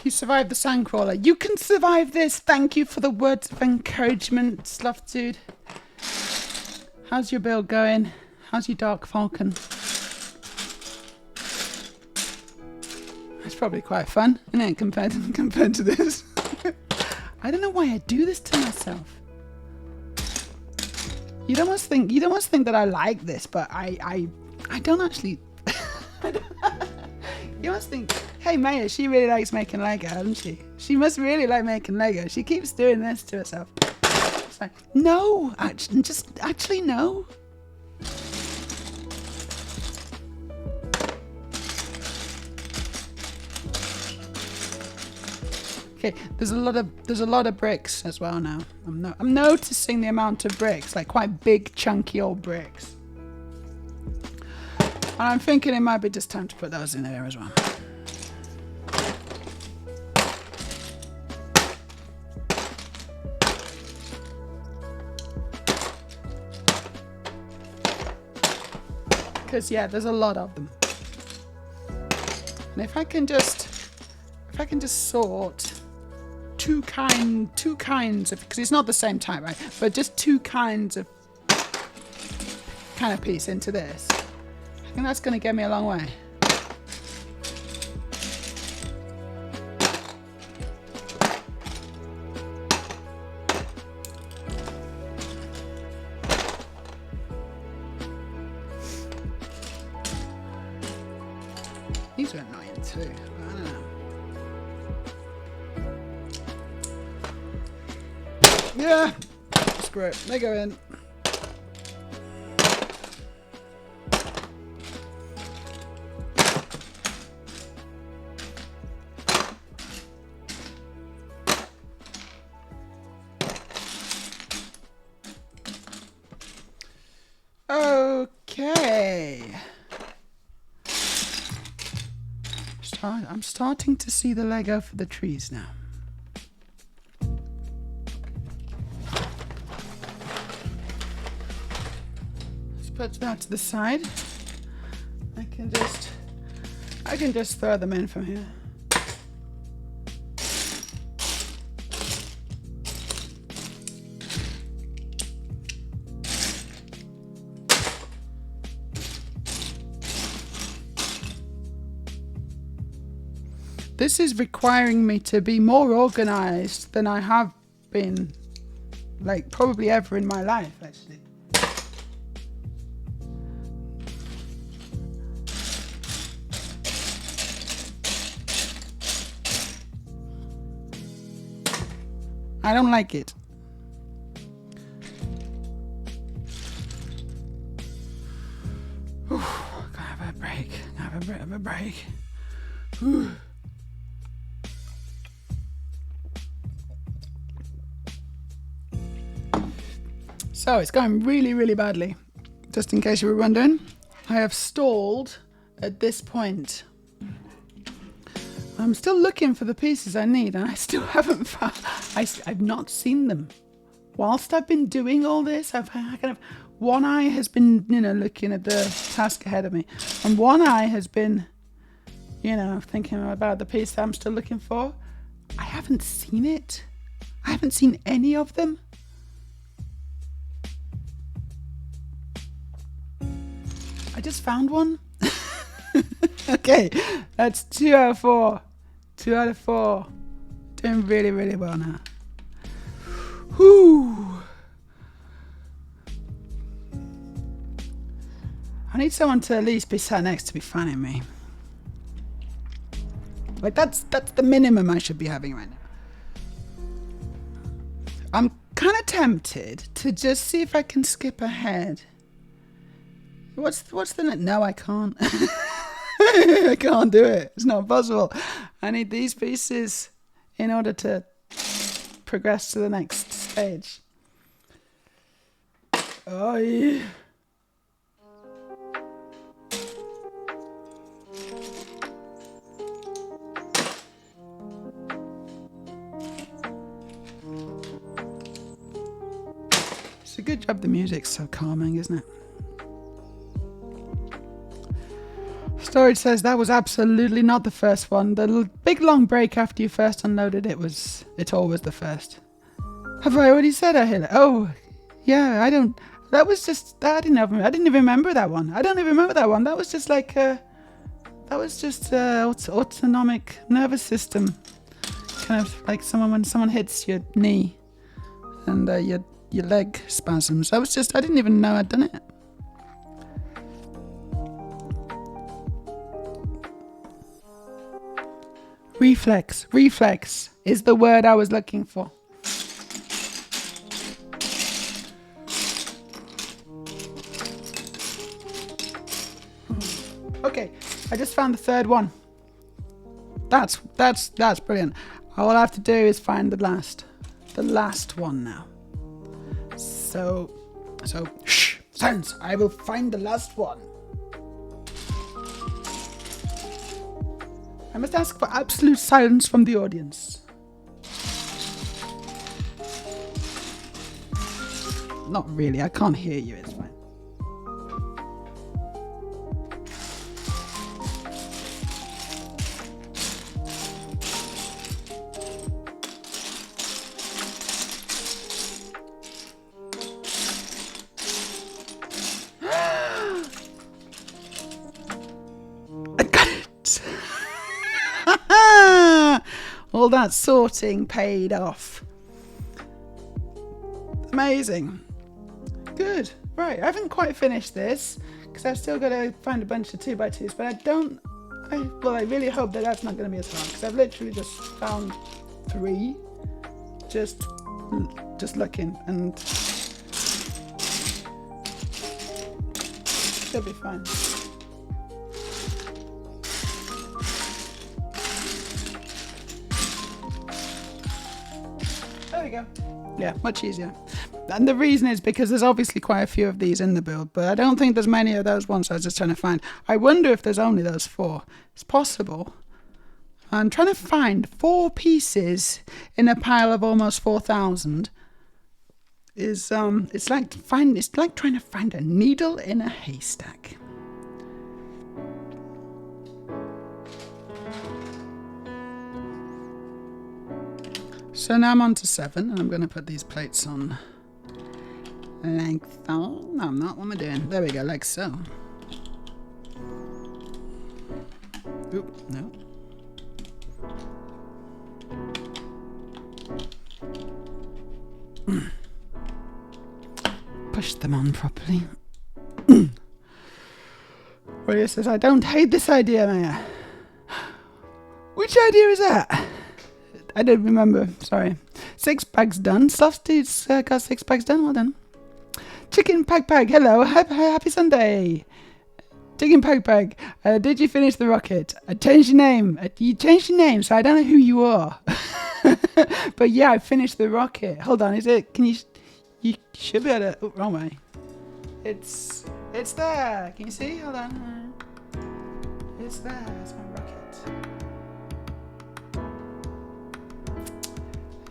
You survived the sandcrawler. You can survive this. Thank you for the words of encouragement, Sloth Dude. How's your build going? How's your Dark Falcon? probably quite fun, isn't it, compared to this? I don't know why I do this to myself. You'd almost think that I like this, but I don't actually. You must think, hey Maya, she really likes making Lego, doesn't she? She must really like making Lego. She keeps doing this to herself. It's like, no, actually no. Okay, there's a lot of bricks as well now. I'm noticing the amount of bricks, like quite big, chunky old bricks. And I'm thinking it might be just time to put those in there as well. Because yeah, there's a lot of them. And if I can just sort two kinds of, because it's not the same type, right? But just two kinds of kind of piece into this. I think that's going to get me a long way. These are annoying too. I don't know. Yeah, screw it. They go in. Okay. I'm starting to see the Lego for the trees now. Let's put that to the side. I can just throw them in from here. This is requiring me to be more organized than I have been, like, probably ever in my life, actually. I don't like it. Gotta have a break. Gotta have a bit of a break. Whew. So it's going really, really badly. Just in case you were wondering, I have stalled at this point. I'm still looking for the pieces I need, and I still haven't found. I've not seen them. Whilst I've been doing all this, I've kind of one eye has been, looking at the task ahead of me, and one eye has been, thinking about the piece that I'm still looking for. I haven't seen it. I haven't seen any of them. I just found one. Okay, that's 2 out of 4. 2 out of 4. Doing really, really well now. Whew. I need someone to at least be sat next to me fanning me. Like that's the minimum I should be having right now. I'm kind of tempted to just see if I can skip ahead. What's the no, I can't. I can't do it. It's not possible. I need these pieces in order to progress to the next stage. Oh yeah. It's a good job the music's so calming, isn't it? Storage says that was absolutely not the first one. The big long break after you first unloaded it's always the first. Have I already said I hit it? Oh, yeah, I didn't even remember that one. I don't even remember that one. That was just like That was just autonomic nervous system. Kind of like when someone hits your knee and your leg spasms. I didn't even know I'd done it. Reflex is the word I was looking for. Okay, I just found the third one. That's brilliant. All I have to do is find the last one now. So shh, silence. I will find the last one. I must ask for absolute silence from the audience. Not really, I can't hear you, it's fine. I got it! All that sorting paid off. Amazing. Good. Right, I haven't quite finished this because I've still got to find a bunch of 2x2s, but I really hope that that's not going to be as hard because I've literally just found 3 just looking, and should be fine. There we go. Yeah, much easier. And the reason is because there's obviously quite a few of these in the build, but I don't think there's many of those ones. I was just trying to find. I wonder if there's only those 4. It's possible. I'm trying to find 4 pieces in a pile of almost 4,000. It's like trying to find a needle in a haystack. So now I'm on to 7, and I'm going to put these plates on like so. No, I'm not. What am I doing? There we go, like so. Oop, no. Push them on properly. William says, I don't hate this idea, Maya. Which idea is that? I don't remember, sorry. 6 bags done. Soft Dude's got 6 bags done, well done. Chicken Pag, hello, happy Sunday. Chicken Pag, did you finish the rocket? I changed your name. You changed your name, so I don't know who you are. But yeah, I finished the rocket. Hold on, you should be able to, oh, wrong way. It's there, can you see? Hold on. It's there, it's my rocket.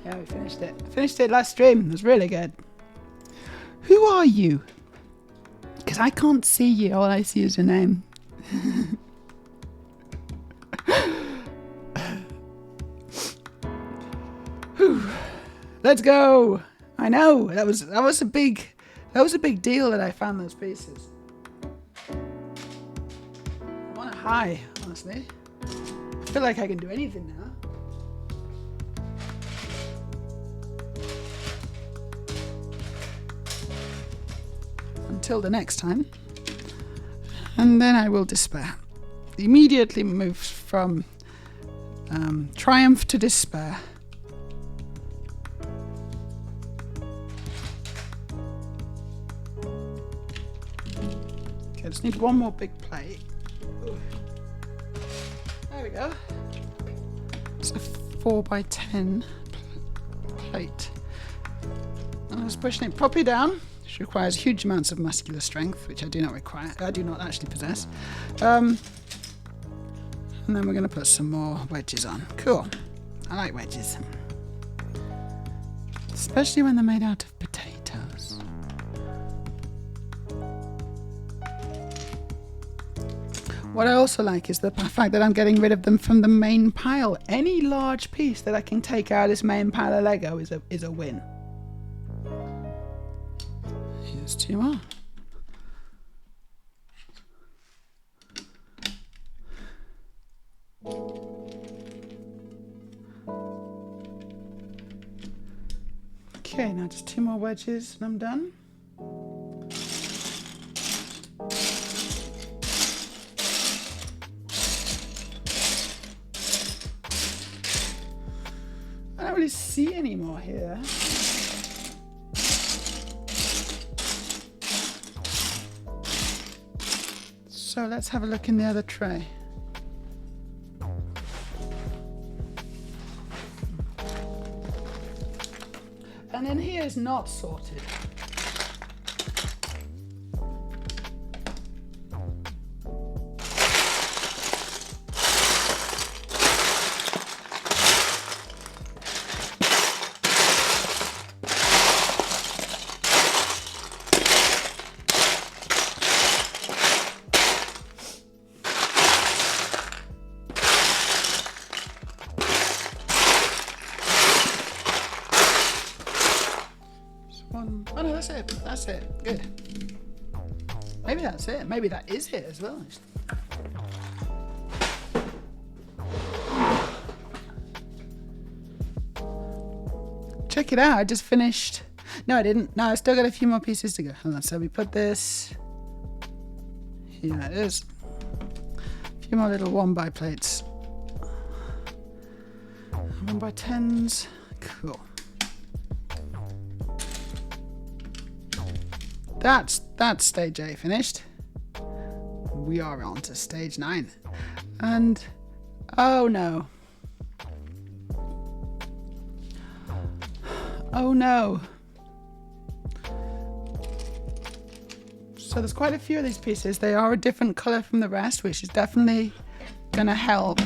Yeah, we finished it. I finished it last stream. It was really good. Who are you? Because I can't see you. All I see is your name. Let's go. I know. That was a big deal that I found those pieces. I'm on a high, honestly. I feel like I can do anything now. Until the next time, and then I will despair. Immediately move from triumph to despair. Okay, I just need one more big plate. Ooh. There we go. It's a 4x10 plate. And I'm just pushing it properly down. Which requires huge amounts of muscular strength, which I do not require. I do not actually possess. And then we're going to put some more wedges on. Cool. I like wedges. Especially when they're made out of potatoes. What I also like is the fact that I'm getting rid of them from the main pile. Any large piece that I can take out of this main pile of Lego is a win. Here's 2 more. Okay, now just 2 more wedges and I'm done. I don't really see any more here. So let's have a look in the other tray. And then here is not sorted. Oh no, that's it. That's it. Good. Maybe that's it. Maybe that is it as well. Check it out. I just finished. No, I didn't. No, I still got a few more pieces to go. Hold on. So we put this. Here it is. A few more little 1x plates. 1x10s. Cool. That's stage 8 finished. We are on to stage 9. And oh no. Oh no. So there's quite a few of these pieces. They are a different color from the rest, which is definitely gonna help.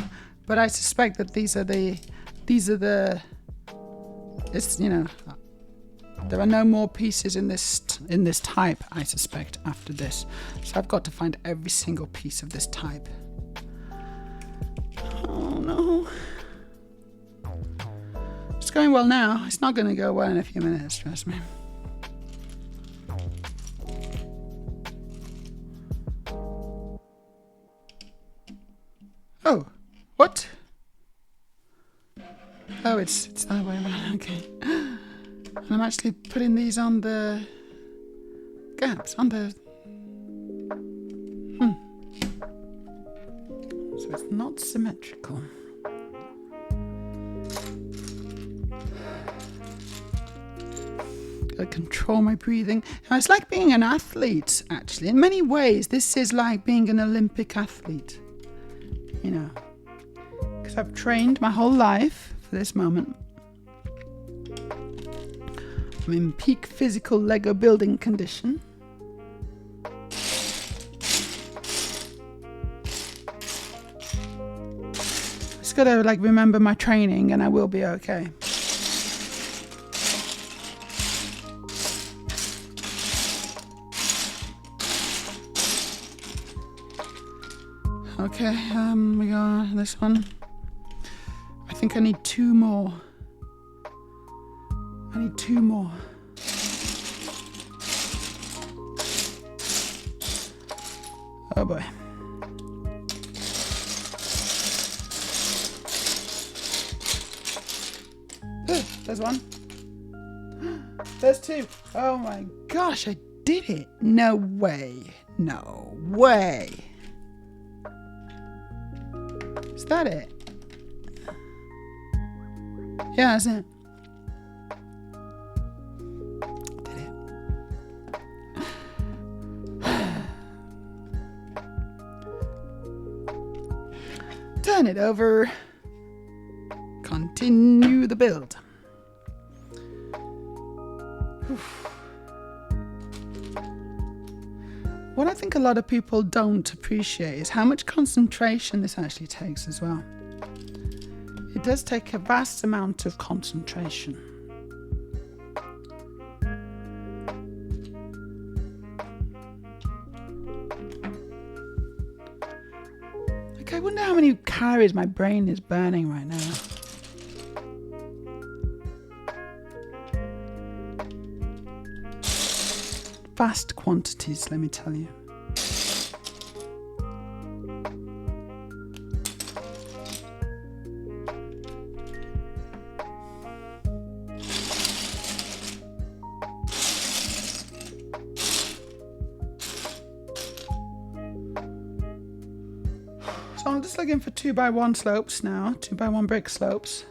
But I suspect that these are the it's, you know, there are no more pieces in this type, I suspect, after this. So I've got to find every single piece of this type. Oh no. It's going well now. It's not going to go well in a few minutes, trust me. Oh, what? Oh, it's the other way around, okay. And I'm actually putting these on the gaps, on the... So it's not symmetrical. Gotta control my breathing. Now, it's like being an athlete, actually. In many ways, this is like being an Olympic athlete. You know, because I've trained my whole life for this moment. I'm in peak physical Lego building condition. Just gotta like remember my training and I will be okay. Okay, we got this one. I think I need 2 more. I need 2 more. Oh boy. There's one. There's 2. Oh my gosh, I did it. No way. No way. Is that it? Yeah, that's it. Turn it over. Continue the build. What I think a lot of people don't appreciate is how much concentration this actually takes as well. It does take a vast amount of concentration. I wonder how many calories my brain is burning right now. Vast quantities, let me tell you. I'm just looking for 2x1 slopes now. 2x1 brick slopes.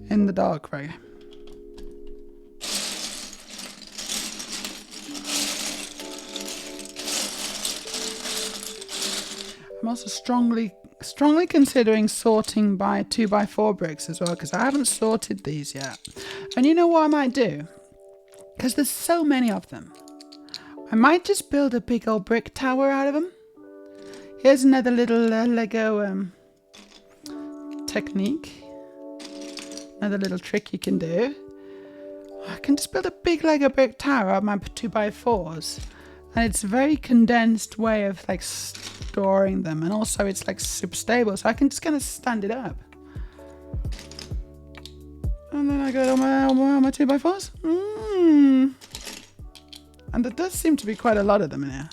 In the dark, right? I'm also strongly considering sorting by 2x4 bricks as well, because I haven't sorted these yet. And you know what I might do? Because there's so many of them. I might just build a big old brick tower out of them. Here's another little Lego technique. Another little trick you can do. I can just build a big Lego brick tower out of my 2x4s. And it's a very condensed way of like storing them. And also it's like super stable. So I can just kind of stand it up. And then I go on my 2x4s. And there does seem to be quite a lot of them in here.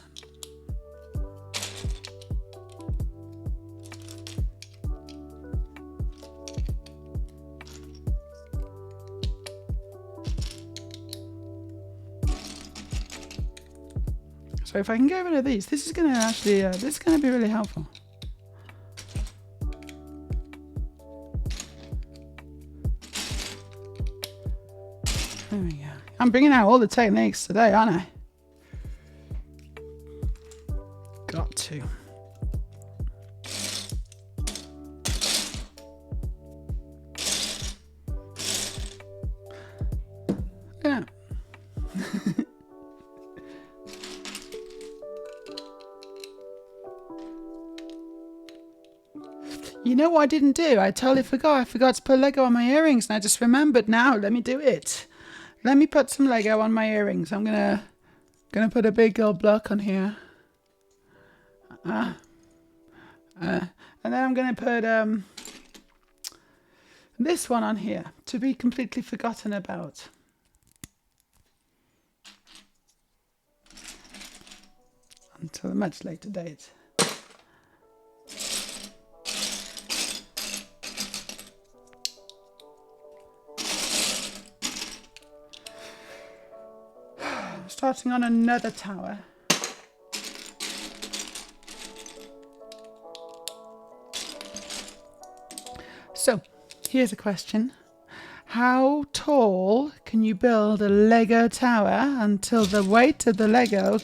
So if I can get rid of these, this is going to actually, this is going to be really helpful. There we go. I'm bringing out all the techniques today, aren't I? Got to. Yeah. You know what I didn't do? I totally forgot. I forgot to put Lego on my earrings, and I just remembered now. Let me do it. Let me put some Lego on my earrings. I'm gonna put a big old block on here. And then I'm gonna put this one on here to be completely forgotten about. Until a much later date. Starting on another tower. So, here's a question. How tall can you build a Lego tower until the weight of the Lego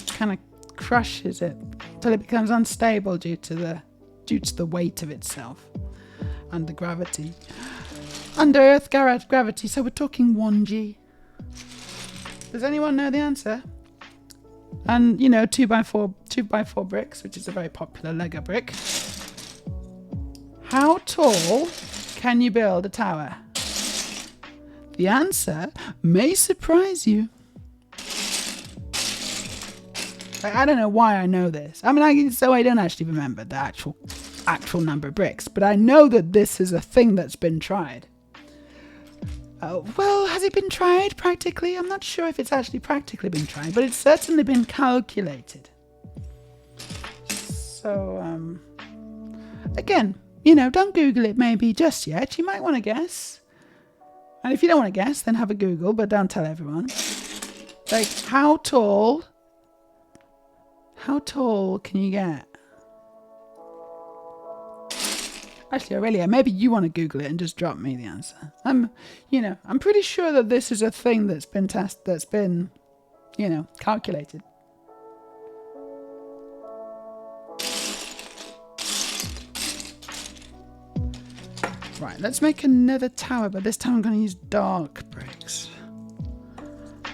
kind of crushes it, until it becomes unstable due to the weight of itself under gravity, under Earth gravity? So we're talking 1G. Does anyone know the answer? And you know, 2x4 bricks, which is a very popular Lego brick. How tall can you build a tower? The answer may surprise you. I don't know why I know this. I mean, so I don't actually remember the actual number of bricks, but I know that this is a thing that's been tried. Well, has it been tried practically? I'm not sure if it's actually practically been tried, but it's certainly been calculated. So, again, you know, don't Google it maybe just yet. You might want to guess. And if you don't want to guess, then have a Google, but don't tell everyone. Like, how tall can you get? Actually, maybe you want to Google it and just drop me the answer. I'm pretty sure that this is a thing that's been calculated. Right, let's make another tower, but this time I'm going to use dark bricks.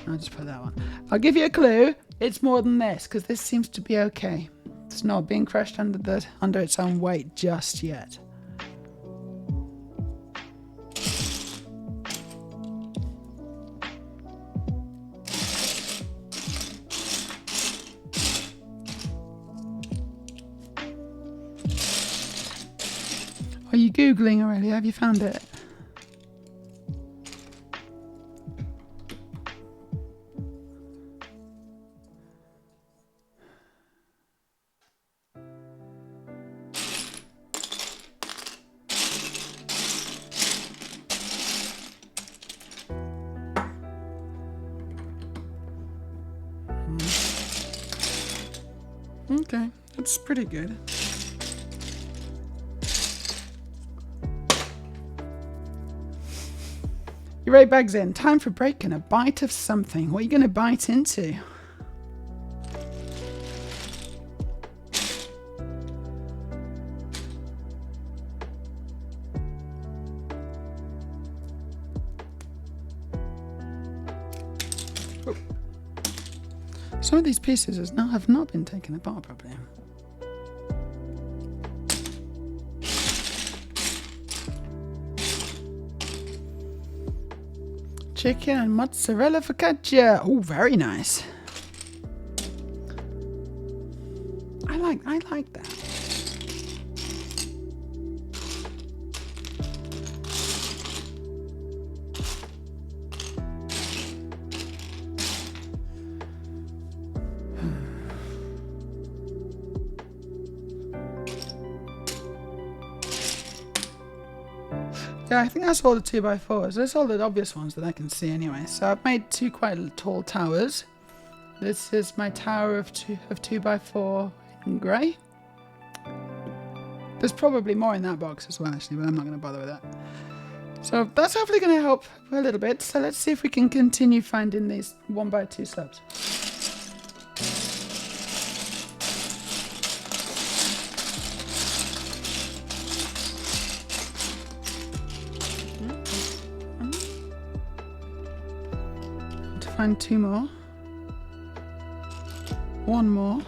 I'll just put that one. I'll give you a clue. It's more than this, because this seems to be okay. It's not being crushed under its own weight just yet. Are you Googling already? Have you found it? Okay, that's pretty good. Your right bag's in. Time for breaking a bite of something. What are you going to bite into? Oh. Some of these pieces have not been taken apart properly. Chicken and mozzarella focaccia. Oh, very nice. I like that. Yeah, I think that's all the 2x4s. That's all the obvious ones that I can see anyway. So I've made two quite tall towers. This is my tower of 2x4 in grey. There's probably more in that box as well, actually, but I'm not going to bother with that. So that's hopefully going to help a little bit. So let's see if we can continue finding these 1x2 slabs. Find two more. One more.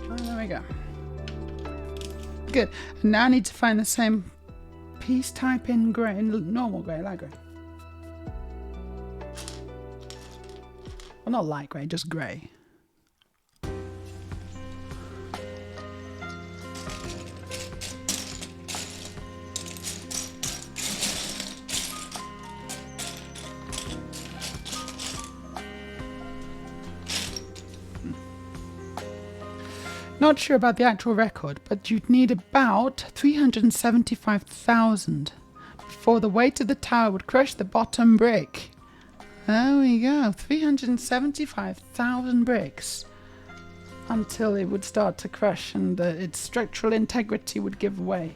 Oh, there we go. Good. And now I need to find the same piece type in grey, normal grey, light grey. Well, not light grey, just grey. Not sure about the actual record, but you'd need about 375,000 before the weight of the tower would crush the bottom brick. There we go, 375,000 bricks until it would start to crush and its structural integrity would give way.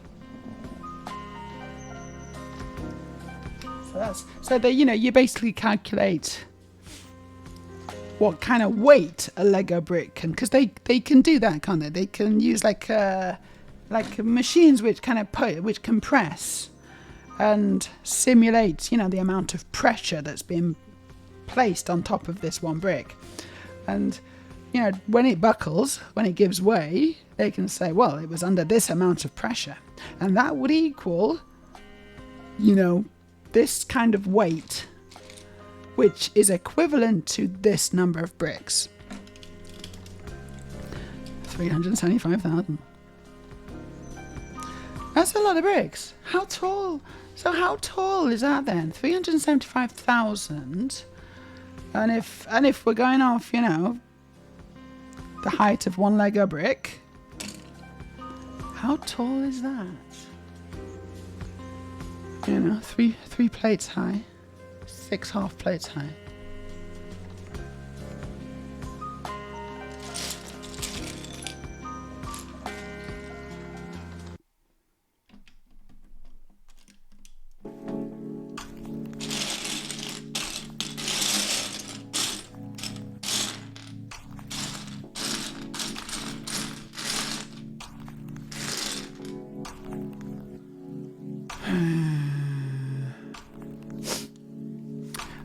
You basically calculate what kind of weight a Lego brick can, because they can do that, can't they? They can use like machines which which compress and simulate, the amount of pressure that's being placed on top of this one brick. And when it buckles, when it gives way, they can say, well, it was under this amount of pressure, and that would equal, this kind of weight, which is equivalent to this number of bricks. 375,000. That's a lot of bricks. How tall? So how tall is that then? 375,000. And if we're going off, the height of one Lego brick, how tall is that? Three plates high. 6 half plates high.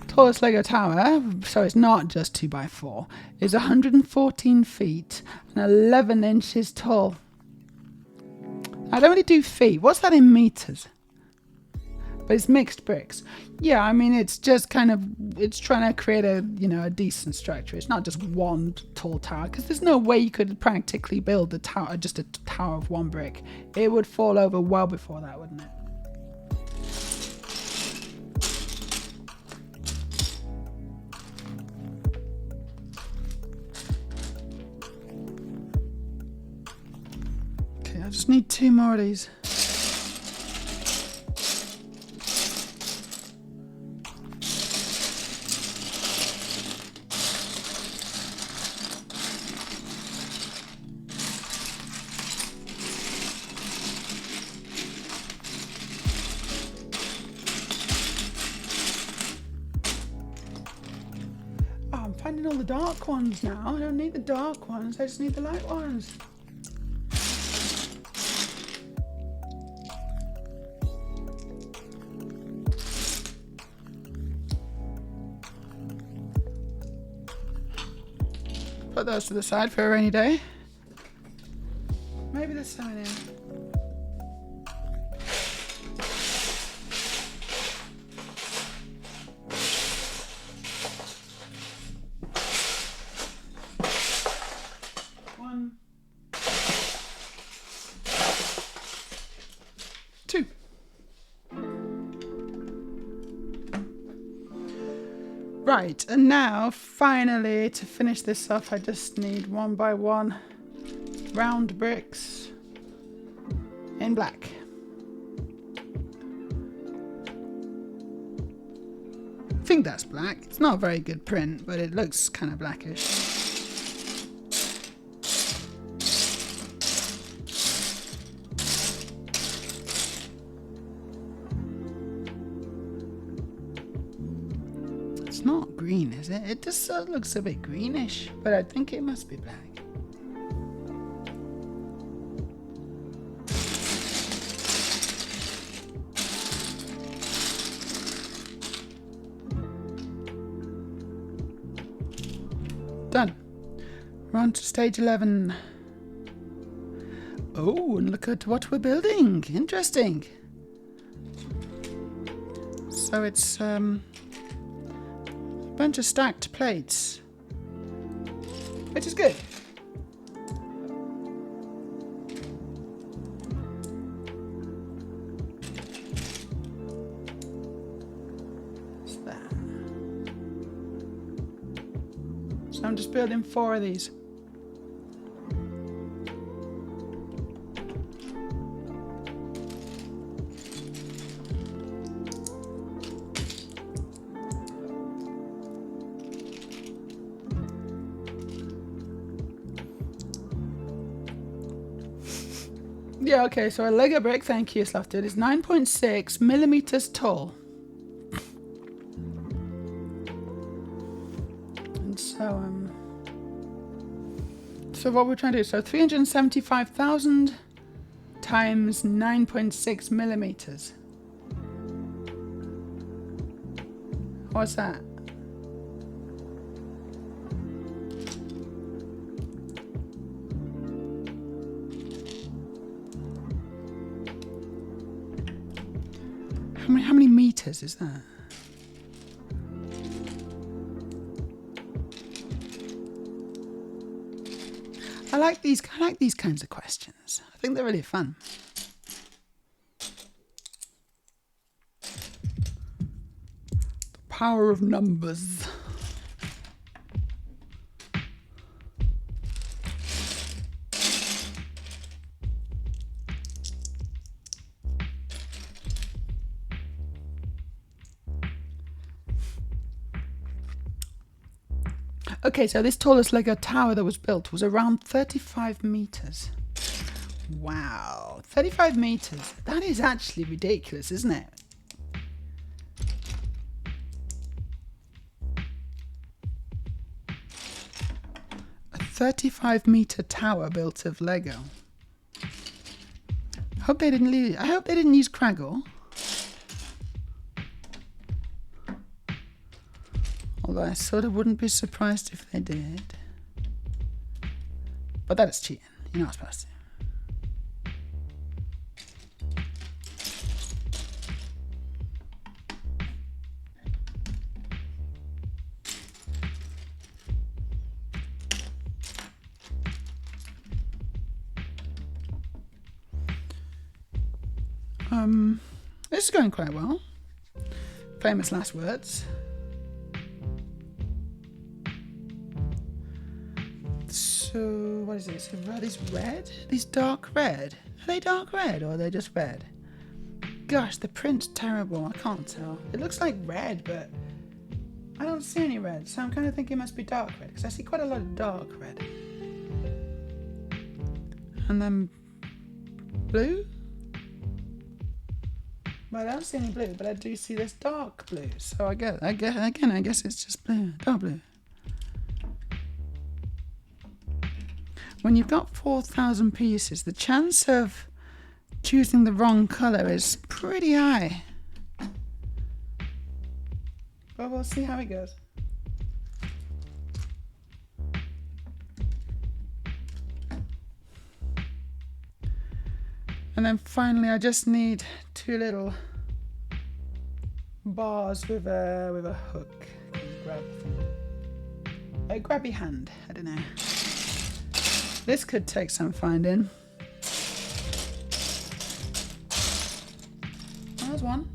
Tallest Lego tower, so it's not just 2x4, is 114 feet and 11 inches tall. I don't really do feet. What's that in meters? But it's mixed bricks. Yeah, I mean, it's just it's trying to create a decent structure. It's not just one tall tower, because there's no way you could practically build a tower, just a tower of one brick. It would fall over well before that, wouldn't it? I just need 2 more of these. need all the dark ones now. I don't need the dark ones. I just need the light ones. Put those to the side for a rainy day. Maybe this time in. One, two. Right, and now finally to finish this off, I just need 1 by 1 round bricks in black. I think that's black. It's not a very good print, but it looks kind of blackish. It's not green, is it? It just looks a bit greenish, but I think it must be black. Done. We're on to stage 11. Oh, and look at what we're building. Interesting. So it's a bunch of stacked plates, which is good. What's that? So I'm just building 4 of these. Yeah, okay, so a Lego brick, thank you, Slufted, is 9.6 millimeters tall. And so what we're trying to do, so 375,000 times 9.6 millimeters. What's that? How many meters is that? I like these kinds of questions. I think they're really fun. The power of numbers. Okay, so this tallest Lego tower that was built was around 35 meters. Wow, 35 meters. That is actually ridiculous, isn't it? A 35-meter tower built of Lego. I hope they didn't use Craggle. Although I sort of wouldn't be surprised if they did. But that is cheating. You're not supposed to. This is going quite well. Famous last words. So, what is this? Are these red? These dark red? Are they dark red or are they just red? Gosh, the print's terrible. I can't tell. It looks like red, but I don't see any red. So I'm kind of thinking it must be dark red because I see quite a lot of dark red. And then blue? Well, I don't see any blue, but I do see this dark blue. So I guess it's just blue, dark blue. when you've got 4,000 pieces, the chance of choosing the wrong colour is pretty high. But we'll see how it goes. And then finally, I just need 2 little bars with a hook. Grab your hand. I don't know. This could take some finding. Oh, there's one.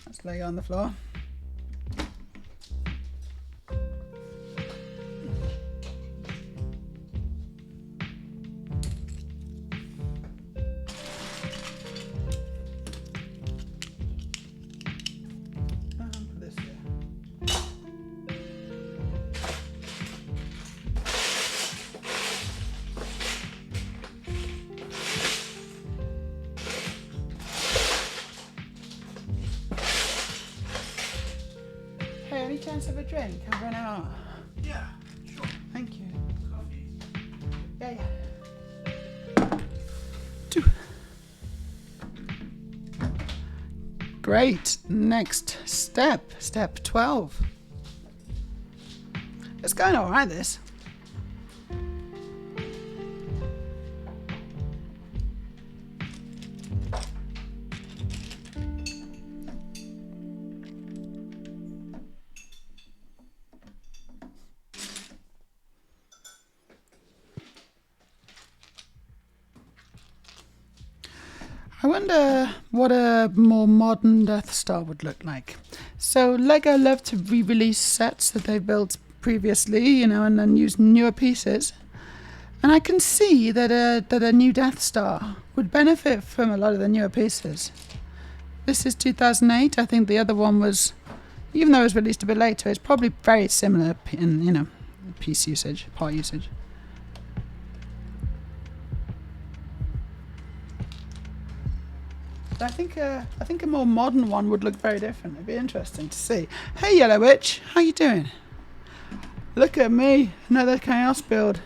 That's Lego on the floor. Put this here. Hey, any chance of a drink? I've run out. Yeah, sure. Thank you. Coffee. Yeah. 2. Great. Next step. Step 12. It's going all right, this. I wonder what a more modern Death Star would look like. So Lego love to re-release sets that they built previously, you know, and then use newer pieces. And I can see that a new Death Star would benefit from a lot of the newer pieces. This is 2008. I think the other one was, even though it was released a bit later, it's probably very similar in, you know, piece usage, part usage. I think a more modern one would look very different. It'd be interesting to see. Hey, Yellow Witch, how you doing? Look at me, another chaos build.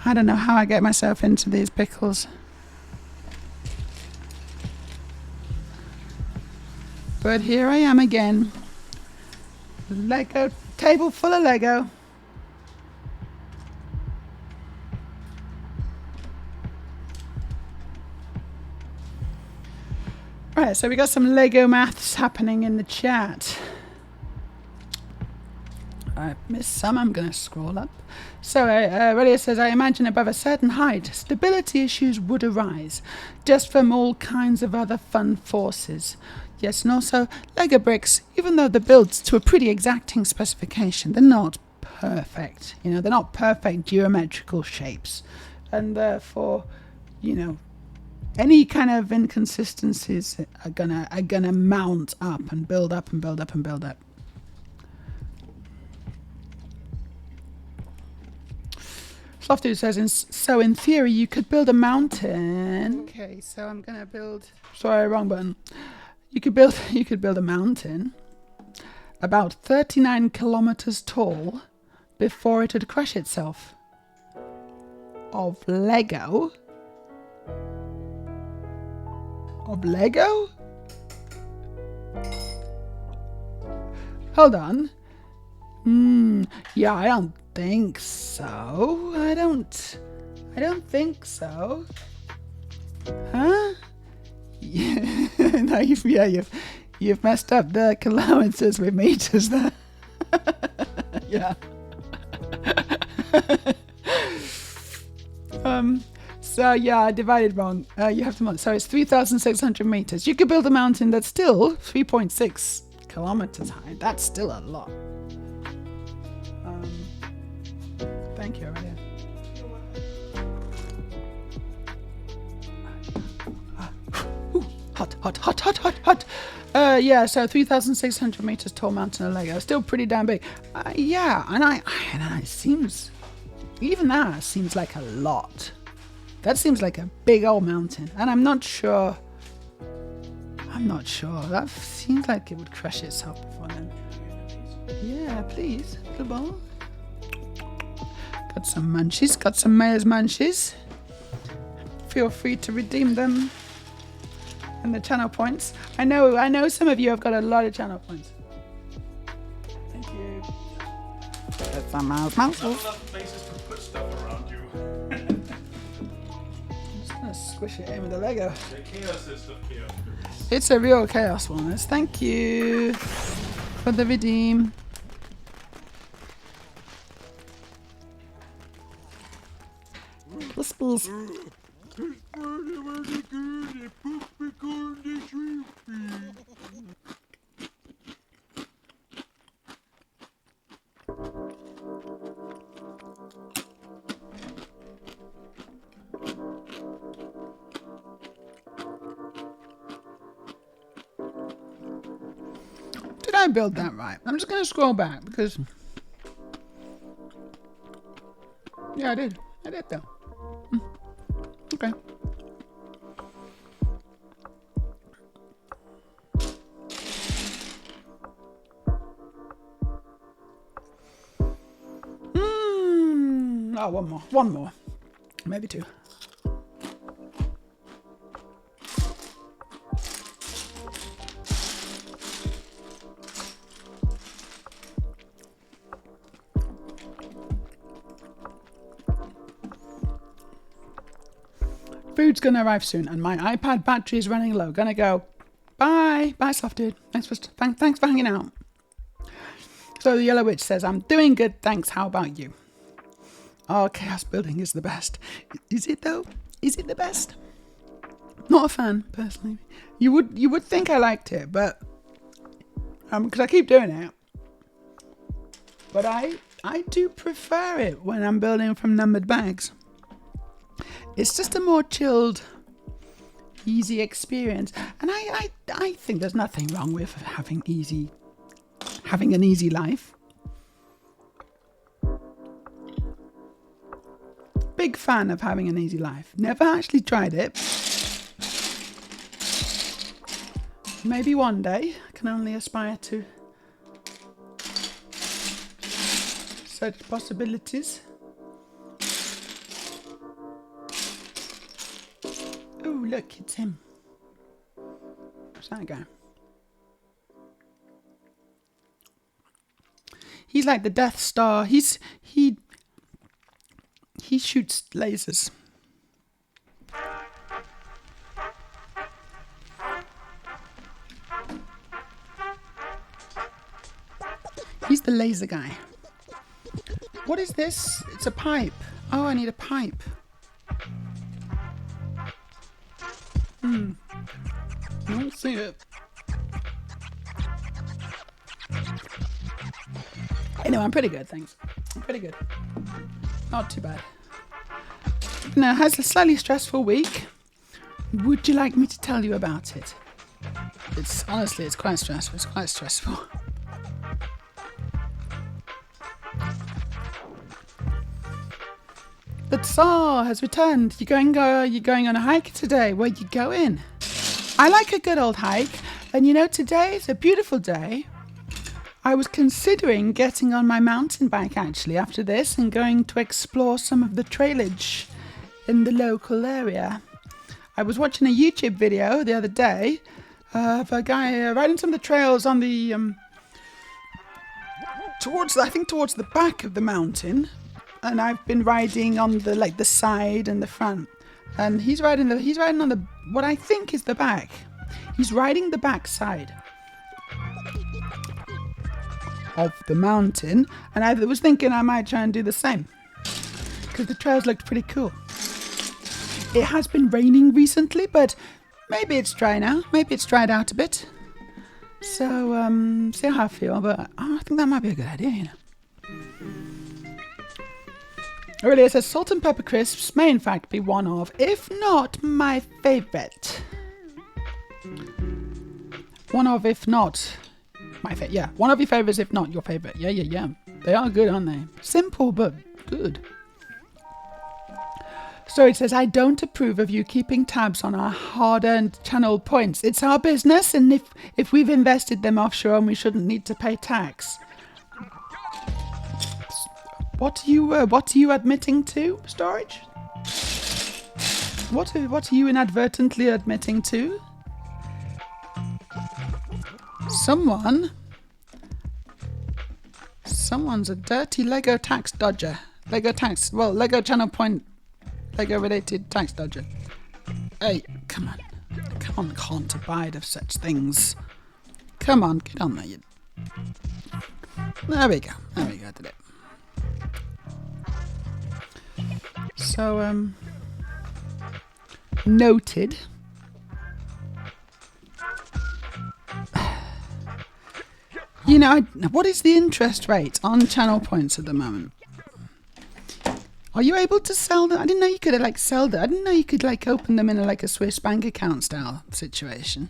I don't know how I get myself into these pickles. But here I am again. Lego, table full of Lego. Right, so we got some Lego maths happening in the chat. I missed some, I'm going to scroll up. So, Relia says, I imagine above a certain height, stability issues would arise, just from all kinds of other fun forces. Yes, and also, Lego bricks, even though they're built to a pretty exacting specification, they're not perfect. You know, they're not perfect geometrical shapes. And therefore, you know, any kind of inconsistencies are gonna mount up and build up and build up and build up. Softy says, so in theory you could build a mountain. Okay, so I'm gonna build. Sorry, wrong button. You could build a mountain about 39 kilometers tall before it would crush itself. Of Lego. Of Lego? Hold on. Yeah, I don't think so. I don't think so. Huh? Yeah, no, you've messed up the kilometers with meters there. Yeah. So yeah, I divided wrong. You have to. So it's 3,600 meters. You could build a mountain that's still 3.6 kilometers high. That's still a lot. Thank you, Aurelia. hot. Yeah, so 3,600 meters tall mountain of Lego. Still pretty damn big. Yeah, and it seems, even that seems like a lot. That seems like a big old mountain, and I'm not sure. That seems like it would crush itself before then. Yeah, please, little ball. Got some munchies. Got some Meja's munchies. Feel free to redeem them. And the channel points. I know some of you have got a lot of channel points. Thank you. That's some mouse. Not enough places to put stuff around you. I'm just gonna squish it in with the Lego. The chaos is of chaos. It's a real chaos one. Thank you for the redeem. Spools. Did I build that right? I'm just going to scroll back because... Yeah, I did. I did though. Okay. Oh, one more. Maybe two. Food's gonna arrive soon, and my iPad battery is running low. Gonna go. Bye, soft dude. Thanks for hanging out. So the Yellow Witch says, "I'm doing good, thanks. How about you?" Oh, chaos building is the best. Is it though? Is it the best? Not a fan, personally. You would think I liked it, but because I keep doing it. But I do prefer it when I'm building from numbered bags. It's just a more chilled, easy experience, and I think there's nothing wrong with having an easy life. Big fan of having an easy life. Never actually tried it. Maybe one day. I can only aspire to such possibilities. Oh, look, it's him. What's that guy? He's like the Death Star. He shoots lasers. He's the laser guy. What is this? It's a pipe. Oh, I need a pipe. I don't see it. Anyway, I'm pretty good, thanks. I'm pretty good. Not too bad. Now, has a slightly stressful week. Would you like me to tell you about it? It's honestly, it's quite stressful. It's quite stressful. But Saw has returned. You're going on a hike today. Where you going? I like a good old hike, and you know, today is a beautiful day. I was considering getting on my mountain bike actually after this and going to explore some of the trailage in the local area. I was watching a YouTube video the other day of a guy riding some of the trails on the towards the back of the mountain, and I've been riding on the side and the front, and he's riding on the what I think is the back. He's riding the back side of the mountain, and I was thinking I might try and do the same because the trails looked pretty cool. It has been raining recently, but maybe it's dry now. Maybe it's dried out a bit. So see how I feel, but I think that might be a good idea, you know. Really, it says salt and pepper crisps may in fact be one of, if not my favorite. one of, if not, my favorite. Yeah, one of your favorites, if not your favorite. Yeah. They are good, aren't they? Simple, but good. So it says, I don't approve of you keeping tabs on our hard-earned channel points. It's our business, and if we've invested them offshore, and we shouldn't need to pay tax. What are you admitting to, Storage? What are you inadvertently admitting to? Someone's a dirty Lego tax dodger. Lego channel point, Lego related tax dodger. Hey, come on, can't abide of such things. Come on, get on there. There we go, did it. So, noted. You know, what is the interest rate on channel points at the moment? Are you able to sell them? I didn't know you could sell them. I didn't know you could open them in a Swiss bank account style situation.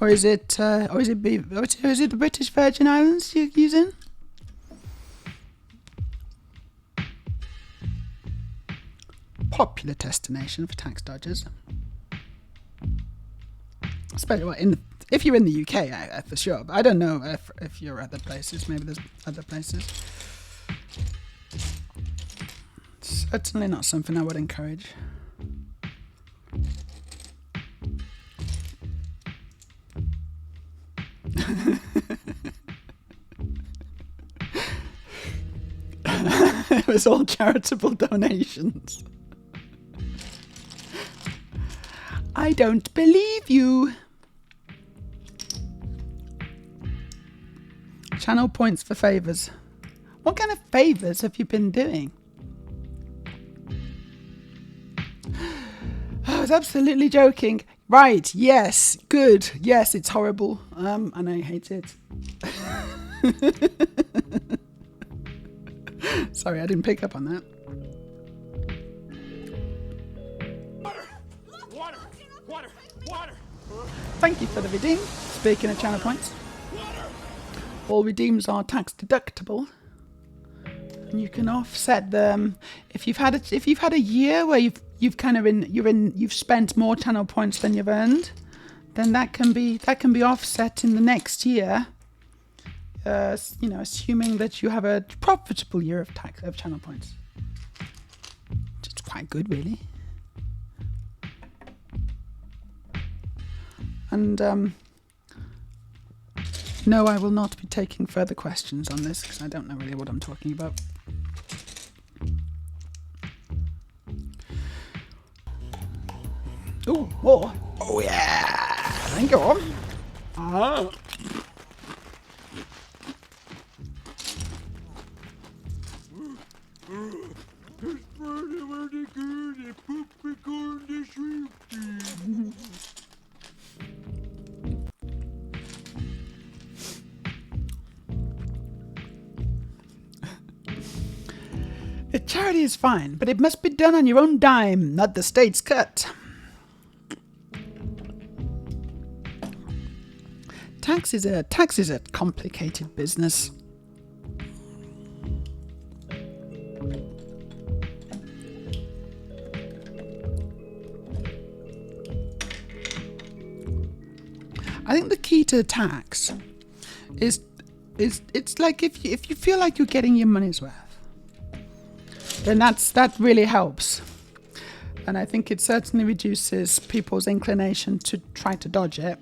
Or is it the British Virgin Islands you're using? Popular destination for tax dodgers. Especially if you're in the UK, for sure. But I don't know if you're other places. Maybe there's other places. Certainly not something I would encourage. It was all charitable donations. I don't believe you. Channel points for favours. What kind of favours have you been doing? I was absolutely joking. Right, yes, good. Yes, it's horrible. And I hate it. Sorry, I didn't pick up on that. Water! Thank you for the redeem. Speaking of channel points, all redeems are tax deductible, and you can offset them if you've had a year where you've spent more channel points than you've earned. Then that can be offset in the next year. Assuming that you have a profitable year of channel points. It's quite good, really. And no, I will not be taking further questions on this because I don't know really what I'm talking about. Ooh, more. Oh yeah. Thank you. Ah. A charity is fine, but it must be done on your own dime, not the state's cut. Tax is a complicated business. I think the key to tax is it's like if you feel like you're getting your money's worth, then that really helps. And I think it certainly reduces people's inclination to try to dodge it.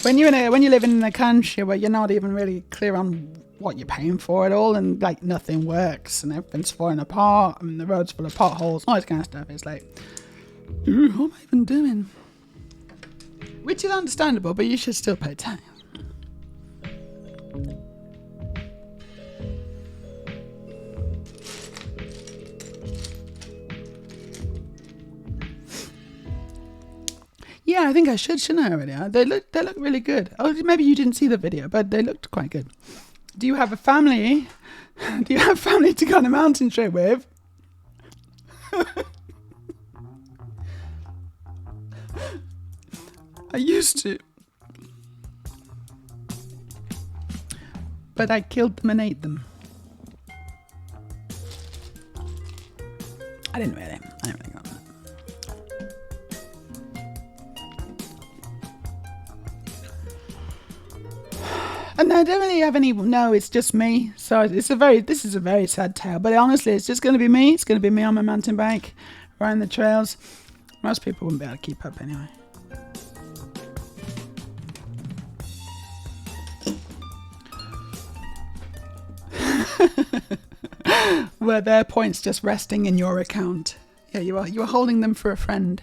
When you live in a country where you're not even really clear on what you're paying for at all, and nothing works and everything's falling apart and the road's full of potholes, all this kind of stuff, it's like, what am I even doing? Which is understandable, but you should still pay tax. Yeah, I think I shouldn't I already? They look really good. Oh, maybe you didn't see the video, but they looked quite good. Do you have a family? Do you have family to go on a mountain trip with? I used to. But I killed them and ate them. I didn't really go on that. And I don't really have any. No, it's just me. So this is a very sad tale. But honestly, it's just going to be me. It's going to be me on my mountain bike, riding the trails. Most people wouldn't be able to keep up anyway. Were their points just resting in your account? Yeah, you are holding them for a friend.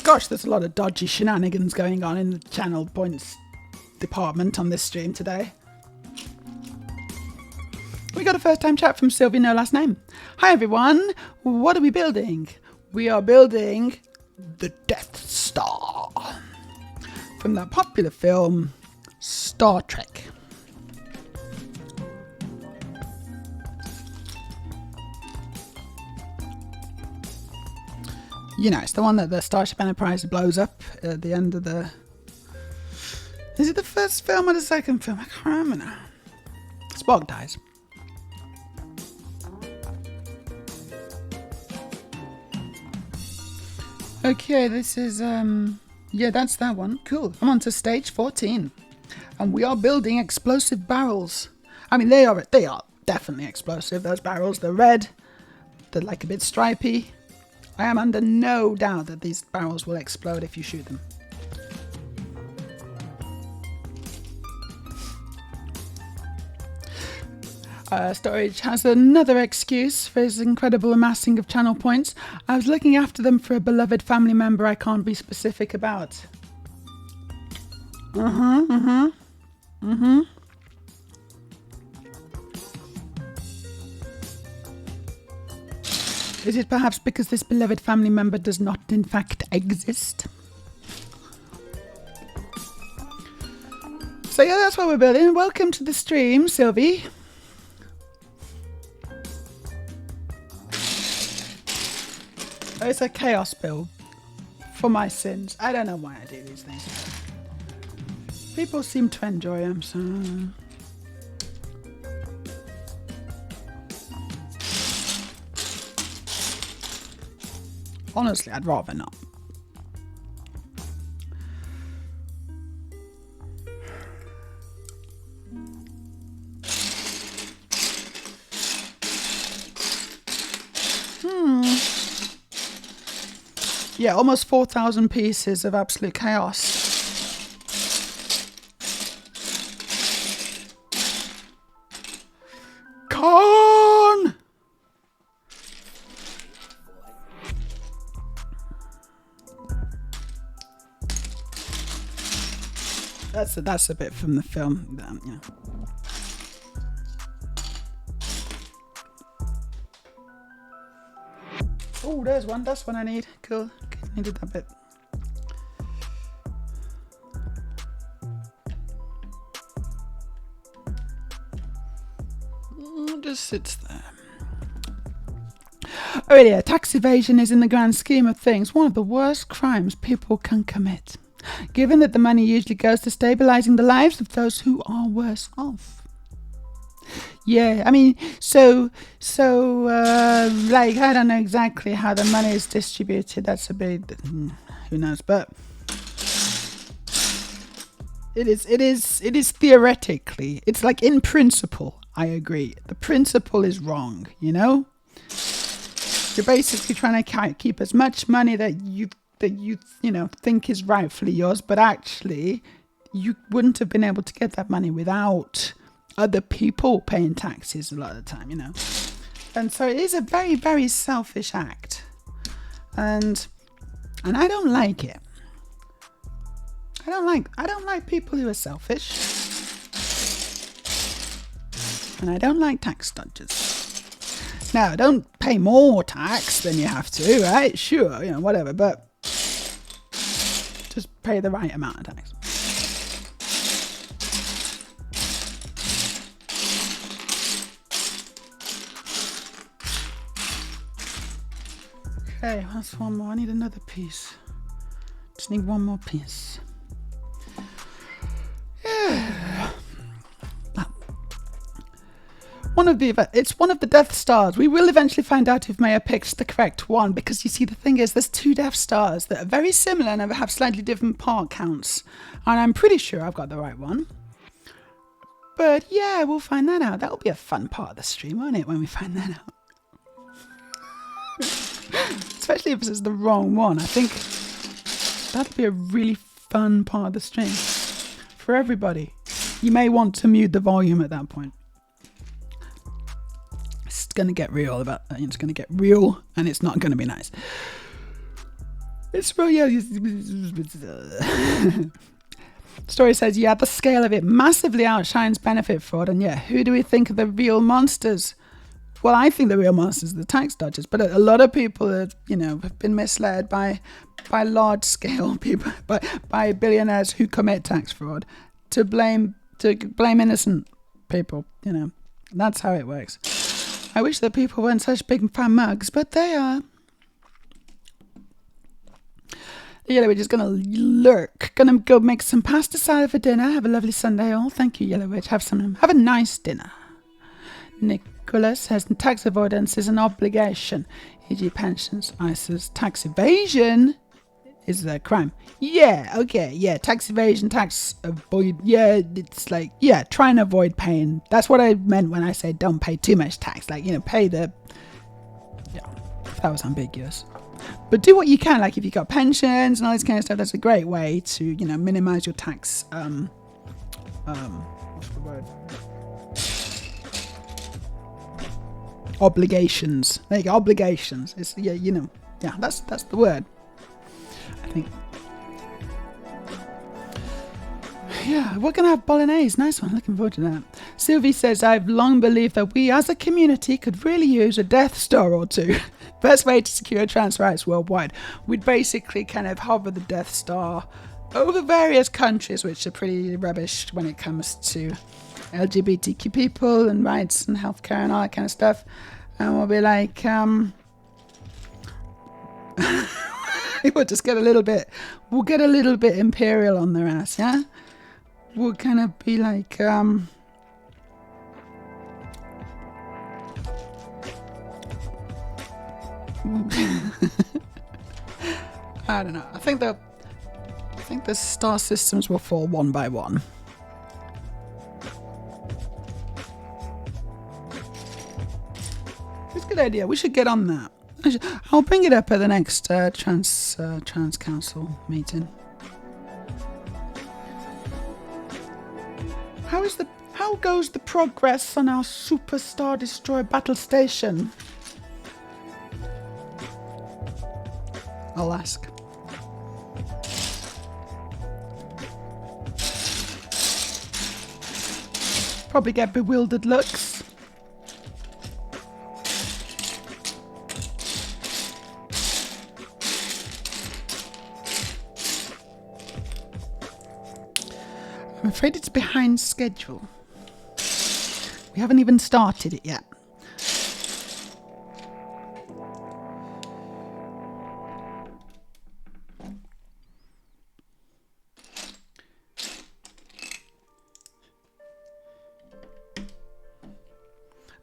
Gosh, there's a lot of dodgy shenanigans going on in the channel points department on this stream today. We got a first time chat from Sylvie, no last name. Hi everyone, what are we building? We are building the Death Star from the popular film Star Trek. You know, it's the one that the Starship Enterprise blows up at the end of the... Is it the first film or the second film? I can't remember now. Spock dies. Okay, this is, yeah, that's that one. Cool. I'm on to stage 14. And we are building explosive barrels. I mean, they are definitely explosive, those barrels. They're red. They're like a bit stripy. I am under no doubt that these barrels will explode if you shoot them. Storage has another excuse for his incredible amassing of channel points. I was looking after them for a beloved family member I can't be specific about. Is it perhaps because this beloved family member does not in fact exist? So yeah, that's what we're building. Welcome to the stream, Sylvie. Oh, it's a chaos build for my sins. I don't know why I do these things. People seem to enjoy them, so... Honestly, I'd rather not. Yeah, almost 4,000 pieces of absolute chaos. Con! That's a bit from the film. Yeah. Oh, there's one. That's one I need. Cool. Needed that bit. Just sits there. Alright, yeah. Tax evasion is, in the grand scheme of things, one of the worst crimes people can commit, given that the money usually goes to stabilizing the lives of those who are worse off. Yeah, I mean, so like, I don't know exactly how the money is distributed. That's a bit, who knows, but it is theoretically, it's like in principle, I agree. The principle is wrong, you know? You're basically trying to keep as much money that you think is rightfully yours, but actually you wouldn't have been able to get that money without other people paying taxes a lot of the time, you know. And so it is a very, very selfish act, and I don't like it. I don't like people who are selfish, and I don't like tax dodgers. Now, don't pay more tax than you have to, right? Sure, you know, whatever, but just pay the right amount of tax. Okay, that's one more. I need another piece. Just need one more piece. Yeah. It's one of the Death Stars. We will eventually find out if Maya picked the correct one, because you see, the thing is, there's 2 Death Stars that are very similar and have slightly different part counts. And I'm pretty sure I've got the right one. But yeah, we'll find that out. That'll be a fun part of the stream, won't it, when we find that out? Especially if it's the wrong one. I think that'll be a really fun part of the stream for everybody. You may want to mute the volume at that point. It's going to get real it's going to get real, and it's not going to be nice. It's real, yeah. Story says, yeah, the scale of it massively outshines benefit fraud. And yeah, who do we think are the real monsters? Well, I think the real monsters are the tax dodgers, but a lot of people have been misled by large scale people, by billionaires who commit tax fraud to blame innocent people. That's how it works. I wish that people weren't such big fat mugs, but they are. The Yellow Witch is gonna lurk. Gonna go make some pasta salad for dinner. Have a lovely Sunday all. Thank you, Yellow Witch. Have a nice dinner. Nicholas says tax avoidance is an obligation, e.g. pensions, ISAs. Tax evasion is a crime. Yeah, okay, yeah. Tax evasion, tax avoid. Yeah, it's like, yeah, try and avoid paying. That's what I meant when I said don't pay too much tax. Like, pay the. Yeah, if that was ambiguous. But do what you can. Like, if you've got pensions and all this kind of stuff, that's a great way to, minimize your tax. What's the word? Obligations. There you go. Obligations. It's yeah, that's the word. I think. Yeah, we're gonna have bolognese. Nice one. Looking forward to that. Sylvie says, I've long believed that we as a community could really use a Death Star or two. Best way to secure trans rights worldwide. We'd basically kind of hover the Death Star over various countries, which are pretty rubbish when it comes to LGBTQ people and rights and healthcare and all that kind of stuff. And we'll be like, we'll just get a little bit imperial on their ass, yeah? We'll kind of be like, I don't know. I think the star systems will fall one by one. It's a good idea. We should get on that. I'll bring it up at the next trans council meeting. How goes the progress on our Super Star Destroyer battle station? I'll ask. Probably get bewildered looks. I'm afraid it's behind schedule. We haven't even started it yet.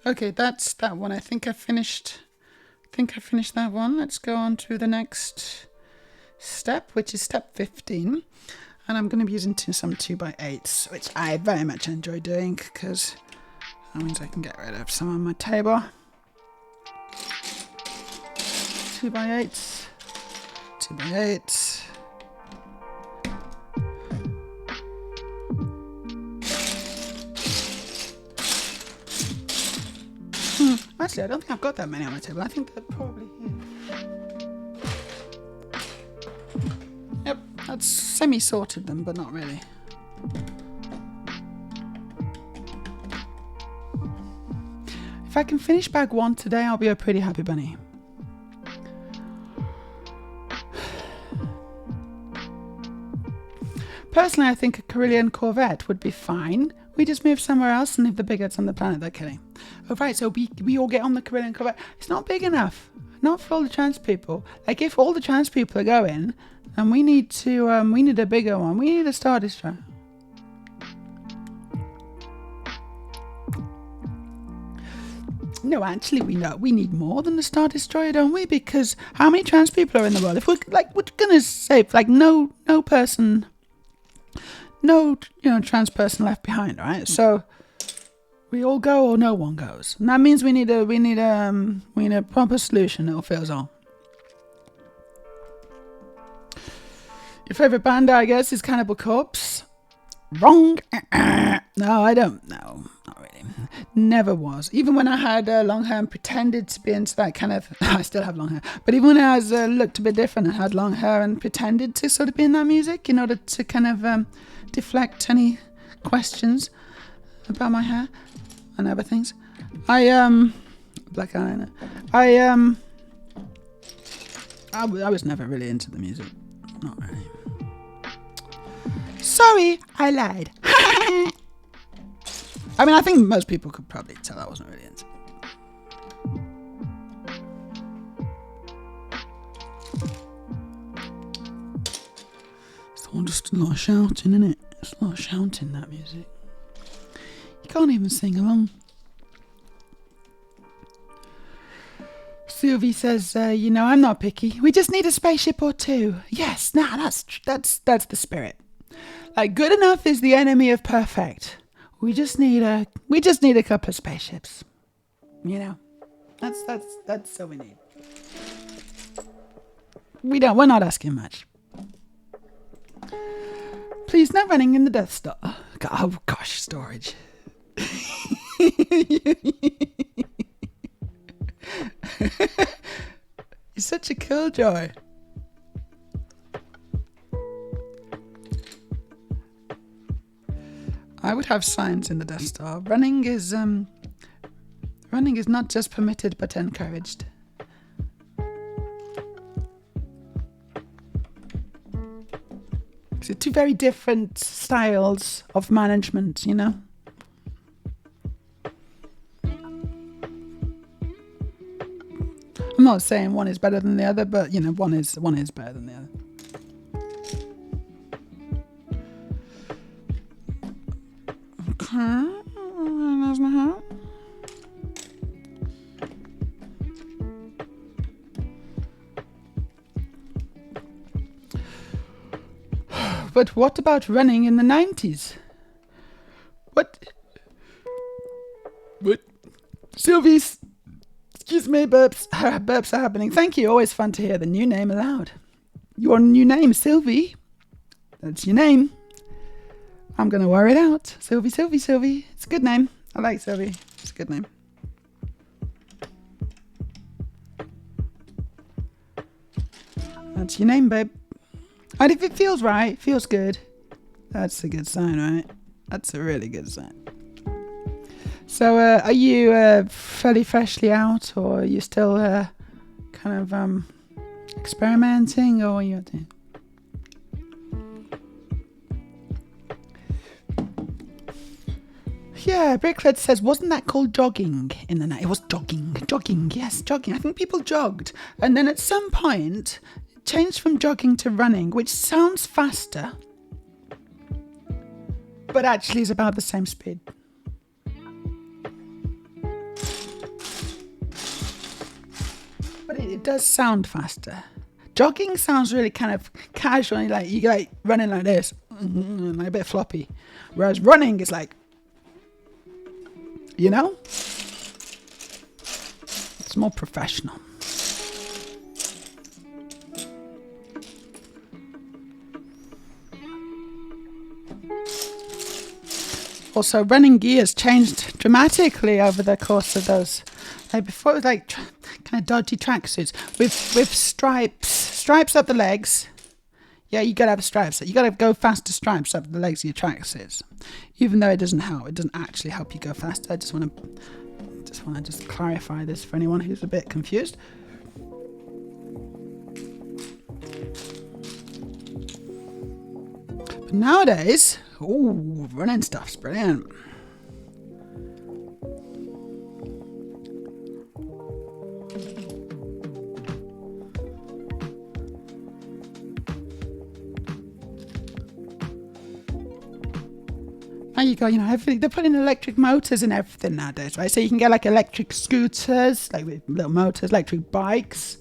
Okay, that's that one. I think I finished that one. Let's go on to the next step, which is step 15. And I'm going to be using some 2x8s, which I very much enjoy doing because that means I can get rid of some on my table. 2x8s. 2x8s. Actually, I don't think I've got that many on my table. I think they're probably here. Yep, that's semi-sorted them, but not really. If I can finish bag 1 today, I'll be a pretty happy bunny. Personally, I think a Carillion Corvette would be fine. We just move somewhere else and leave the bigots on the planet they're killing. Oh, right, so we all get on the Carillion Corvette. It's not big enough. Not for all the trans people. Like, if all the trans people are going, and we need a bigger one. We need a Star Destroyer. No, actually, we need more than the Star Destroyer, don't we? Because how many trans people are in the world? If we're gonna say like no person, no trans person left behind, right? So we all go or no one goes, and that means we need a proper solution that'll fit us all. Your favorite band, I guess, is Cannibal Corpse. Wrong. No, I don't know. Not really. Never was. Even when I had long hair and pretended to be into that kind of... I still have long hair. But even when I was looked a bit different and had long hair and pretended to sort of be in that music in order to kind of deflect any questions about my hair and other things. Black eyeliner. I was never really into the music. Not really. Sorry, I lied. I mean, I think most people could probably tell I wasn't really into it. It's all just a lot of shouting, isn't it? It's a lot of shouting, that music. You can't even sing along. Sylvie says, I'm not picky. We just need a spaceship or two. Yes, that's the spirit. Like, good enough is the enemy of perfect. We just need a couple of spaceships. That's all we need. We're not asking much. Please, no running in the Death Star. Oh gosh, storage. You're such a killjoy. I would have signs in the Death Star. Running is not just permitted but encouraged. They're two very different styles of management, I'm not saying one is better than the other, but one is better than the other. But what about running in the 90s? What? Sylvie's, excuse me, burps are happening. Thank you, always fun to hear the new name aloud. Your new name, Sylvie. That's your name. I'm going to wear it out. Sylvie. It's a good name. I like Sylvie. It's a good name. That's your name, babe. And if it feels right, feels good, that's a good sign, right? That's a really good sign. So, are you fairly freshly out, or are you still kind of experimenting, or what are you doing? Yeah, Bricklet says, wasn't that called jogging in the night? It was jogging, yes, jogging. I think people jogged. And then at some point, it changed from jogging to running, which sounds faster, but actually is about the same speed. But it does sound faster. Jogging sounds really kind of casual, like you like running like this, like a bit floppy. Whereas running is like, it's more professional. Also, running gears changed dramatically over the course of those. Like before, it was like kind of dodgy tracksuits with stripes up the legs. Yeah, you gotta have stripes. You gotta go faster stripes up the legs of your tracksuits. Even though it doesn't help, it doesn't actually help you go faster. I just want to clarify this for anyone who's a bit confused. But nowadays, running stuff's brilliant. Now you got, everything. They're putting electric motors in everything nowadays, right? So you can get like electric scooters, like with little motors, electric bikes.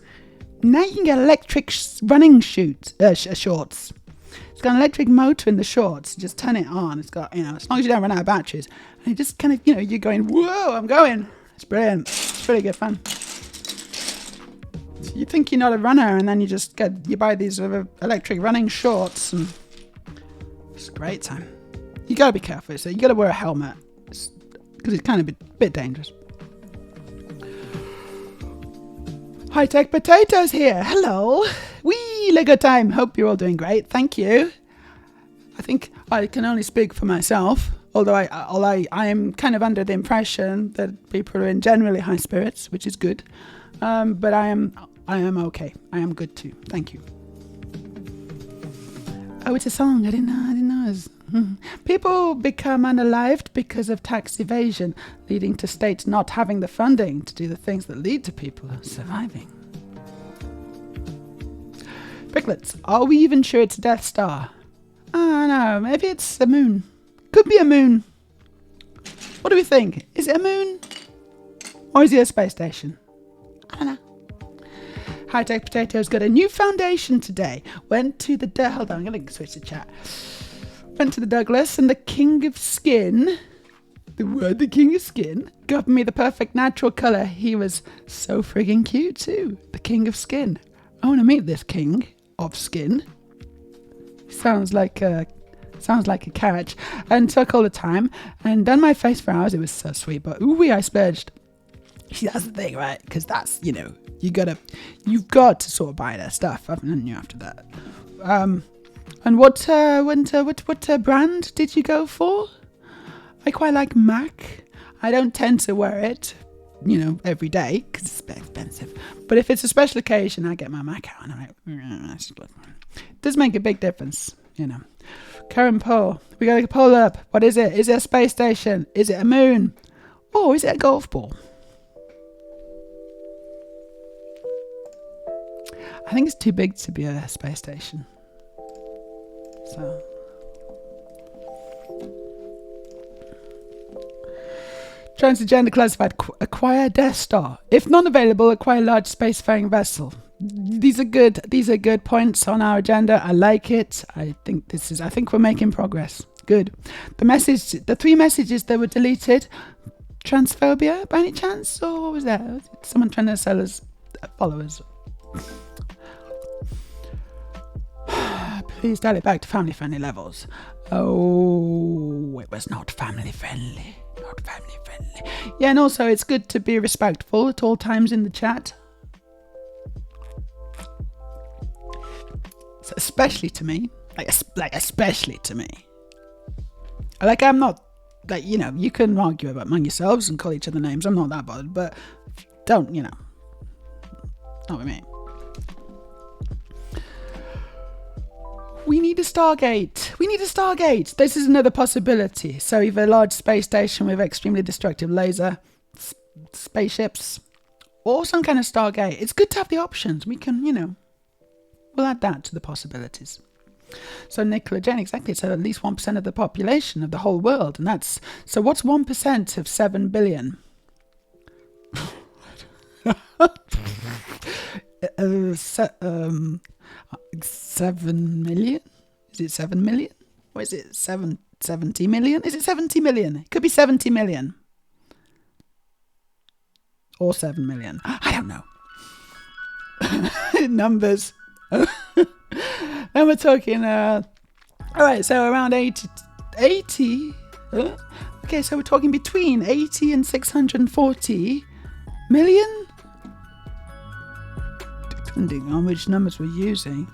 Now you can get electric running shorts. It's got an electric motor in the shorts. You just turn it on. It's got, as long as you don't run out of batteries. And you just kind of, you're going, whoa, I'm going. It's brilliant. It's really good fun. So you think you're not a runner, and then you buy these electric running shorts, and it's a great time. You gotta be careful, so you gotta wear a helmet because it's kind of a bit dangerous. High Tech Potatoes here. Hello. Wee, Lego time. Hope you're all doing great. Thank you. I think I can only speak for myself, although I am kind of under the impression that people are in generally high spirits, which is good. But I am okay. I am good too. Thank you. Oh, it's a song. I didn't know. People become unalived because of tax evasion, leading to states not having the funding to do the things that lead to people surviving. Bricklets, are we even sure it's a Death Star? Oh no, maybe it's a moon. Could be a moon. What do we think? Is it a moon? Or is it a space station? I don't know. High Tech Potatoes got a new foundation today. Went to the... hold on, I'm going to switch the chat. Went to the Douglas, and the King of Skin... the King of Skin got me the perfect natural colour. He was so friggin' cute too. The King of Skin. I want to meet this King of Skin. Sounds like a catch. And took all the time and done my face for hours. It was so sweet. But ooh, I splurged. See, that's the thing, right? Because that's, you've got to sort of buy their stuff, haven't you, after that? And what brand did you go for? I quite like MAC. I don't tend to wear it, every day because it's a bit expensive. But if it's a special occasion, I get my MAC out and I'm like, it does make a big difference, Karen Poll, we got a poll up. What is it? Is it a space station? Is it a moon? Or is it a golf ball? I think it's too big to be a space station. So... Transgender classified. Acquire Death Star. If non-available, acquire large spacefaring vessel. These are good points on our agenda. I like it. I think we're making progress. Good. The 3 messages that were deleted. Transphobia by any chance? Or what was that? Someone trying to sell us followers. Please dial it back to family friendly levels. Oh, it was not family friendly. Not family friendly. Yeah, and also it's good to be respectful at all times in the chat. So especially to me. Especially to me. I'm not, you can argue about among yourselves and call each other names. I'm not that bothered, but don't, not with me. We need a Stargate. This is another possibility. So either a large space station with extremely destructive laser spaceships or some kind of Stargate. It's good to have the options. We can, we'll add that to the possibilities. So Nicola Jane, exactly. So at least 1% of the population of the whole world. And so what's 1% of 7 billion? 7 million? Is it 7 million? Or is it 70 million? Is it 70 million? It could be 70 million. Or 7 million. I don't know. Numbers. Then we're talking, alright, so around 80. Okay, so we're talking between 80 and 640 million? Depending on which numbers we're using.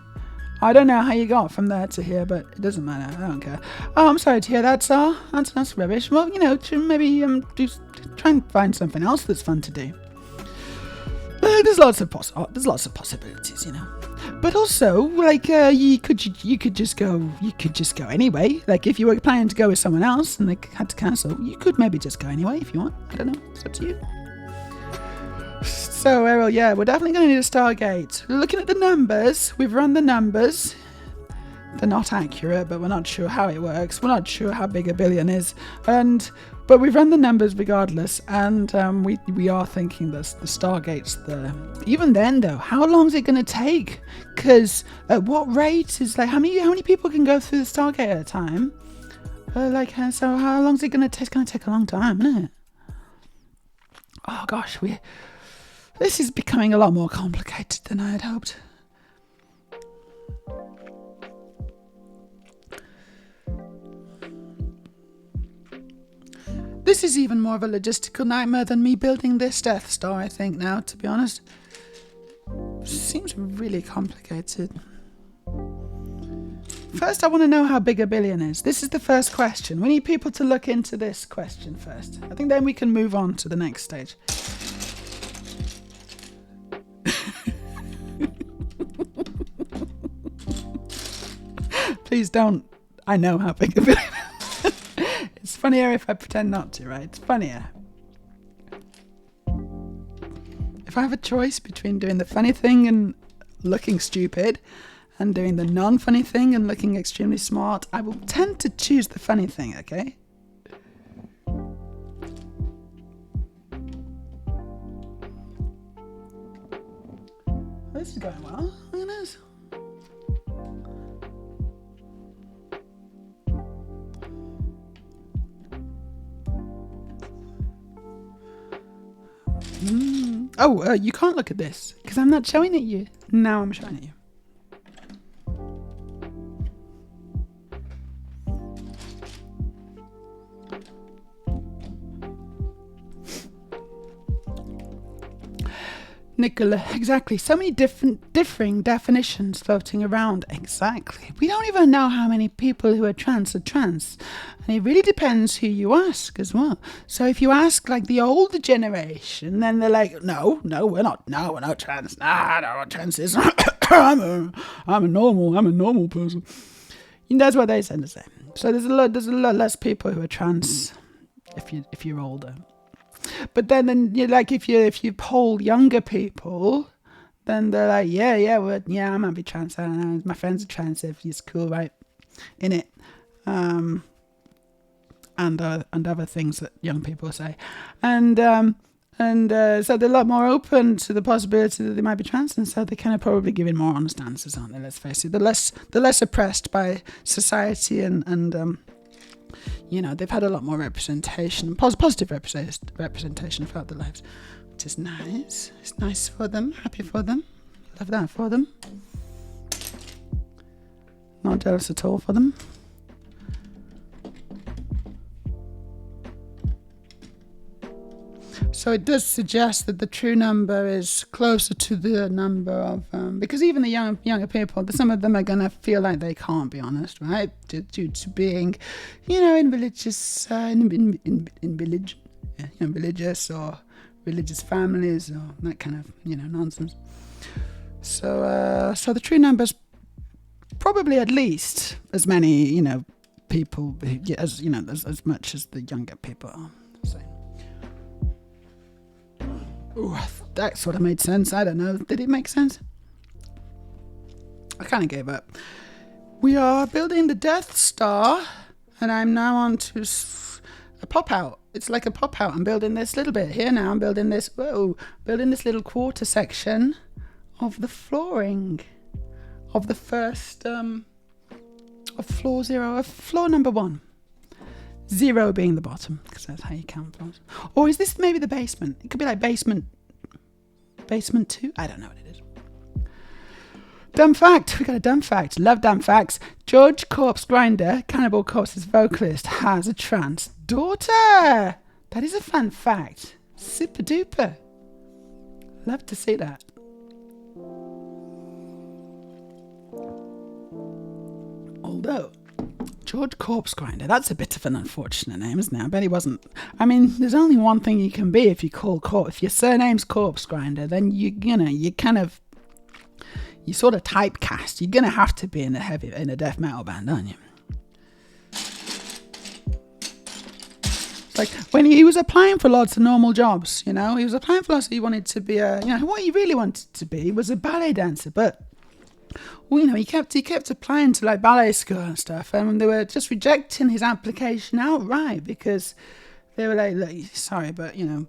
I don't know how you got from there to here, but it doesn't matter. I don't care. Oh, I'm sorry to hear that, sir. That's rubbish. Well, maybe try and find something else that's fun to do. There's lots of possibilities, But also, you could just go anyway. Like if you were planning to go with someone else and they had to cancel, you could maybe just go anyway if you want. I don't know. It's up to you. So, Errol, yeah, we're definitely going to need a Stargate. Looking at the numbers, we've run the numbers. they're not accurate, but we're not sure how it works. We're not sure how big a billion is, but we've run the numbers regardless, and we are thinking that the Stargate's there. Even then, though, how long is it going to take? Because at what rate is how many people can go through the Stargate at a time? So how long is it going to take? It's going to take a long time, isn't it? Oh gosh, this is becoming a lot more complicated than I had hoped. This is even more of a logistical nightmare than me building this Death Star, I think, now, to be honest. Seems really complicated. First, I want to know how big a billion is. This is the first question. We need people to look into this question first. I think then we can move on to the next stage. Please don't. I know how big a billion is. It's funnier if I pretend not to, right? It's funnier. If I have a choice between doing the funny thing and looking stupid and doing the non-funny thing and looking extremely smart, I will tend to choose the funny thing, okay? This is going well. Look at this. Oh, you can't look at this because I'm not showing it you. Now I'm showing it you. Nicola, exactly. So many differing definitions floating around. Exactly. We don't even know how many people who are trans. And it really depends who you ask as well. So if you ask like the older generation, then they're like, no, we're not trans. Nah, no, what trans is. I'm a normal person. And that's what they tend to say. So there's a lot less people who are trans if you're older. But then you're like, if you poll younger people, then they're like, I might be trans. I don't know. My friends are trans. If it's cool, right? In it, and other things that young people say, and so they're a lot more open to the possibility that they might be trans, and so they're kind of probably giving more honest answers, aren't they? Let's face it. They're less oppressed by society and they've had a lot more representation, positive representation throughout their lives, which is nice. It's nice for them, happy for them, love that for them. Not jealous at all for them. So it does suggest that the true number is closer to the number of, because even the younger people, some of them are going to feel like they can't be honest, right? Due to being, in religious, religious or religious families or that kind of, nonsense. So the true number's probably at least as many, people, as much as the younger people are. So. Ooh, that sort of made sense. I don't know. Did it make sense? I kind of gave up. We are building the Death Star, and I'm now on to a pop-out. It's like a pop-out. I'm building this little bit here now. I'm building this little quarter section of the flooring of the first, of floor 0, of floor number 1. 0 being the bottom, because that's how you count floors. Or is this maybe the basement? It could be like basement 2? I don't know what it is. Dumb fact. We got a dumb fact. Love dumb facts. George Corpse Grinder, Cannibal Corpse's vocalist, has a trans daughter. That is a fun fact. Super duper. Love to see that. Although George Corpse Grinder, that's a bit of an unfortunate name, isn't it? I bet he wasn't. I mean, there's only one thing you can be if you if your surname's Corpse Grinder, then you sort of typecast. You're gonna have to be in a death metal band, aren't you? Like when he was applying for lots of normal jobs, he was applying for lots. He wanted to be what he really wanted to be was a ballet dancer, but well, he kept applying to like ballet school and stuff, and they were just rejecting his application outright because they were like, look, sorry, but your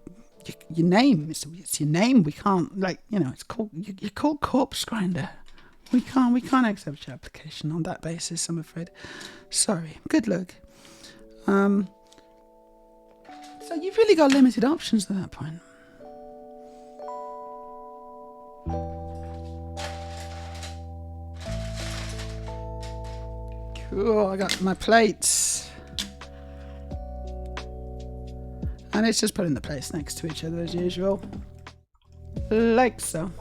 name, it's your name. We can't, like, it's called, you're called Corpse Grinder. We can't accept your application on that basis, I'm afraid. Sorry. Good luck. So you've really got limited options at that point. Cool, I got my plates. And it's just putting the plates next to each other as usual. Like so.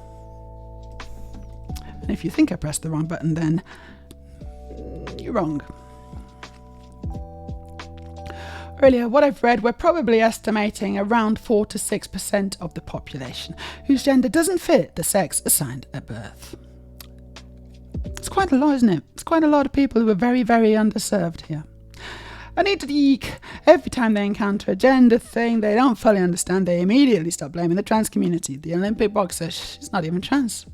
And if you think I pressed the wrong button, then you're wrong. Earlier, what I've read, we're probably estimating around 4 to 6% of the population whose gender doesn't fit the sex assigned at birth. It's quite a lot, isn't it? It's quite a lot of people who are very, very underserved here. And every time they encounter a gender thing they don't fully understand, they immediately start blaming the trans community. The Olympic boxer, she's not even trans.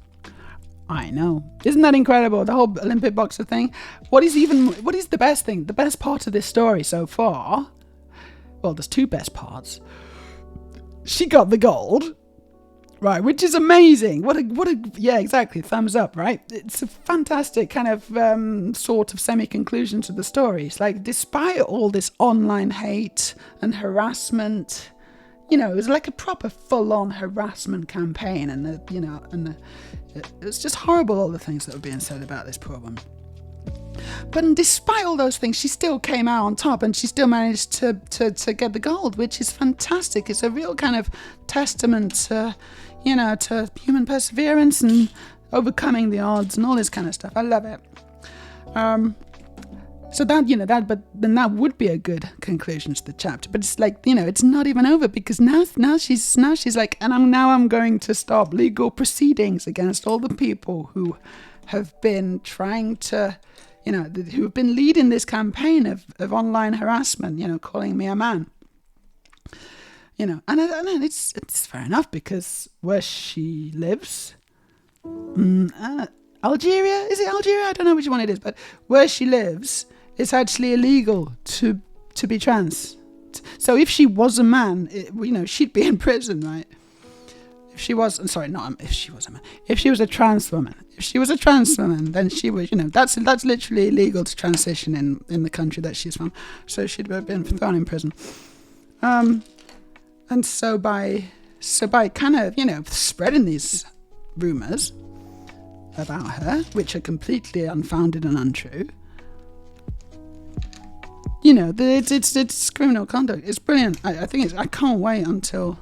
I know. Isn't that incredible? The whole Olympic boxer thing. What is the best thing? The best part of this story so far? Well, there's two best parts. She got the gold, right? Which is amazing. Yeah, exactly. Thumbs up, right? It's a fantastic kind of sort of semi-conclusion to the story. It's like, despite all this online hate and harassment, it was like a proper full-on harassment campaign, and it's just horrible, all the things that were being said about this poor woman. But despite all those things, she still came out on top, and she still managed to get the gold, which is fantastic. It's a real kind of testament to, to human perseverance and overcoming the odds and all this kind of stuff. I love it. So but then that would be a good conclusion to the chapter. But it's like, it's not even over, because now she's like, and I'm going to stop legal proceedings against all the people who have been trying to, who have been leading this campaign of online harassment, calling me a man. And it's fair enough, because where she lives, Algeria? Is it Algeria? I don't know which one it is, but where she lives, it's actually illegal to be trans. So if she was a man, she'd be in prison, right? If she was a man. If she was a trans woman. If she was a trans woman, then she was, that's literally illegal to transition in the country that she's from. So she'd have been thrown in prison. And so by kind of, spreading these rumours about her, which are completely unfounded and untrue, it's criminal conduct. It's brilliant. I think I can't wait until,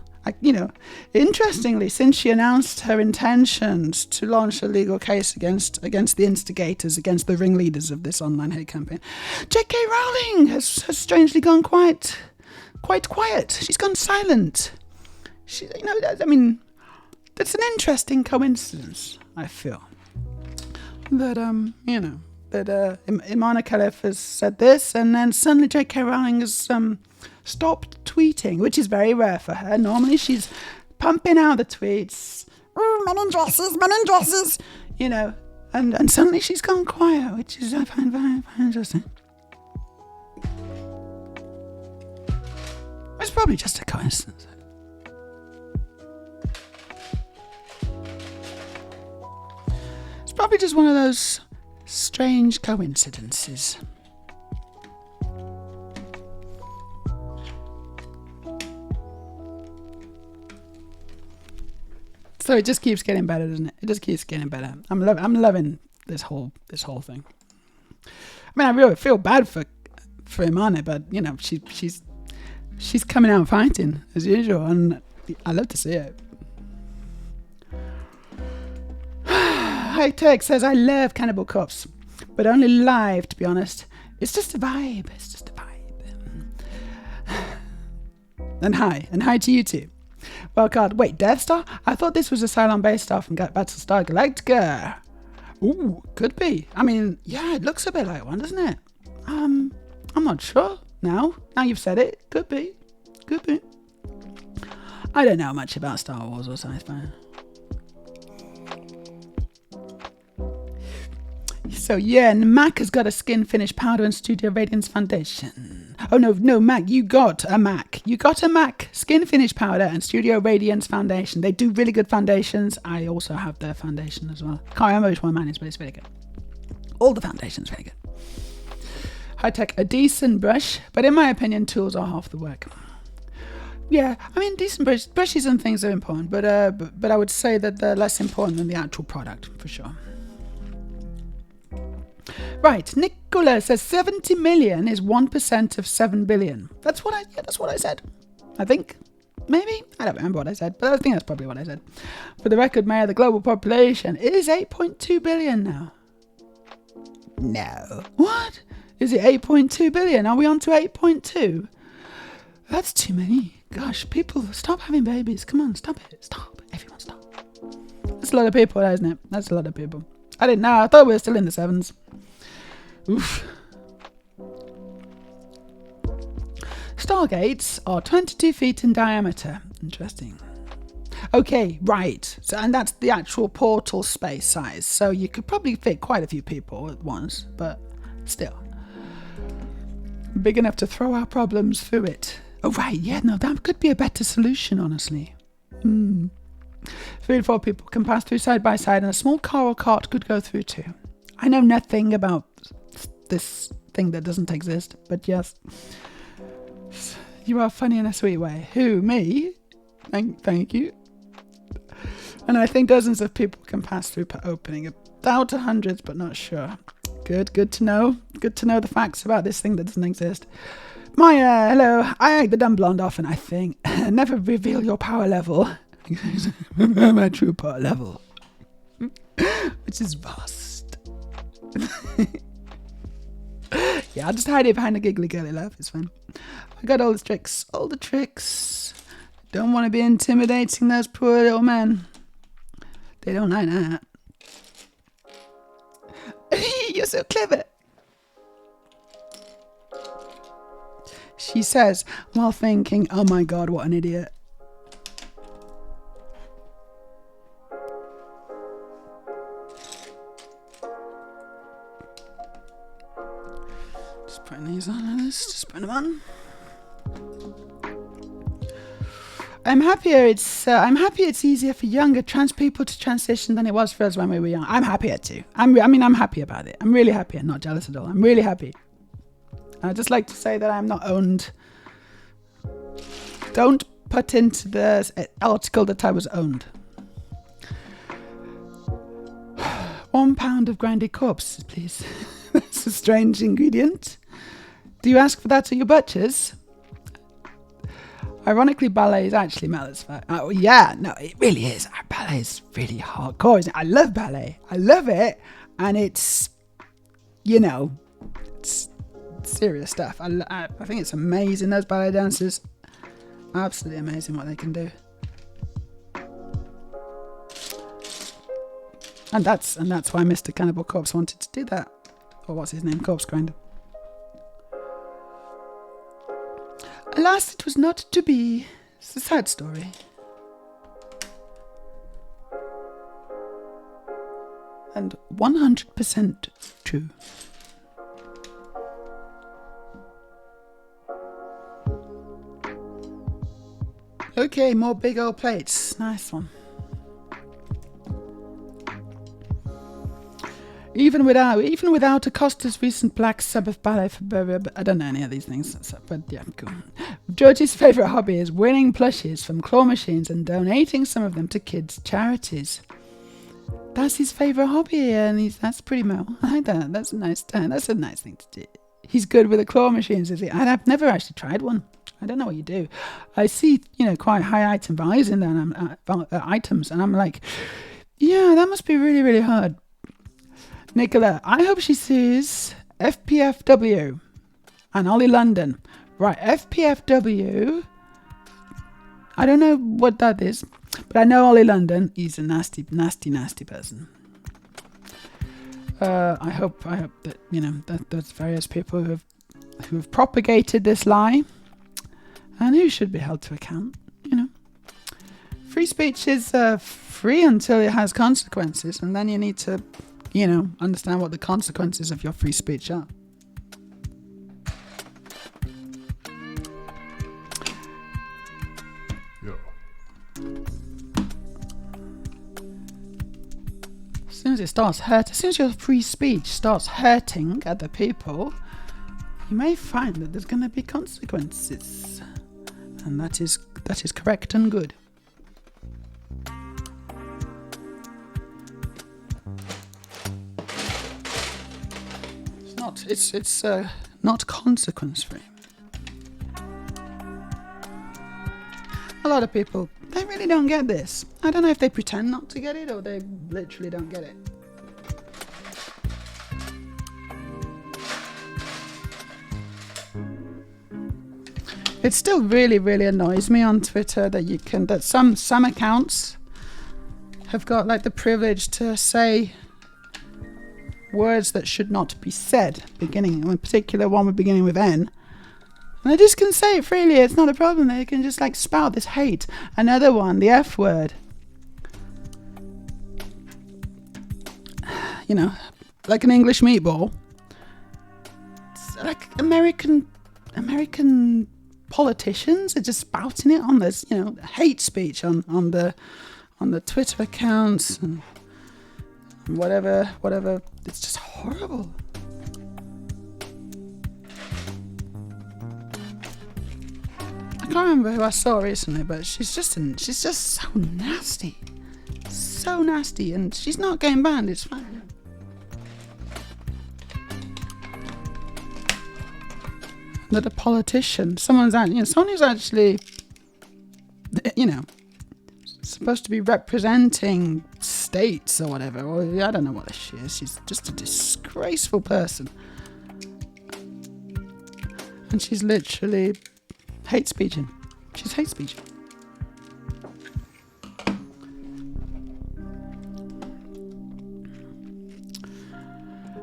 interestingly, since she announced her intentions to launch a legal case against the instigators, against the ringleaders of this online hate campaign, J.K. Rowling has strangely gone quite quiet. She's gone silent. That's an interesting coincidence, I feel. That, that Imana Khalif has said this, and then suddenly J.K. Rowling has stopped tweeting, which is very rare for her. Normally she's pumping out the tweets, men in dresses, and suddenly she's gone quiet, which is, I find very, very interesting. It's probably just a coincidence. It's probably just one of those strange coincidences. So it just keeps getting better, doesn't it? It just keeps getting better. I'm loving this whole thing. I really feel bad for Imane, but she's coming out fighting as usual, and I love to see it. High Tech says, I love Cannibal Corpse, but only live, to be honest. It's just a vibe. And hi to you too. Well, God, wait, Death Star? I thought this was a Cylon-based star from Battlestar Galactica. Ooh, could be. Yeah, it looks a bit like one, doesn't it? I'm not sure. Now you've said it. Could be. I don't know much about Star Wars or sci-fi. So yeah, and Mac has got a skin finish powder and Studio Radiance foundation. Oh no, Mac, you got a Mac. You got a Mac skin finish powder and Studio Radiance foundation. They do really good foundations. I also have their foundation as well. Can't remember which one mine is, but it's really good. All the foundations really good. High tech, a decent brush, but in my opinion, tools are half the work. Yeah, I mean, decent brushes and things are important, but I would say that they're less important than the actual product, for sure. Right, Nicola says 70 million is 1% of 7 billion. That's what I said. I think. Maybe? I don't remember what I said, but I think that's probably what I said. For the record, Maya, the global population is 8.2 billion now. No. What? Is it 8.2 billion? Are we on to 8.2? That's too many. Gosh, people, stop having babies. Come on, stop it. Stop. Everyone stop. That's a lot of people, isn't it? That's a lot of people. I didn't know. I thought we were still in the sevens. Oof. Stargates are 22 feet in diameter. Interesting. Okay, right. So, and that's the actual portal space size. So you could probably fit quite a few people at once, but still. Big enough to throw our problems through it. Oh, right. Yeah, no, that could be a better solution, honestly. 3 to 4 people can pass through side by side, and a small car or cart could go through too. I know nothing about this thing that doesn't exist, but yes. You are funny in a sweet way. Who? Me? Thank you. And I think dozens of people can pass through per opening. About hundreds, but not sure. Good to know. Good to know the facts about this thing that doesn't exist. Maya, hello. I act the dumb blonde often, I think. Never reveal your power level. My true power level. Which is vast. Yeah, I'll just hide it behind a giggly girly laugh. It's fine. I got all the tricks. All the tricks. Don't want to be intimidating those poor little men. They don't like that. You're so clever. She says, while thinking, oh my god, what an idiot. Just putting these on this, just putting them on. I'm happy it's easier for younger trans people to transition than it was for us when we were young. I'm happier too. I'm happy about it. I'm really happy. I'm not jealous at all. I'm really happy. I'd just like to say that I'm not owned. Don't put into the article that I was owned. 1 pound of grinded corpses, please. That's a strange ingredient. Do you ask for that at your butcher's? Ironically, ballet is actually metal as fuck. Oh, yeah, no, it really is. Ballet is really hardcore, isn't it? I love ballet. I love it. And it's, it's serious stuff. I think it's amazing, those ballet dancers. Absolutely amazing what they can do. And that's why Mr. Cannibal Corpse wanted to do that. Or what's his name? Corpse Grinder. Alas, it was not to be. It's a sad story. And 100% true. Okay, more big old plates. Nice one. Even without Acosta's recent Black Sabbath ballet for Burberry, I don't know any of these things, but yeah, cool. Georgie's favourite hobby is winning plushies from claw machines and donating some of them to kids' charities. That's his favourite hobby, and that's pretty well. I like that. That's a nice thing to do. He's good with the claw machines, is he? And I've never actually tried one. I don't know what you do. I see, quite high item values in there, items, and I'm like, yeah, that must be really, really hard. Nicola, I hope she sees FPFW and Ollie London. Right, FPFW. I don't know what that is, but I know Ollie London. He's a nasty, nasty, nasty person. I hope that that there's various people who have propagated this lie, and who should be held to account. Free speech is free until it has consequences, and then you need to understand what the consequences of your free speech are. As soon as your free speech starts hurting other people, you may find that there's going to be consequences, and that is correct and good. It's not consequence free. A lot of people, they really don't get this. I don't know if they pretend not to get it or they literally don't get it. It still really, really annoys me on Twitter that some accounts have got like the privilege to say words that should not be said, in particular one beginning with N. And they just can say it freely, it's not a problem. They can just like spout this hate. Another one, the F word. Like an English meatball. It's like American politicians are just spouting it on this, hate speech on the Twitter accounts and whatever. It's just horrible. I can't remember who I saw recently, but she's just so nasty, and she's not getting banned. It's fine. That a politician, someone who's actually, supposed to be representing states or whatever, or I don't know what she is. She's just a disgraceful person, and she's literally hate speeching. She's hate speeching.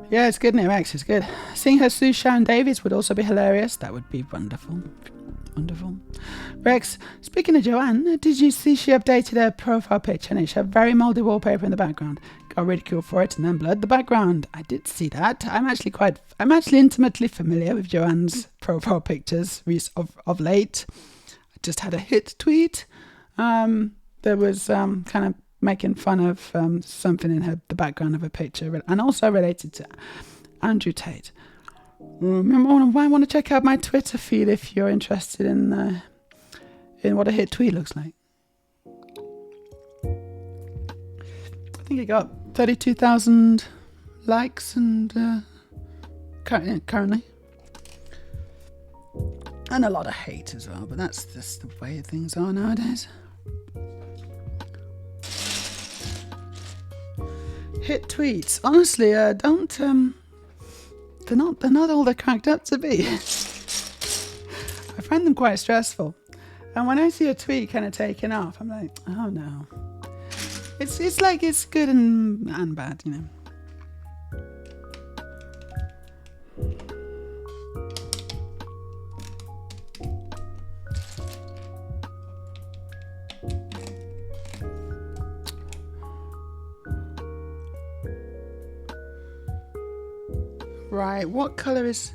Yeah, it's good, isn't it, Rex? It's good. Seeing her sue Sharon Davies would also be hilarious. That would be wonderful. Wonderful. Rex, speaking of Joanne, did you see she updated her profile picture and it showed very mouldy wallpaper in the background? Got ridiculed for it and then blurred the background. I did see that. I'm actually intimately familiar with Joanne's profile pictures of late. I just had a hit tweet. There was kind of making fun of something in the background of a picture, and also related to Andrew Tate. I want to check out my Twitter feed if you're interested in what a hit tweet looks like. I think it got 32,000 likes and currently, and a lot of hate as well. But that's just the way things are nowadays. Hit tweets, honestly, don't. They're not all they're cracked up to be. I find them quite stressful, and when I see a tweet kind of taking off, I'm like, oh no. It's like it's good and bad, Right, what colour is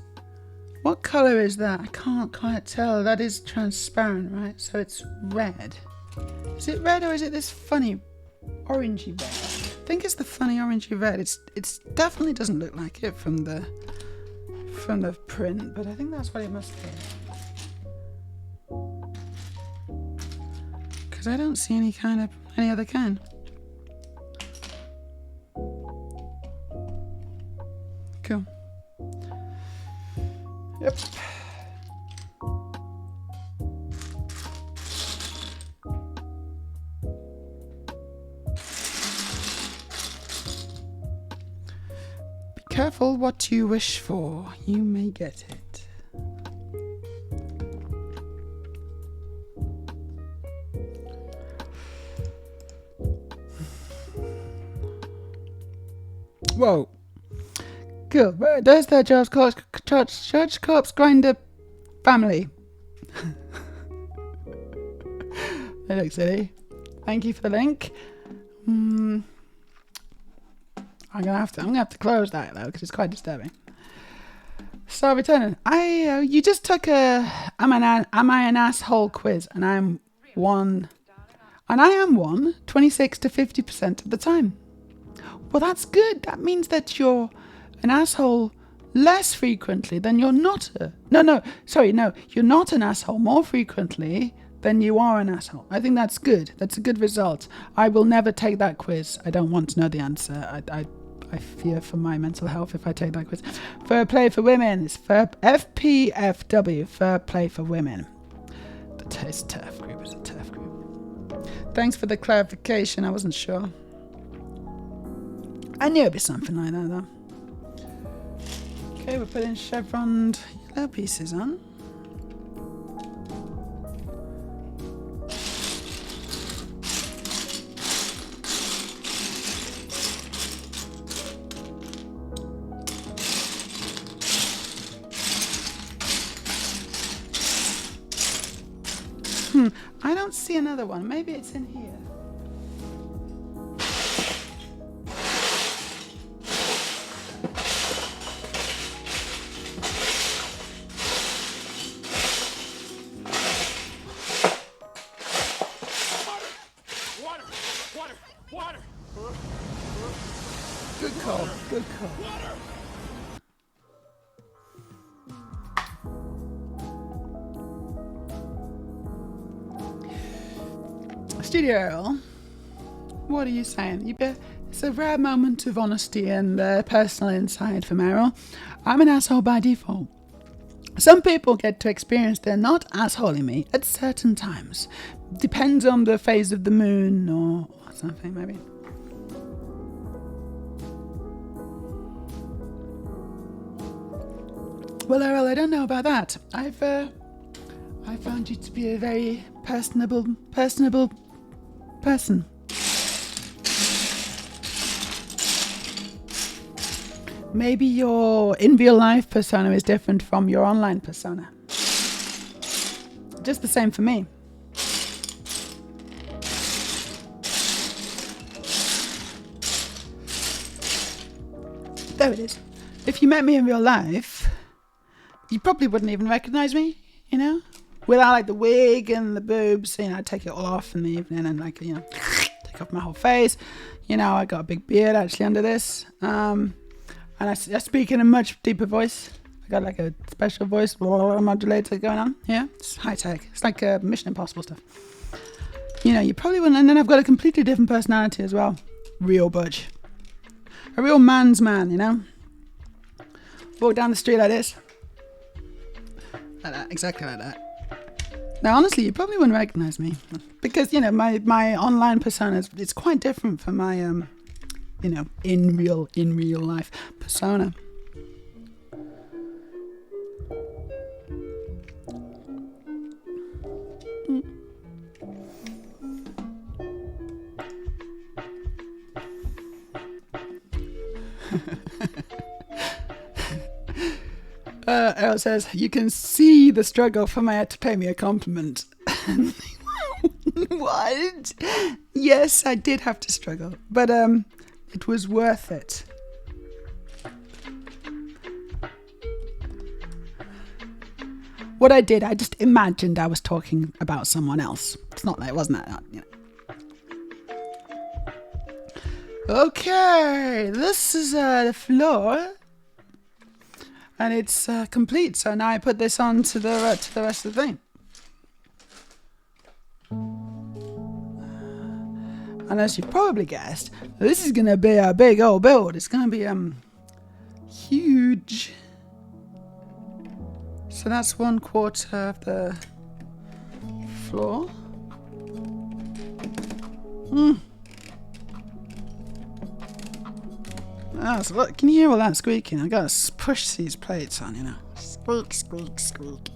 that? I can't quite tell. That is transparent, right? So it's red. Is it red or is it this funny orangey red? I think it's the funny orangey red. It's definitely doesn't look like it from the print, but I think that's what it must be. Because I don't see any other kind. Cool. Yep. Be careful what you wish for. You may get it. Whoa. Good. There's the Church Corpse Grinder family. They look silly. Thank you for the link. I'm gonna have to close that though because it's quite disturbing. So returning, you just took a am I an asshole quiz, and I am one 26 to 50% of the time. Well, that's good. That means that you're an asshole less frequently than you're not. No, you're not an asshole more frequently than you are an asshole. I think that's good. That's a good result. I will never take that quiz. I don't want to know the answer. I fear for my mental health if I take that quiz. Fair play for women. It's FPFW. Fair play for women. The Taste Turf group is a turf group. Thanks for the clarification. I wasn't sure. I knew it'd be something like that though. Okay, we're putting chevroned yellow pieces on. I don't see another one. Maybe it's in here. Water! Good call. Good call. Studio Earl, what are you saying? It's a rare moment of honesty and personal insight from Errol. I'm an asshole by default. Some people get to experience they're not assholing me at certain times. Depends on the phase of the moon or something, maybe. Well, Errol, I don't know about that. I found you to be a very personable person. Maybe your in real life persona is different from your online persona. Just the same for me. There it is. If you met me in real life, you probably wouldn't even recognize me, you know? Without like the wig and the boobs, you know, I take it all off in the evening and like, you know, take off my whole face. You know, I got a big beard actually under this. And I speak in a much deeper voice. I got like a special voice modulator going on. Yeah, it's high tech. It's like Mission Impossible stuff. You know, you probably wouldn't. And then I've got a completely different personality as well. Real butch. A real man's man, you know. Walk down the street like this. Like that, exactly like that. Now, honestly, you probably wouldn't recognize me because, you know, my online persona it's quite different from my, you know, in real life persona. Errol says, you can see the struggle for Maya to pay me a compliment. What? Yes, I did have to struggle, but it was worth it. What I did, I just imagined I was talking about someone else. It's not that, it wasn't that, you know. Okay, this is the floor. And it's complete, so now I put this on to the rest of the thing. And as you've probably guessed, this is going to be a big old build. It's going to be huge. So that's 1/4 of the floor. Oh, so look, can you hear all that squeaking? I gotta push these plates on, you know. Squeak, squeak, squeak.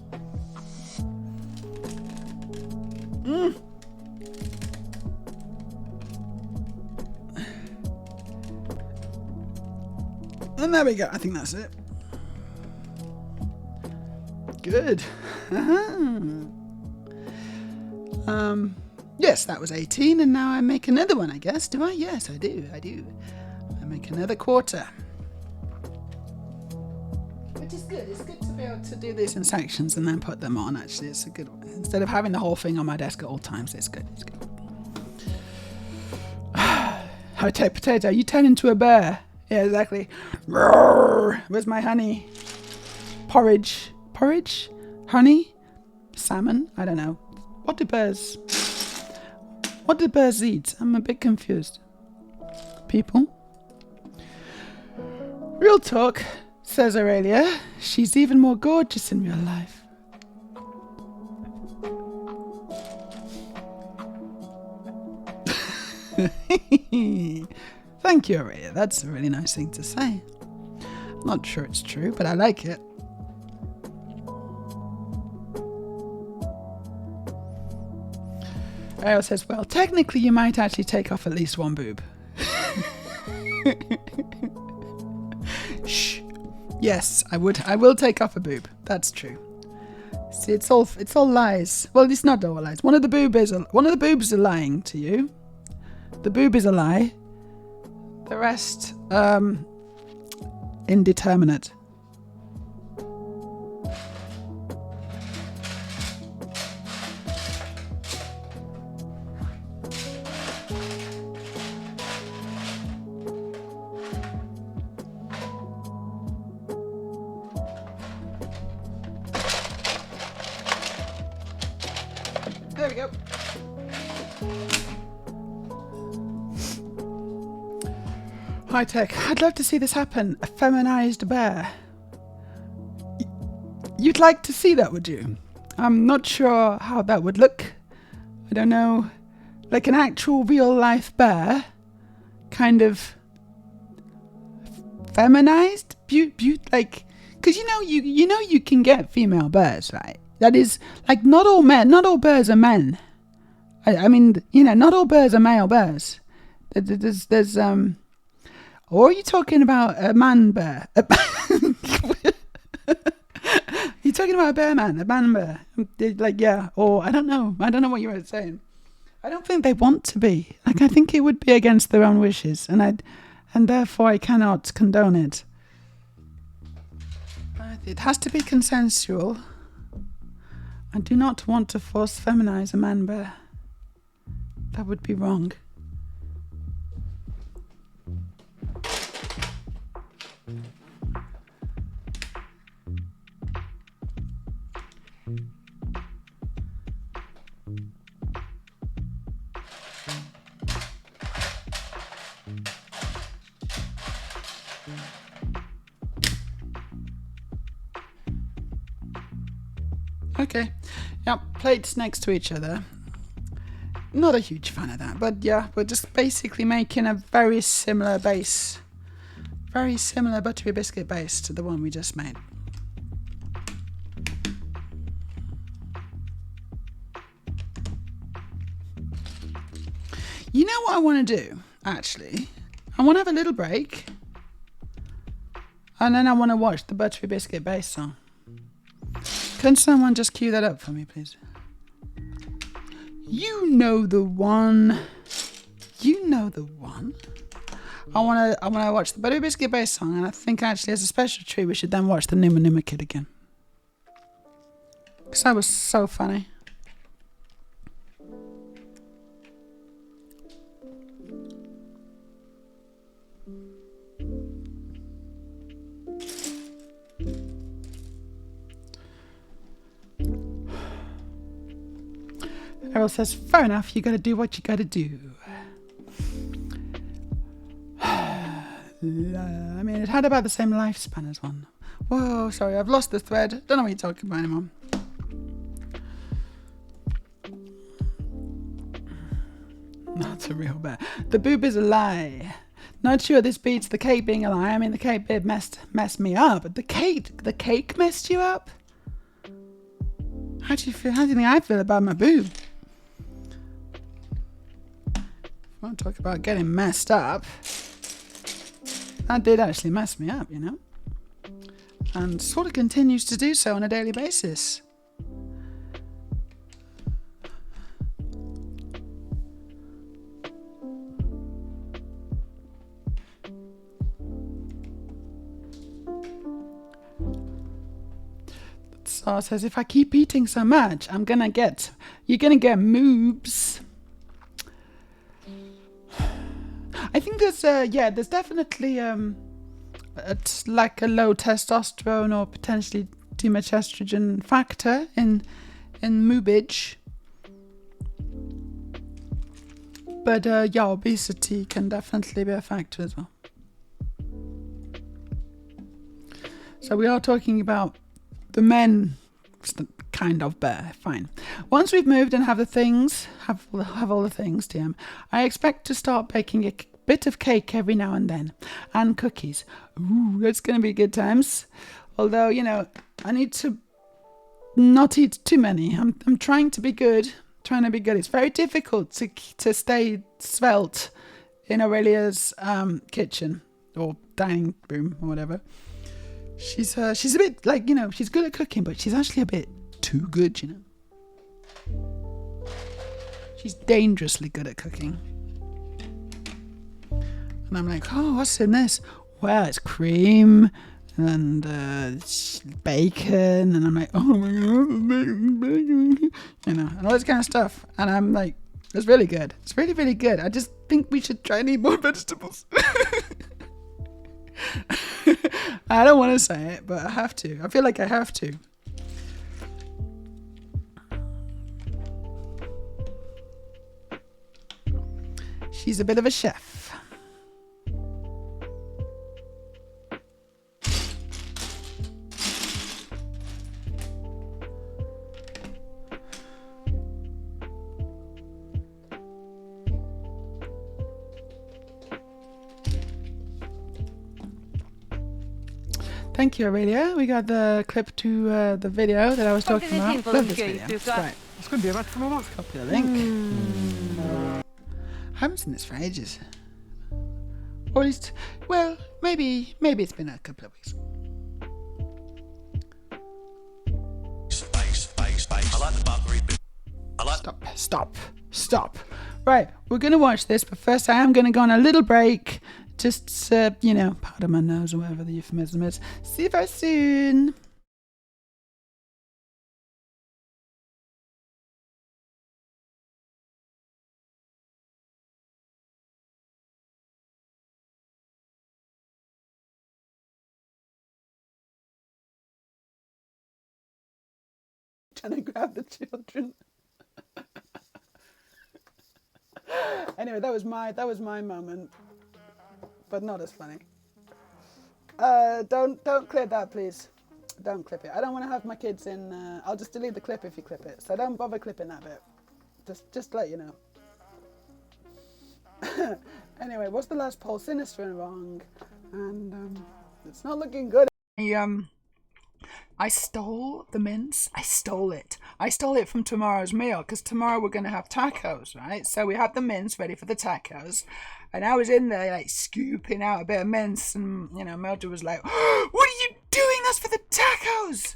And there we go. I think that's it. Good. Yes, that was 18, and now I make another one, I guess. Do I? Yes, I do. I and make another quarter. Which is good. It's good to be able to do these in sections and then put them on. Actually, it's a good one. Instead of having the whole thing on my desk at all times, it's good. It's good. Hot potato, you turn into a bear. Yeah, exactly. Roar. Where's my honey? Porridge. Porridge? Honey? Salmon? I don't know. What do birds eat? I'm a bit confused. People? Real talk, says Aurelia. She's even more gorgeous in real life. Thank you, Aurelia. That's a really nice thing to say. I'm not sure it's true, but I like it. Ariel says, well, technically you might actually take off at least one boob. Shh. Yes, I would. I will take off a boob. That's true. See, it's all lies. Well, it's not all lies. One of the boobs are lying to you. The boob is a lie. The rest, indeterminate. There we go. High tech. I'd love to see this happen. A feminized bear. You'd like to see that, would you? I'm not sure how that would look. I don't know. Like an actual real life bear. Kind of feminized? Like, because you know you can get female bears, right? That is, like, not all bears are men. I mean, not all bears are male bears. There's or are you talking about a man bear? You're talking about a man bear. Like, yeah, or I don't know what you were saying. I don't think they want to be. Like, I think it would be against their own wishes, and therefore I cannot condone it. It has to be consensual. I do not want to force feminize a man bear. That would be wrong. Okay, yeah, plates next to each other. Not a huge fan of that, but yeah, we're just basically making a very similar base. Very similar buttery biscuit base to the one we just made. You know what I want to do, actually? I want to have a little break. And then I want to watch the buttery biscuit base song. Can someone just cue that up for me, please? You know the one. You know the one. I wanna watch the buttery biscuit base song, and I think actually as a special treat we should then watch the Numa Numa Kid again. Because that was so funny. Errol says, fair enough, you gotta do what you gotta do. I mean, it had about the same lifespan as one. Whoa, sorry, I've lost the thread. Don't know what you're talking about anymore. Not a real bear. The boob is a lie. Not sure this beats the cake being a lie. I mean, the cake bit messed me up. The cake messed you up? How do you feel? How do you think I feel about my boob? I won't talk about getting messed up. That did actually mess me up, and sort of continues to do so on a daily basis. So says, if I keep eating so much, you're gonna get moobs. I think there's definitely it's like a low testosterone or potentially too much estrogen factor in moobage. But obesity can definitely be a factor as well. So we are talking about the men kind of bear. Fine. Once we've moved and have all the things, TM, I expect to start baking a bit of cake every now and then. And cookies. Ooh, that's going to be good times. Although, I need to not eat too many. I'm trying to be good. It's very difficult to stay svelte in Aurelia's kitchen or dining room or whatever. She's a bit like, she's good at cooking, but she's actually a bit too good, She's dangerously good at cooking. And I'm like, oh, what's in this? Well, it's cream and bacon. And I'm like, oh my God, bacon. And all this kind of stuff. And I'm like, it's really good. It's really, really good. I just think we should try and eat more vegetables. I don't want to say it, but I have to. I feel like I have to. She's a bit of a chef. Thank you, Aurelia. We got the clip to the video that I was talking about. Love this video. It's great. It's going to be about for a Copy the link. I haven't seen this for ages. Or at least, well, maybe it's been a couple of weeks. I like the buttery bit. Stop. Right, we're going to watch this, but first I am going to go on a little break. Just, powder my nose or whatever the euphemism is. See you very soon. Trying to grab the children. Anyway, that was my moment, but not as funny. Don't clip that, please. Don't clip it. I don't want to have my kids in. I'll just delete the clip if you clip it. So don't bother clipping that bit. Just to let you know. Anyway, what's the last poll? Sinister and wrong, and it's not looking good. I stole the mince. I stole it from tomorrow's meal because tomorrow we're going to have tacos, right? So we had the mince ready for the tacos. And I was in there like scooping out a bit of mince and, Mildred was like, oh, what are you doing? That's for the tacos.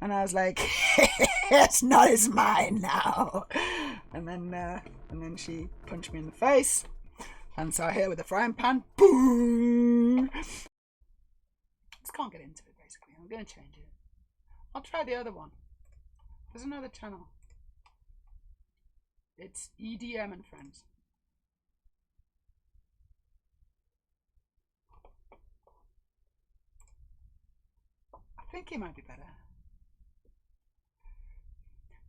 And I was like, it's not as mine now. And then she punched me in the face. And so I hit her with a frying pan. Boom. Just can't get into it, basically. I'm going to change it. I'll try the other one. There's another channel. It's EDM and Friends. I think it might be better.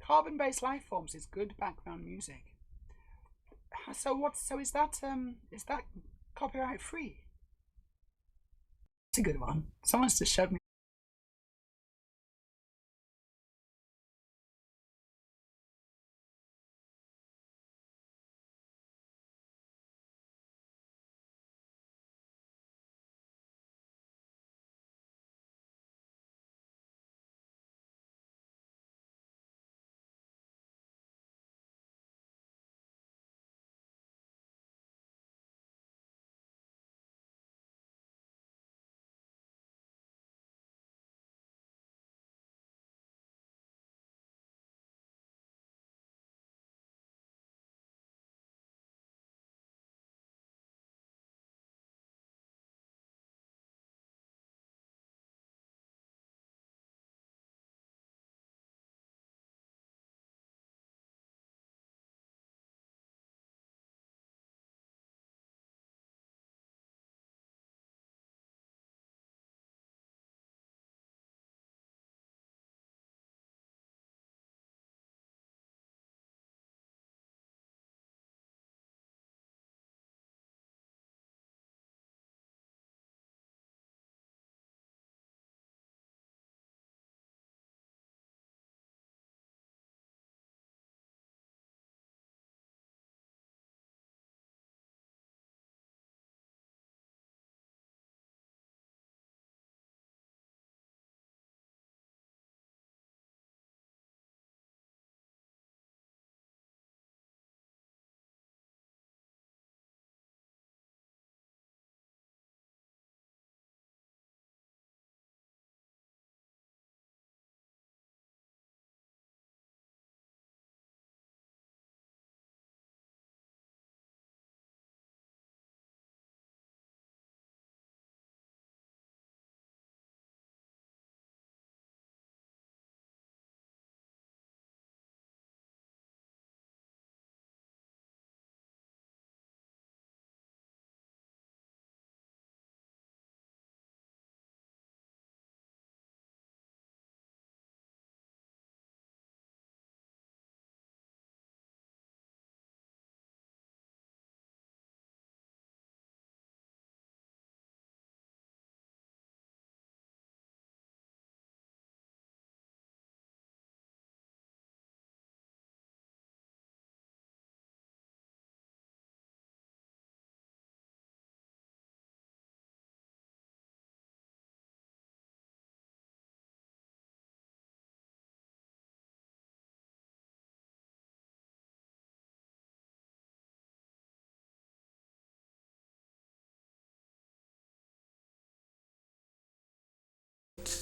Carbon-based life forms is good background music. So is that copyright free? It's a good one. Someone's just showed me.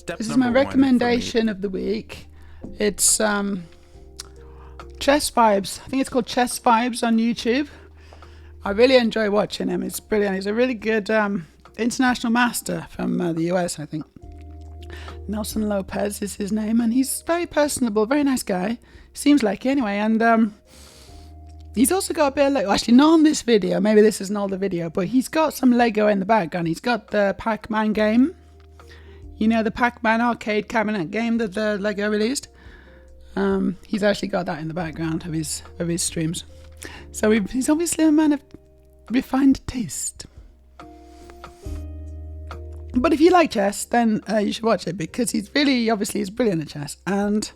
Step This is my number one for me. recommendation of the week. It's Chess Vibes. I think it's called Chess Vibes on YouTube. I really enjoy watching him. It's brilliant. He's a really good international master from the US, I think. Nelson Lopez is his name, and he's very personable, very nice guy. Seems like it anyway. And he's also got a bit of Lego. Actually, not on this video. Maybe this is an older video, but he's got some Lego in the background. He's got the Pac-Man game. You know, the Pac-Man arcade cabinet game that the Lego released. He's actually got that in the background of his streams. So he's obviously a man of refined taste. But if you like chess, then you should watch it, because he's brilliant at chess, and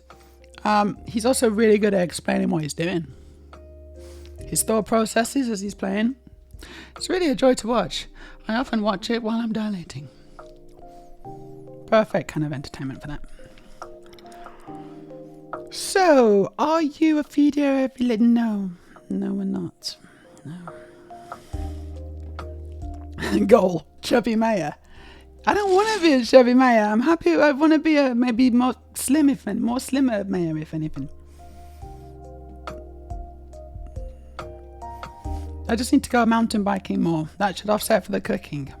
he's also really good at explaining what he's doing. His thought processes as he's playing. It's really a joy to watch. I often watch it while I'm dilating. Perfect kind of entertainment for that. So, are you a video No. No, we're not. No. Goal. Chubby Meja. I don't want to be a Chubby Meja. I'm happy. I want to be a maybe more slimmer Meja, if anything. I just need to go mountain biking more. That should offset for the cooking.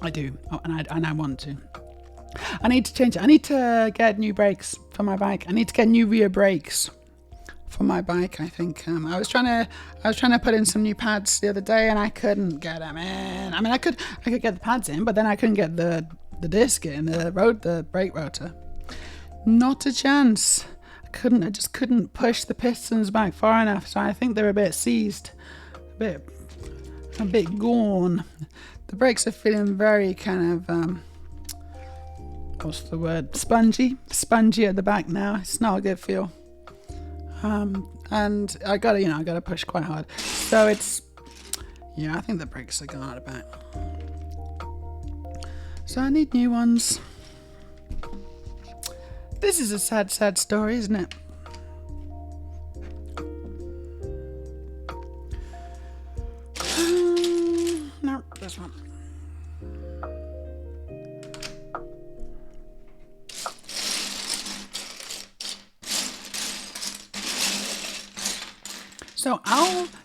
I do, and I want to. I need to change it. I need to get new brakes for my bike. I need to get new rear brakes for my bike. I think I was trying to put in some new pads the other day, and I couldn't get them in. I mean, I could get the pads in, but then I couldn't get the disc in the brake rotor. Not a chance. I just couldn't push the pistons back far enough. So I think they're a bit seized, a bit gone. The brakes are feeling very kind of what's the word? Spongy at the back now. It's not a good feel. And I gotta push quite hard. So I think the brakes are gone at the back. So I need new ones. This is a sad story, isn't it? No, this one.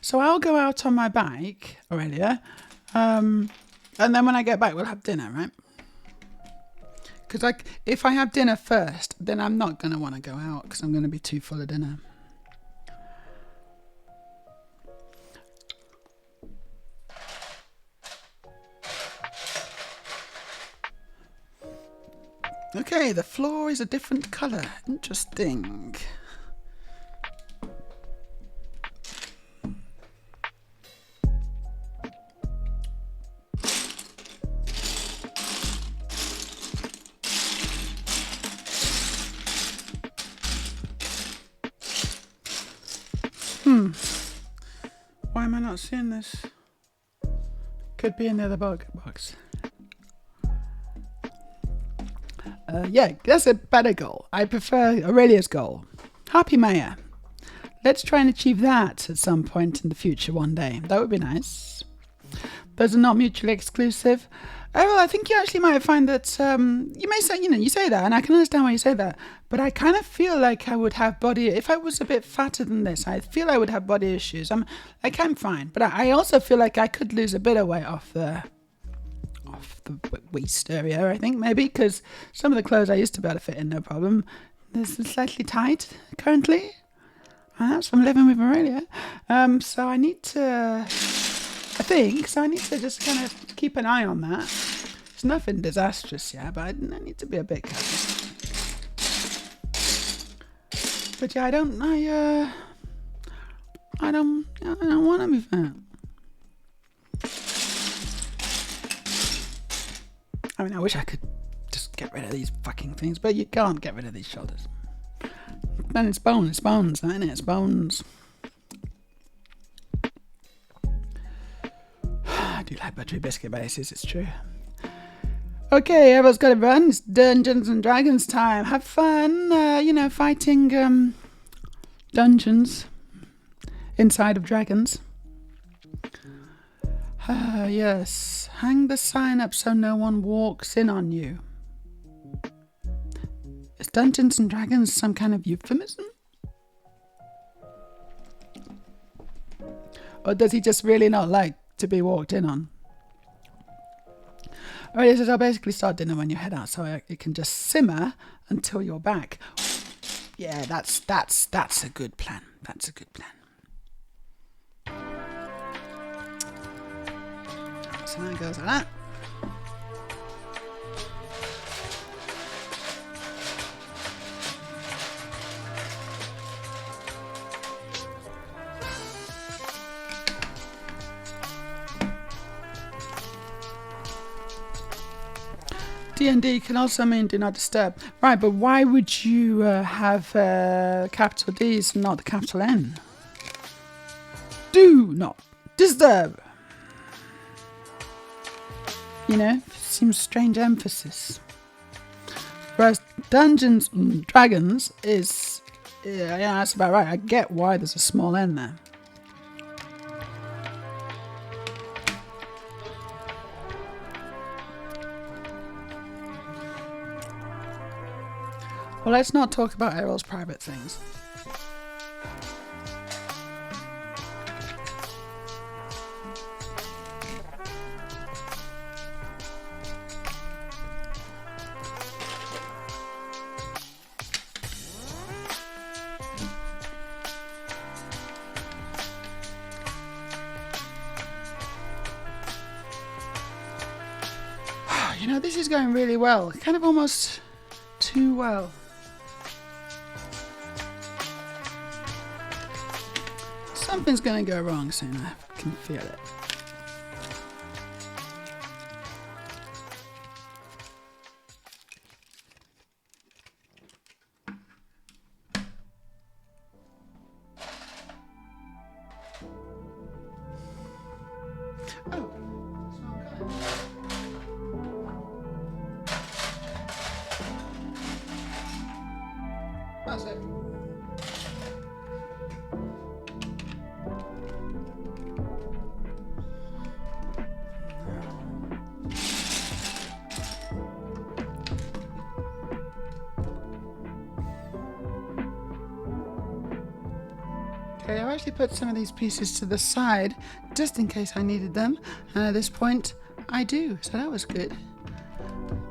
So I'll go out on my bike, Aurelia, and then when I get back, we'll have dinner, right? Because if I have dinner first, then I'm not going to want to go out because I'm going to be too full of dinner. Okay, the floor is a different colour. Interesting. Why am I not seeing this? Could be in the other box. Yeah, that's a better goal. I prefer Aurelia's goal. Happy Meja. Let's try and achieve that at some point in the future one day. That would be nice. Those are not mutually exclusive. Oh, well, I think you actually might find that you may say, you say that, and I can understand why you say that, but I kind of feel like I would have if I was a bit fatter than this, I feel I would have body issues. I'm fine, but I also feel like I could lose a bit of weight off the waist area, I think, maybe, because some of the clothes I used to be able to fit in, no problem. They're slightly tight currently, and that's from living with Aurelia. So I need to just kind of keep an eye on that. It's nothing disastrous, yeah, but I need to be a bit careful. But yeah, I don't want to be fat. I mean, I wish I could just get rid of these fucking things, but you can't get rid of these shoulders. Then it's bones, isn't it? It's bones. I do like buttery biscuit bases, it's true. Okay, everyone's got to run. It's Dungeons and Dragons time. Have fun, fighting dungeons inside of dragons. Yes. Hang the sign up so no one walks in on you. Dungeons and Dragons some kind of euphemism? Or does he just really not like to be walked in on? Or is it I'll basically start dinner when you head out so it can just simmer until you're back? Yeah, that's a good plan. That's a good plan. So that goes like that. D&D can also mean do not disturb. Right, but why would you have capital D's and not the capital N? Do not disturb. You know, seems strange emphasis. Whereas Dungeons and Dragons is... yeah, that's about right. I get why there's a small N there. Well, let's not talk about Errol's private things. You know, this is going really well. Kind of almost too well. Something's going to go wrong soon. I can feel it. Oh, that's it. Okay, I've actually put some of these pieces to the side just in case I needed them, and at this point I do, so that was good.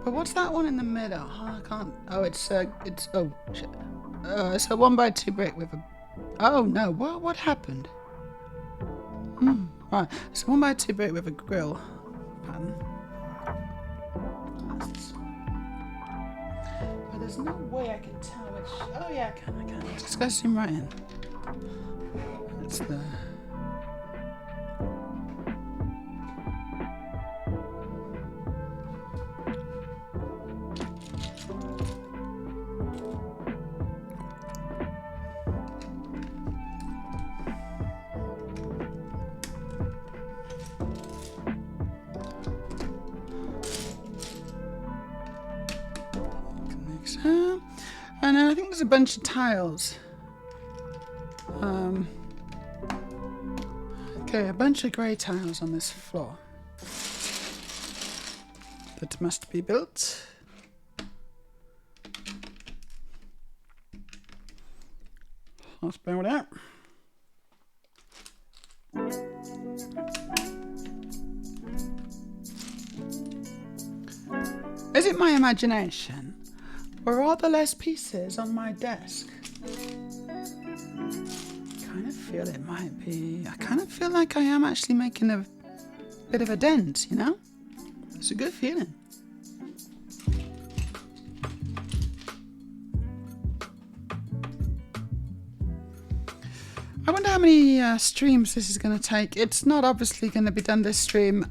But what's that one in the middle? Oh, I can't. Oh, it's oh shit. It's a 1x2 brick with a. Oh no! What happened? Right, it's a 1x2 brick with a grill pattern. But there's no way I can tell which. Oh yeah, I can. Just go zoom right in. That's the. And then I think there's a bunch of tiles. Okay, a bunch of grey tiles on this floor that must be built. Let's build it. Is it my imagination? Or are there less pieces on my desk? I kind of feel it might be. I kind of feel like I am actually making a bit of a dent, you know? It's a good feeling. I wonder how many streams this is going to take. It's not obviously going to be done this stream.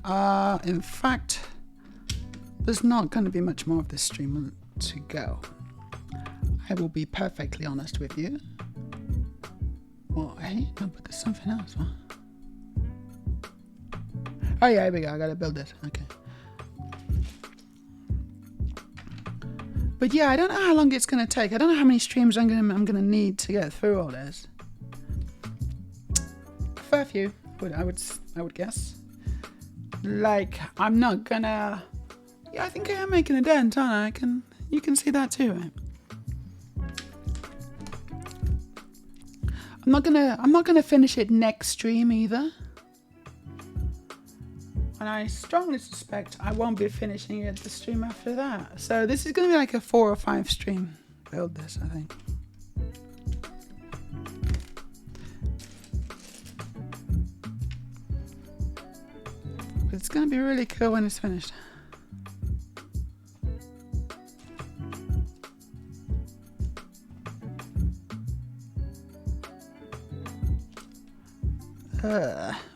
In fact, there's not going to be much more of this stream to go. I will be perfectly honest with you. What? Hey? No, but there's something else. What? Oh yeah, here we go. I gotta build it. Okay. But yeah, I don't know how long it's gonna take. I don't know how many streams I'm gonna need to get through all this. A fair few, I would guess. Like, I'm not gonna. Yeah, I think I am making a dent, aren't I? You can see that too, right? I'm not gonna finish it next stream either. And I strongly suspect I won't be finishing it the stream after that. So this is gonna be like a 4 or 5 stream build this, I think. But it's gonna be really cool when it's finished.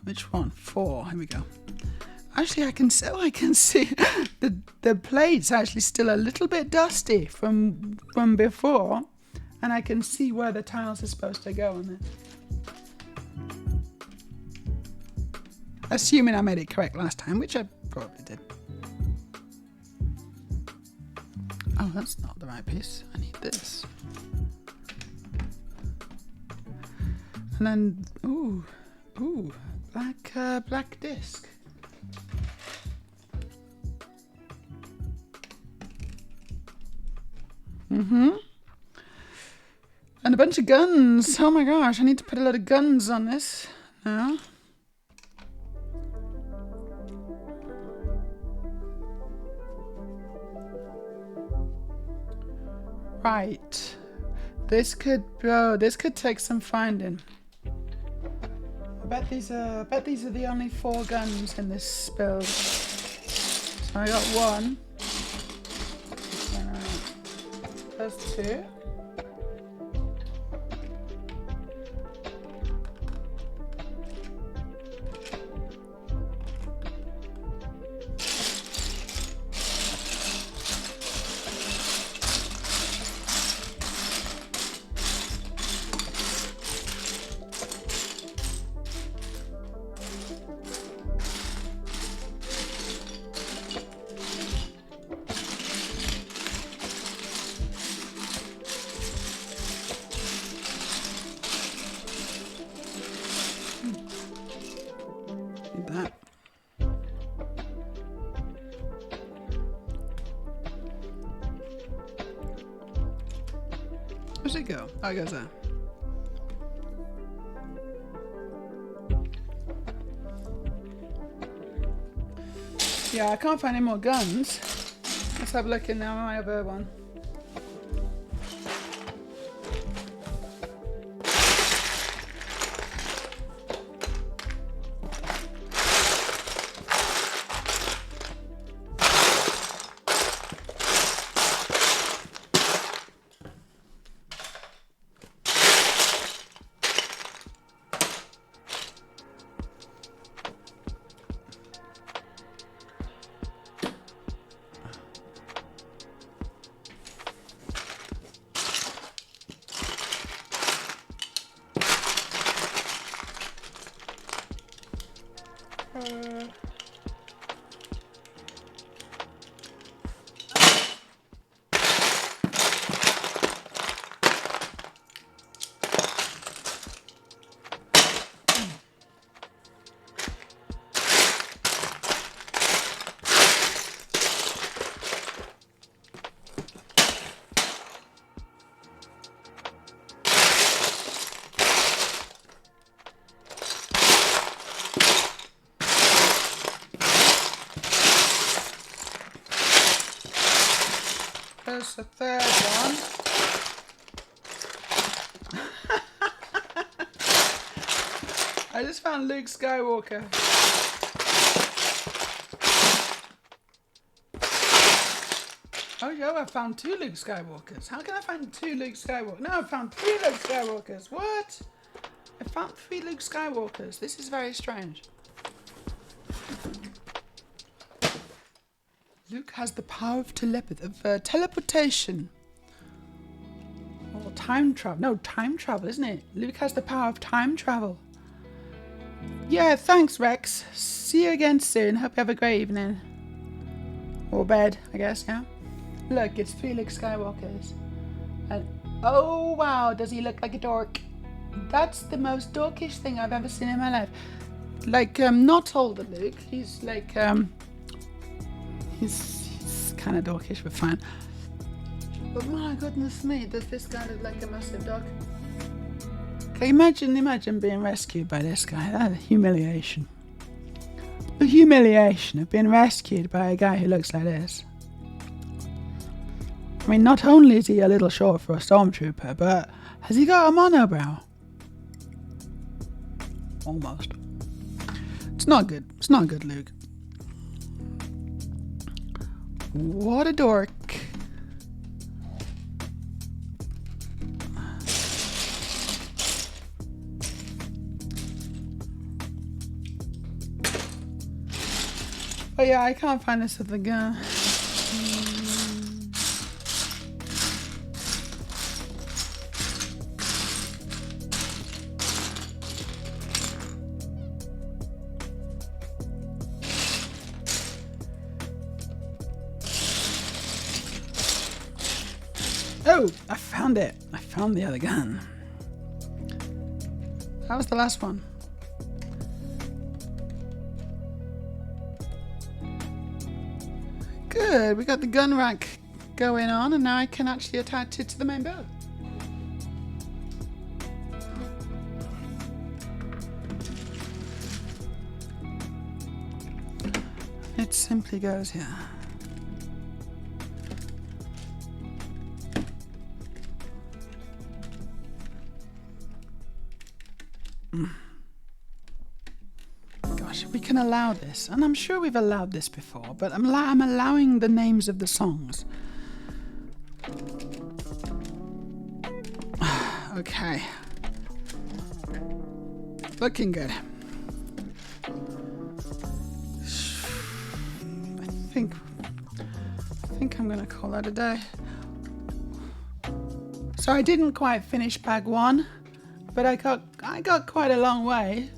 Which one? 4. Here we go. Actually, I can see the plate's actually still a little bit dusty from before, and I can see where the tiles are supposed to go on it. Assuming I made it correct last time, which I probably did. Oh, that's not the right piece. I need this. And then, ooh, black disc. And a bunch of guns. Oh my gosh, I need to put a lot of guns on this now. Right. This could take some finding. I bet these are the only 4 guns in this build. So I got 1. That's 2. That. Where's it go? Oh, it goes there. Yeah, I can't find any more guns. Let's have a look in now. I have one. There's the third one. I just found Luke Skywalker. Oh, yo, I found 2 Luke Skywalkers. How can I find 2 Luke Skywalkers? No, I found 3 Luke Skywalkers. What? I found 3 Luke Skywalkers. This is very strange. Luke has the power of teleportation. Or time travel. No, time travel, isn't it? Luke has the power of time travel. Yeah, thanks, Rex. See you again soon. Hope you have a great evening. Or bed, I guess, yeah? Look, it's 3 Luke Skywalkers. And oh, wow, does he look like a dork? That's the most dorkish thing I've ever seen in my life. Like, not older Luke. He's like, He's kind of dorkish, but fine. But my goodness me, does this guy look like a massive dog? Okay, imagine being rescued by this guy. That humiliation. The humiliation of being rescued by a guy who looks like this. I mean, not only is he a little short for a stormtrooper, but has he got a monobrow? Almost. It's not good. It's not good, Luke. What a dork. Oh yeah, I can't find this other gun. Oh, I found it. I found the other gun. That was the last one. Good, we got the gun rack going on, and now I can actually attach it to the main build. It simply goes here. Gosh, we can allow this, and I'm sure we've allowed this before, but I'm allowing the names of the songs. Okay. Looking good. I think I'm gonna call that a day. So I didn't quite finish bag 1, but I got quite a long way.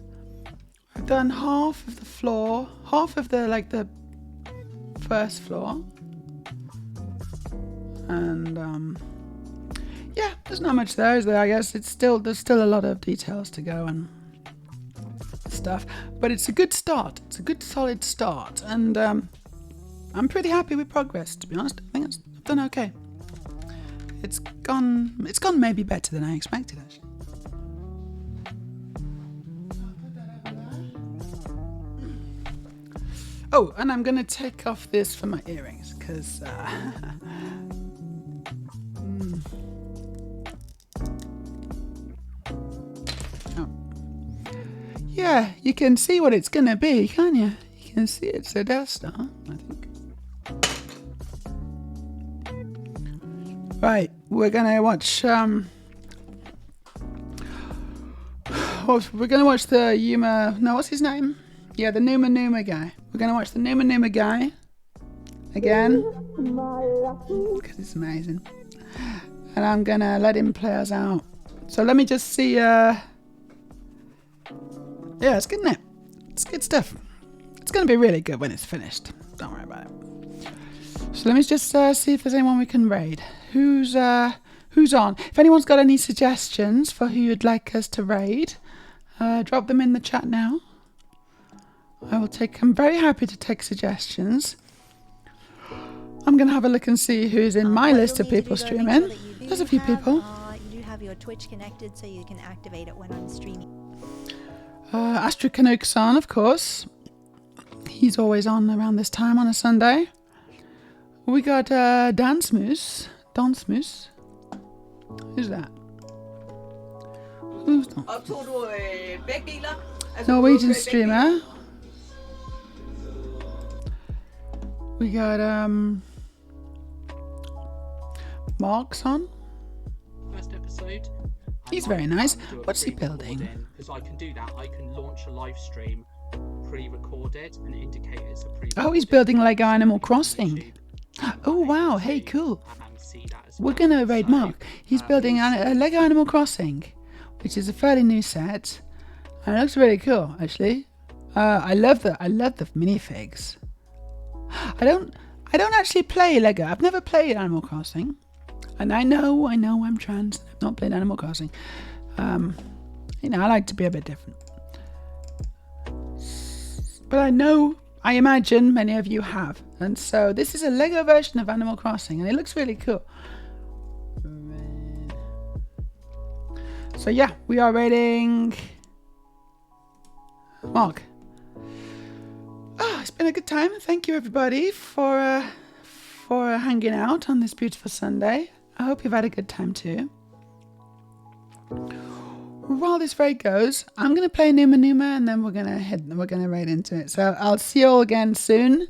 I've done half of the floor, half of the first floor, and yeah, there's not much there, is there? I guess there's still a lot of details to go and stuff, but it's a good start. It's a good solid start, and I'm pretty happy with progress, to be honest. I think I've done okay. It's gone maybe better than I expected, actually. Oh, and I'm gonna take off this for my earrings, because oh. Yeah, you can see what it's gonna be, can't you? You can see it's a Death Star, I think. Right, we're gonna watch we're gonna watch the Yuma. No, what's his name? Yeah, the Numa guy. We're gonna watch the Numa guy again because it's amazing, and I'm gonna let him play us out. So let me just see. Yeah, it's good, isn't it? It's good stuff. It's gonna be really good when it's finished. Don't worry about it. So let me just see if there's anyone we can raid. Who's on? If anyone's got any suggestions for who you'd like us to raid, drop them in the chat now. I'm very happy to take suggestions. I'm going to have a look and see who's in my list of people streaming. There's a few people. You do have your Twitch connected so you can activate it when I'm streaming. Astrid Canuck's on, of course. He's always on around this time on a Sunday. We got Dansmoose. Who's that? Who's that? Norwegian streamer. We got Mark's on. First episode. He's very nice. What's he building? Because I can do that. I can launch a live stream, pre-recorded, and indicate it's a pre. Oh, he's building Lego Animal Crossing. Oh wow! Hey, cool. We're gonna raid Mark. He's building a Lego Animal Crossing, which is a fairly new set, and it looks really cool, actually. I love the minifigs. I don't actually play Lego. I've never played Animal Crossing, and I know I'm trans. I've not played Animal Crossing. I like to be a bit different, but I imagine many of you have, and so this is a Lego version of Animal Crossing, and it looks really cool. So So yeah, we are rating Mark. Oh, it's been a good time. Thank you everybody for hanging out on this beautiful Sunday. I hope you've had a good time too. While this raid goes, I'm gonna play Numa Numa and then we're gonna raid into it. So I'll see you all again soon.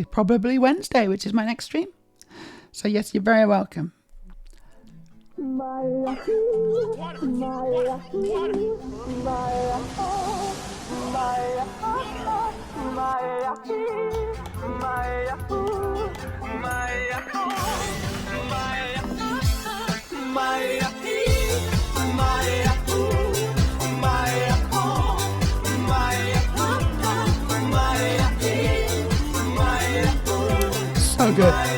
Probably Wednesday, which is my next stream. So yes, you're very welcome. So good.